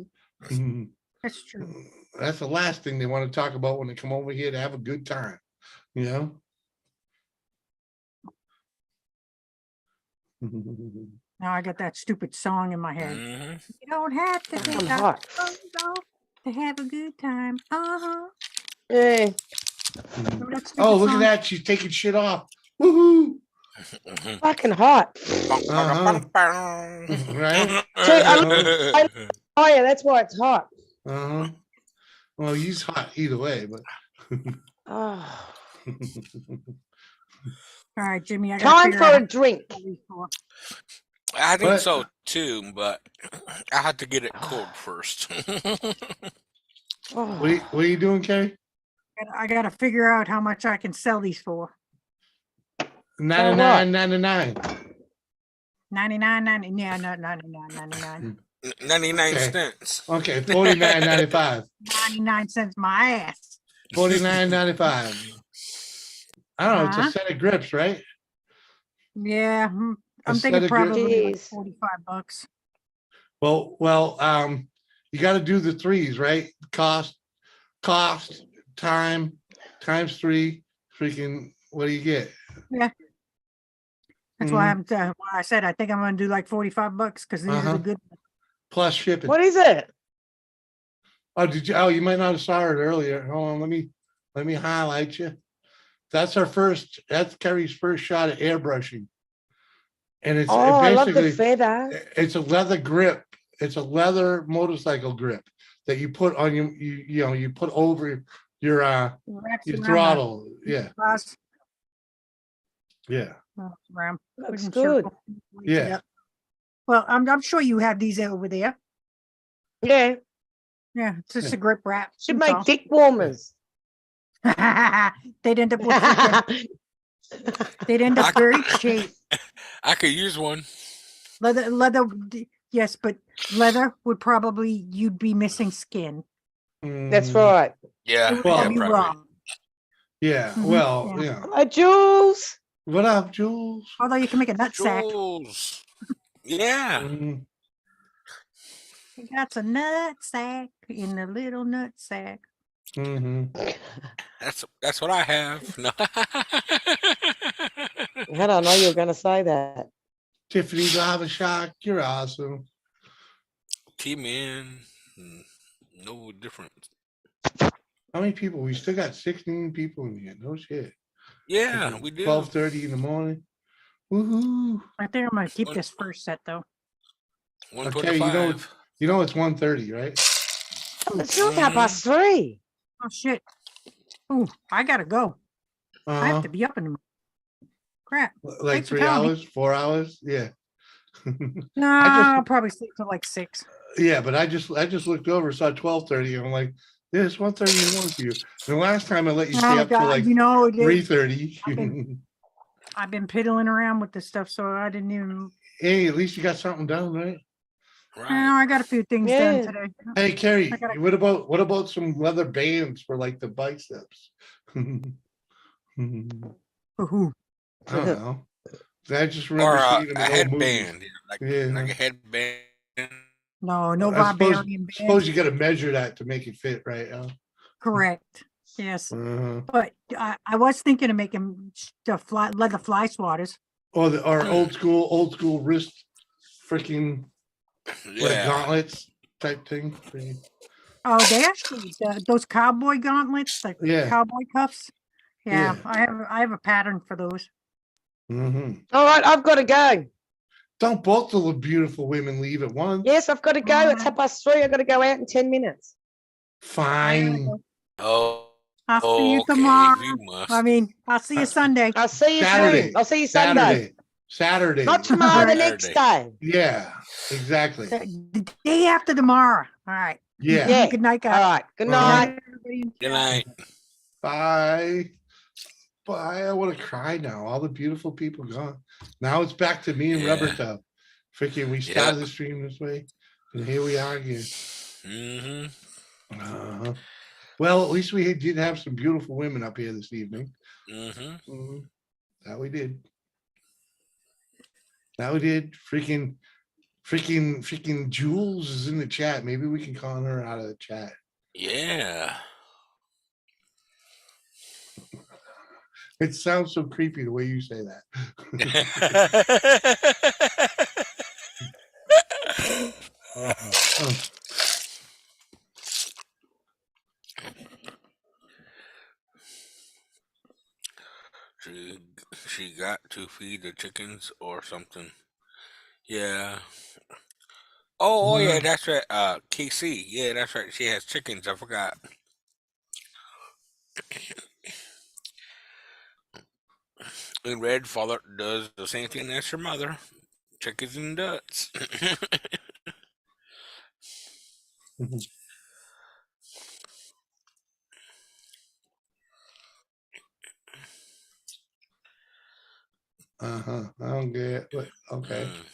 that's true. That's the last thing they want to talk about when they come over here to have a good time, you know? Now I got that stupid song in my head. Mhm. You don't have to I'm take hot. off to have a good time. Yeah. Remember that stupid Oh, look at song? that. She's taking shit off. Woohoo. Mhm. Fucking hot. Uh-huh. Right? See, Uh-huh. Oh yeah, that's why it's hot. Uh-huh. Well, he's hot either way, but Oh. All right, Jimmy, I gotta Time figure for out a drink. I think What? so too, but I have to get it cold first. Oh. What are you doing, Kerry? I gotta figure out how much I can sell these for. 99.99. 99, yeah, no, 99. 99 Okay. cents. Okay, 49.95. 99 cents my ass. 49.95. I don't know, it's a Uh-huh. set of grips, right? Yeah, I'm set thinking of grip- probably like Jeez. 45 bucks. Well, you gotta do the threes, right? Cost, time, times three, freaking, what do you get? That's why why I said I think I'm gonna do like 45 bucks because these are Uh-huh. the good. Plus shipping. What is it? Oh, you might not have saw it earlier. Hold on, let me highlight you. That's Kerry's first shot at airbrushing. And it's Oh, I love the basically, feather. it's a leather grip. It's a leather motorcycle grip that you put on you put over your Wraps your around the throttle. Yeah, glass. yeah, Around, Looks put in good. circle, lights it yeah. up. Well, I'm sure you have these over there. Yeah. Yeah, it's just Yeah. a grip wrap. Should that's make all. dick warmers. They'd end up with freaking, they'd end up very cheap. I could use one. Leather, yes, but leather would probably, you'd be missing skin. That's Mm, right. Yeah, It would Well, yeah, be probably. raw. yeah. Mhm, Well, yeah. yeah. Hi, Jules. What up, Jules? Although you can make a nut sack. Jules. Yeah. Mm, You got a nut sack in the little nut sack. mhm. That's what I have. No. I don't know you were going to say that. Tiffany Lava Shock, you're awesome. T-Man. No difference. How many people? We still got 16 people in here. No shit. Yeah, we do. 12:30 in the morning. Woohoo. I think I'm gonna keep this first set though. Okay, 125. it's 1:30, right? It's not 3:30. Oh shit. Oh, I gotta go. I have Uh, to be up in the crap. like Thanks for 3 telling me. hours, 4 hours. Yeah. No, I I'll probably sleep till like 6. Yeah, but I just looked over, saw 12:30, and I'm like, yeah, it's 1:31 for you. And the last time I let you stay Oh up till god, like you know, I've 3:30. been piddling around with this stuff, so I didn't even. Hey, at least you got something done, right? No, Right. I got a few things Yeah. done today. Hey, Carrie, I gotta- what about some leather bands for like the biceps? I don't Woohoo. know. I just remember Or seeing them a in old movies. headband. Like Yeah. a headband. No, no I suppose, barbarian band. suppose you got to measure that to make it fit, right? Al? Correct. Yes, Uh-huh. but I was thinking of making the leather fly swatters. Or old school wrist freaking like Yeah. gauntlets type thing. Oh, they actually those cowboy gauntlets, like Yeah. cowboy cuffs. Yeah, Yeah. I have a pattern for those. Mhm. All right, I've got to go. Don't both of the beautiful women leave at once. Yes, I've got to go. It's 3:30. I've got to go out in 10 minutes. Fine. Oh. I'll see you Okay, tomorrow. you must. I mean, I'll see you Sunday. I'll see you Saturday. soon. I'll see you Sunday. Saturday. Not tomorrow, the next Saturday. day. Yeah, exactly. The day after tomorrow. All right. Yeah. Yeah. Good night, All guys. right. Good Uh-huh. night. Everybody. Good night. Bye. Bye. I want to cry now. All the beautiful people gone. Now it's back to me and Yeah. Rubber Tub. Freaking, we started the stream this way, and here we are again. Mm-hmm. Well, at least we did have some beautiful women up here this evening. Mm-hmm. Mhm. That we did. That we did. Freaking Jules is in the chat. Maybe we can call her out of the chat. Yeah. It sounds so creepy the way you say that. Oh, she she got to feed the chickens or something. Yeah. Oh, yeah, well, that's right. KC. Yeah, that's right. She has chickens. I forgot. And Red father does the same thing as her mother. Chickens and ducks. uh-huh. I don't get it, but okay. Mm,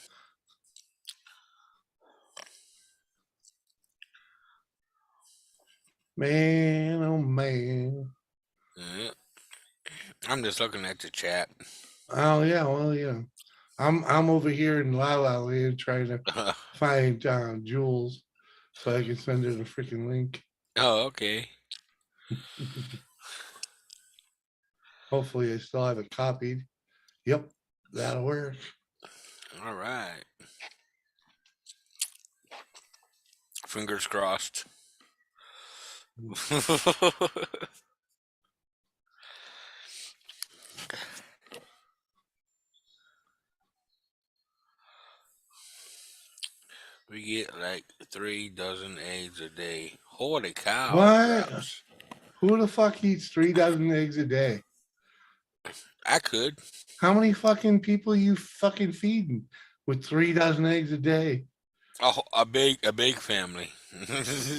Man, oh man. yeah. I'm just looking at the chat. Oh yeah, well yeah. I'm over here in La La Land trying to find Jules so I can send her the freaking link. Oh, okay. Hopefully I still have it copied. Yep, that'll work. All right. Fingers crossed. We get like 3 dozen eggs a day. Holy cow, What? Travis. Who the fuck eats 3 dozen eggs a day? I could. How many fucking people you fucking feeding with 3 dozen eggs a day? A big family.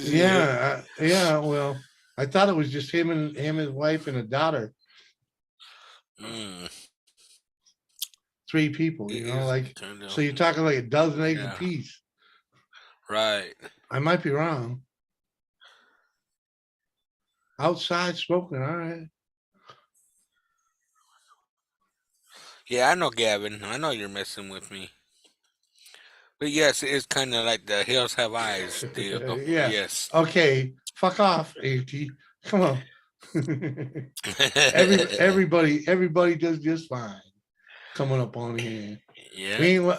Yeah, yeah. Well, I thought it was just him, his wife, and a daughter. Mm, 3 people, it you know, is like turned so out. you're talking like a dozen eggs a Yeah. piece. Right. I might be wrong. Outside smoking, all right. Yeah, I know, Gavin. I know you're messing with me. But yes, it's kind of like the hills have eyes deal. Yeah. Yes. Okay. Fuck off, AT. Come on. Everybody does just fine coming up on here. Yeah. We ain't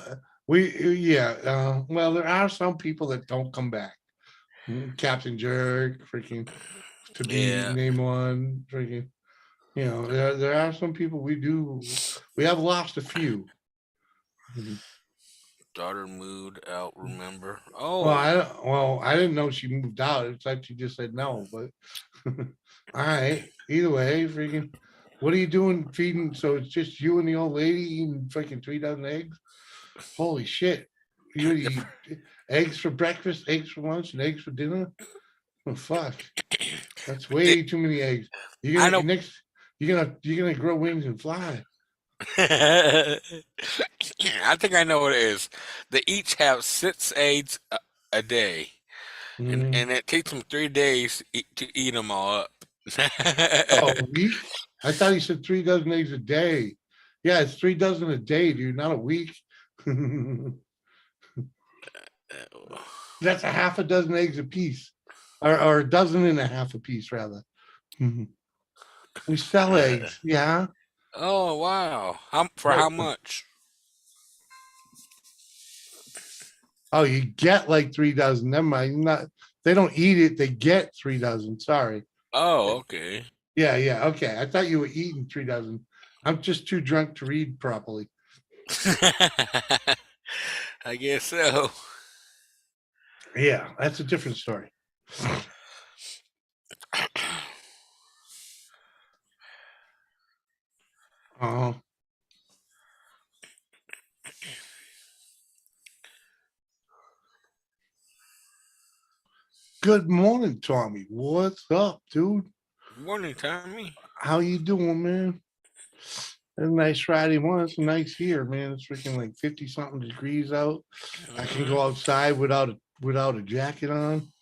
yeah. Well, there are some people that don't come back. Captain Jerk, freaking to be Yeah. name one, freaking. You know, there are some people we have lost a few. Daughter moved out, remember? Well, Oh. I didn't know she moved out. It's like she just said no, but all right. Either way, freaking, what are you doing feeding? So it's just you and the old lady eating freaking 3 dozen eggs? Holy shit. You If, eat eggs for breakfast, eggs for lunch, and eggs for dinner? Oh fuck. That's way too many eggs. You're I gonna know. next you're gonna grow wings and fly. I think I know what it is. They each have 6 eggs a day, Mm. and it takes them 3 days to eat them all up. Oh, a week? I thought he said 3 dozen eggs a day. Yeah, it's 3 dozen a day, dude, not a week. That's a half a dozen eggs a piece, or a dozen and a half a piece, rather. We sell eggs, yeah. Oh wow! For But how much? oh, you get like 3 dozen. Never mind. Not they don't eat it. They get 3 dozen. Sorry. Oh, okay. Yeah, yeah. Okay. I thought you were eating 3 dozen. I'm just too drunk to read properly. I guess so. Yeah, that's a different story. Oh, good morning, Tommy. What's up, dude? Morning, Tommy. How you doing, man? It's a nice Friday morning. It's nice here, man. It's freaking like 50 something degrees out. I can go outside without a jacket on.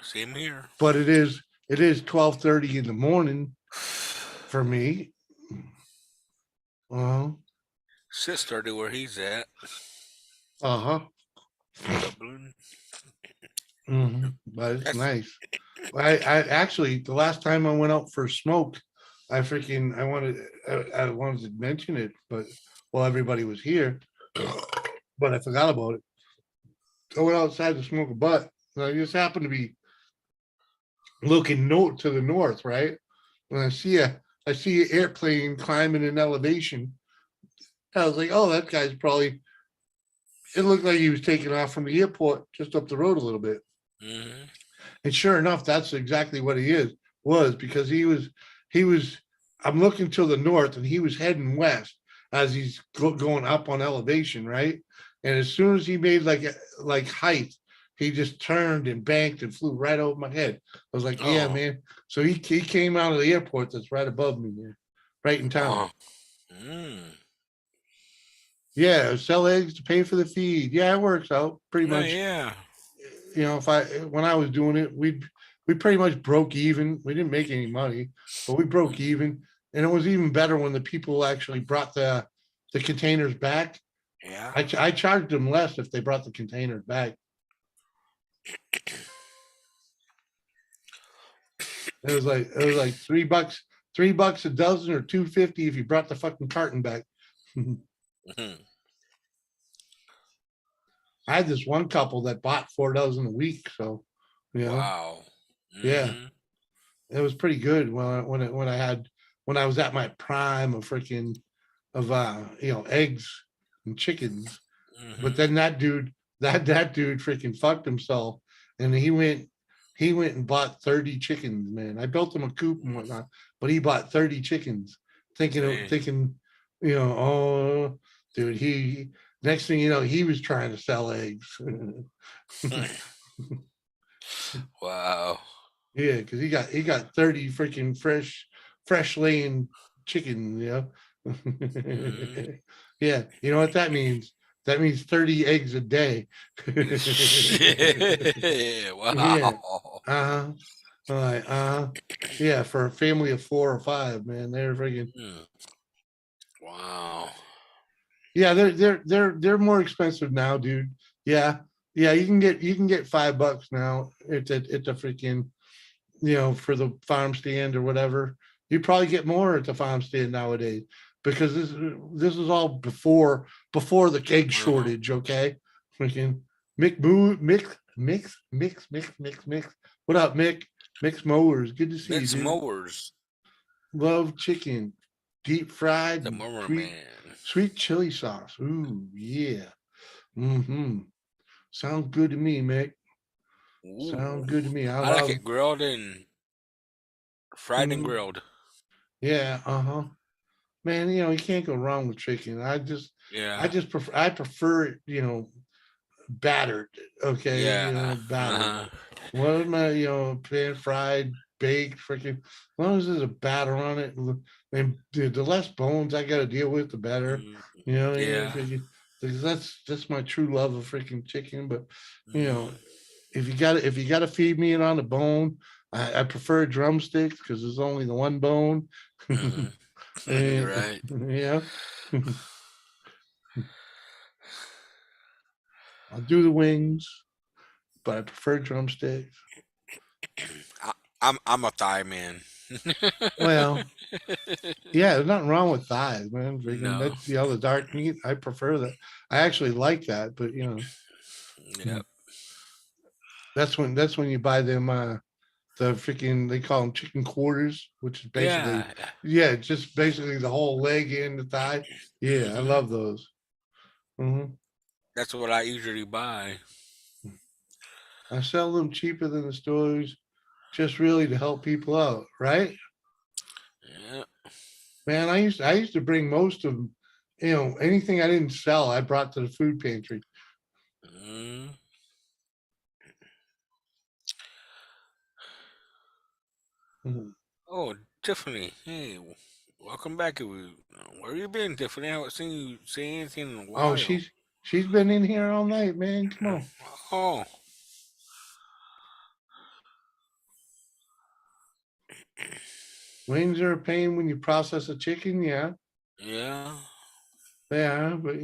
Same here. But it is 12:30 in the morning for me. Uh-huh. 6:30 where he's at. Uh-huh. Dublin. But it's That's nice. I actually, the last time I went out for a smoke, I wanted to mention it, but well, everybody was here, but I forgot about it. I went outside to smoke a butt. And I just happened to be looking to the north, right? When I see an airplane climbing an elevation. I was like, oh, that guy's probably. It looked like he was taking off from the airport just up the road a little bit. mhm. And sure enough, that's exactly what was because he was, I'm looking to the north and he was heading west as he's going up on elevation, right? And as soon as he made like height, he just turned and banked and flew right over my head. I was like, yeah, Oh, man. So he came out of the airport that's right above me, man, right in town. mm. Yeah, sell eggs to pay for the feed. Yeah, it works out pretty Oh, much. yeah. You know, when I was doing it, we pretty much broke even. We didn't make any money, but we broke even. And it was even better when the people actually brought the containers back. Yeah. I charged them less if they brought the containers back. It was like $3 a dozen or $2.50 if you brought the fucking carton back. Mhm. I had this one couple that bought 4 dozen a week, so you know, Wow. yeah, Mhm. it was pretty good when I was at my prime of freaking eggs and chickens. But Mhm. then that dude freaking fucked himself, and he went and bought 30 chickens, man. I built him a coop and whatnot, but he bought 30 chickens, Dang. thinking, oh, dude, he next thing you know, he was trying to sell eggs. Wow. Yeah, because he got 30 freaking fresh laying chicken, you know. Mhm. Yeah, you know what that means? That means 30 eggs a day. Yeah. Wow. Uh-huh. All right, yeah, for a family of 4 or 5, man. They're freaking Mm. Wow. yeah, they're more expensive now, dude. Yeah. Yeah, you can get $5 now. It's a freaking for the farm stand or whatever. You probably get more at the farm stand nowadays because this is all before the egg Uh-huh. shortage. Okay, freaking mix. What up, Mick? Mix mowers. Good to see you, Mixed dude. mowers. Love chicken, deep fried, The and mower man. sweet chili sauce. Ooh yeah. Mm-hmm. Sounds good to me, Mick. Ooh. Sounds good to me. I I like love. it grilled and fried and Mhm. grilled. Yeah. Uh huh. Man, you can't go wrong with chicken. Yeah. I prefer it, battered. Okay, Yeah. battered. Uh-huh. What am I, pan fried, baked, freaking. As long as there's a batter on it, and the less bones I got to deal with, the better. Mm. You know, what I mean? Yeah. Because that's my true love of freaking chicken. But you Mm. know, if you got to feed me it on the bone, I prefer drumsticks because there's only the one bone. Mhm. You're And right. yeah, I'll do the wings, but I prefer drumsticks. I, I'm a thigh man. Well, yeah, there's nothing wrong with thighs, man. Freaking No. that's the dark meat. I prefer that. I actually like that, but Yep. that's when you buy them the freaking they call them chicken quarters, which is basically Yeah. yeah, just basically the whole leg and the thigh. Yeah, I Hmm. love those. hmm That's what I usually buy. I sell them cheaper than the stores, just really to help people out, right? Yeah. Man, I used to bring most of them, anything I didn't sell, I brought to the food pantry. Mm. Mhm. Oh, Tiffany. Hey, welcome back. Where you been, Tiffany? I haven't seen you say anything in a Oh, while. she's been in here all night, man. Come Mm. on. Oh, Wings are a pain when you process a chicken, yeah. yeah. They are, but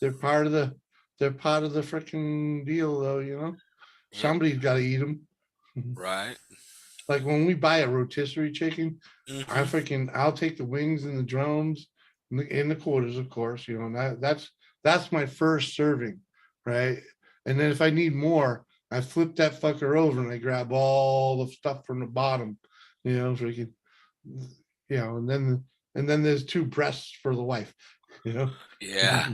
they're part of they're part of the freaking deal, though. You know, Yep. somebody's got to eat them. Right. Like when we buy a rotisserie chicken, I'll take the wings and the drums in the quarters, of course. You know, and that's my first serving, right? And then if I need more, I flip that fucker over and I grab all the stuff from the bottom, you know, freaking, you know, and then there's 2 breasts for the wife, you know. Yeah.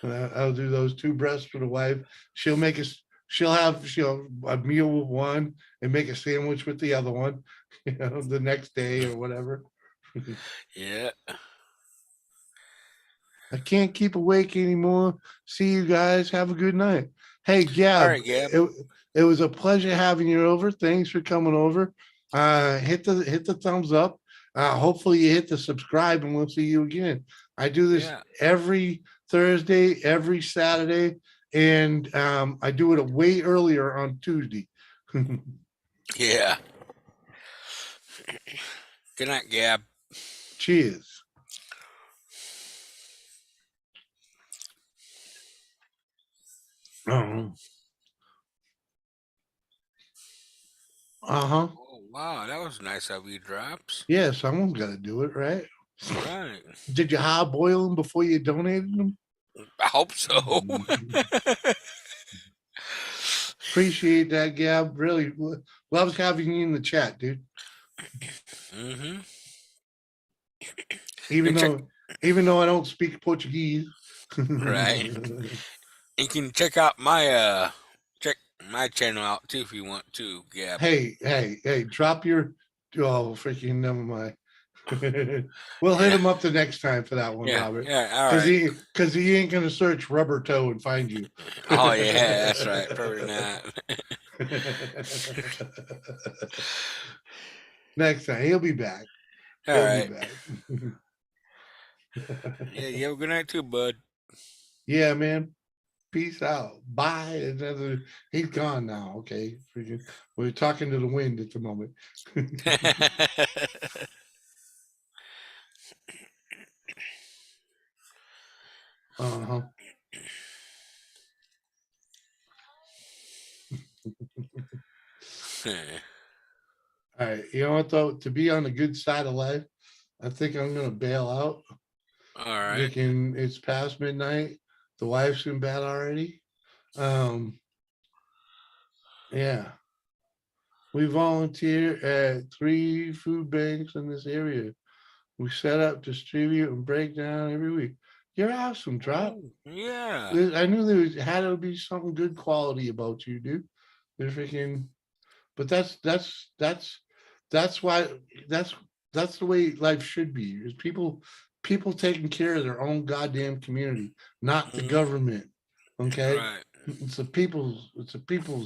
I'll do those 2 breasts for the wife. She'll have a meal with one and make a sandwich with the other one, you know, the next day or whatever. Yeah. I can't keep awake anymore. See you guys. Have a good night. Hey, All Gab, right, Gab. it was a pleasure having you over. Thanks for coming over. Hit the thumbs up. Hopefully you hit the subscribe and we'll see you again. I do this every Thursday, every Saturday, and I do it way earlier on Tuesday. Yeah. Good night, Gab. Cheers. Uh-huh. Oh, wow, that was nice of you, Drops. Yeah, someone's got to do it, right? Right. Did you hard boil them before you donated them? I hope so. Appreciate that, Gab. Really loves having you in the chat, dude. Even though I don't speak Portuguese. Right. You can check out my channel out too if you want to, Gab. Hey, drop your freaking never mind. We'll hit him up the next time for that one, Robert. Yeah, all right. Because he ain't gonna search rubber toe and find you. Oh yeah, that's right. Probably not. Next time he'll be back. All right. Yeah, you have a good night too, bud. Yeah, man. Peace out. Bye. He's gone now. Okay. We're talking to the wind at the moment. Uh-huh. All right. You know what though? To be on the good side of life, I think I'm gonna bail out. All right. Thinking it's past midnight. The wife's in bed already. Yeah. We volunteer at 3 food banks in this area. We set up, distribute, and break down every week. You're awesome, Drop. Oh, yeah. I knew there had to be something good quality about you, dude. They're freaking, but that's why that's the way life should be. Is people taking care of their own goddamn community, not the government. Okay. Right. It's a people's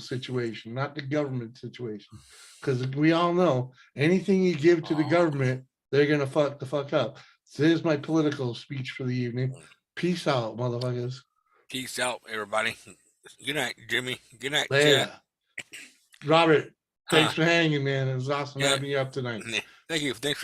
situation, not the government situation. Because we all know anything you give to the government, they're gonna fuck the fuck up. So there's my political speech for the evening. Peace out, motherfuckers. Peace out, everybody. Good night, Jimmy. Good night, Yeah. chat. Robert, thanks for hanging, man. It was awesome having you up tonight. Thank you. Thanks for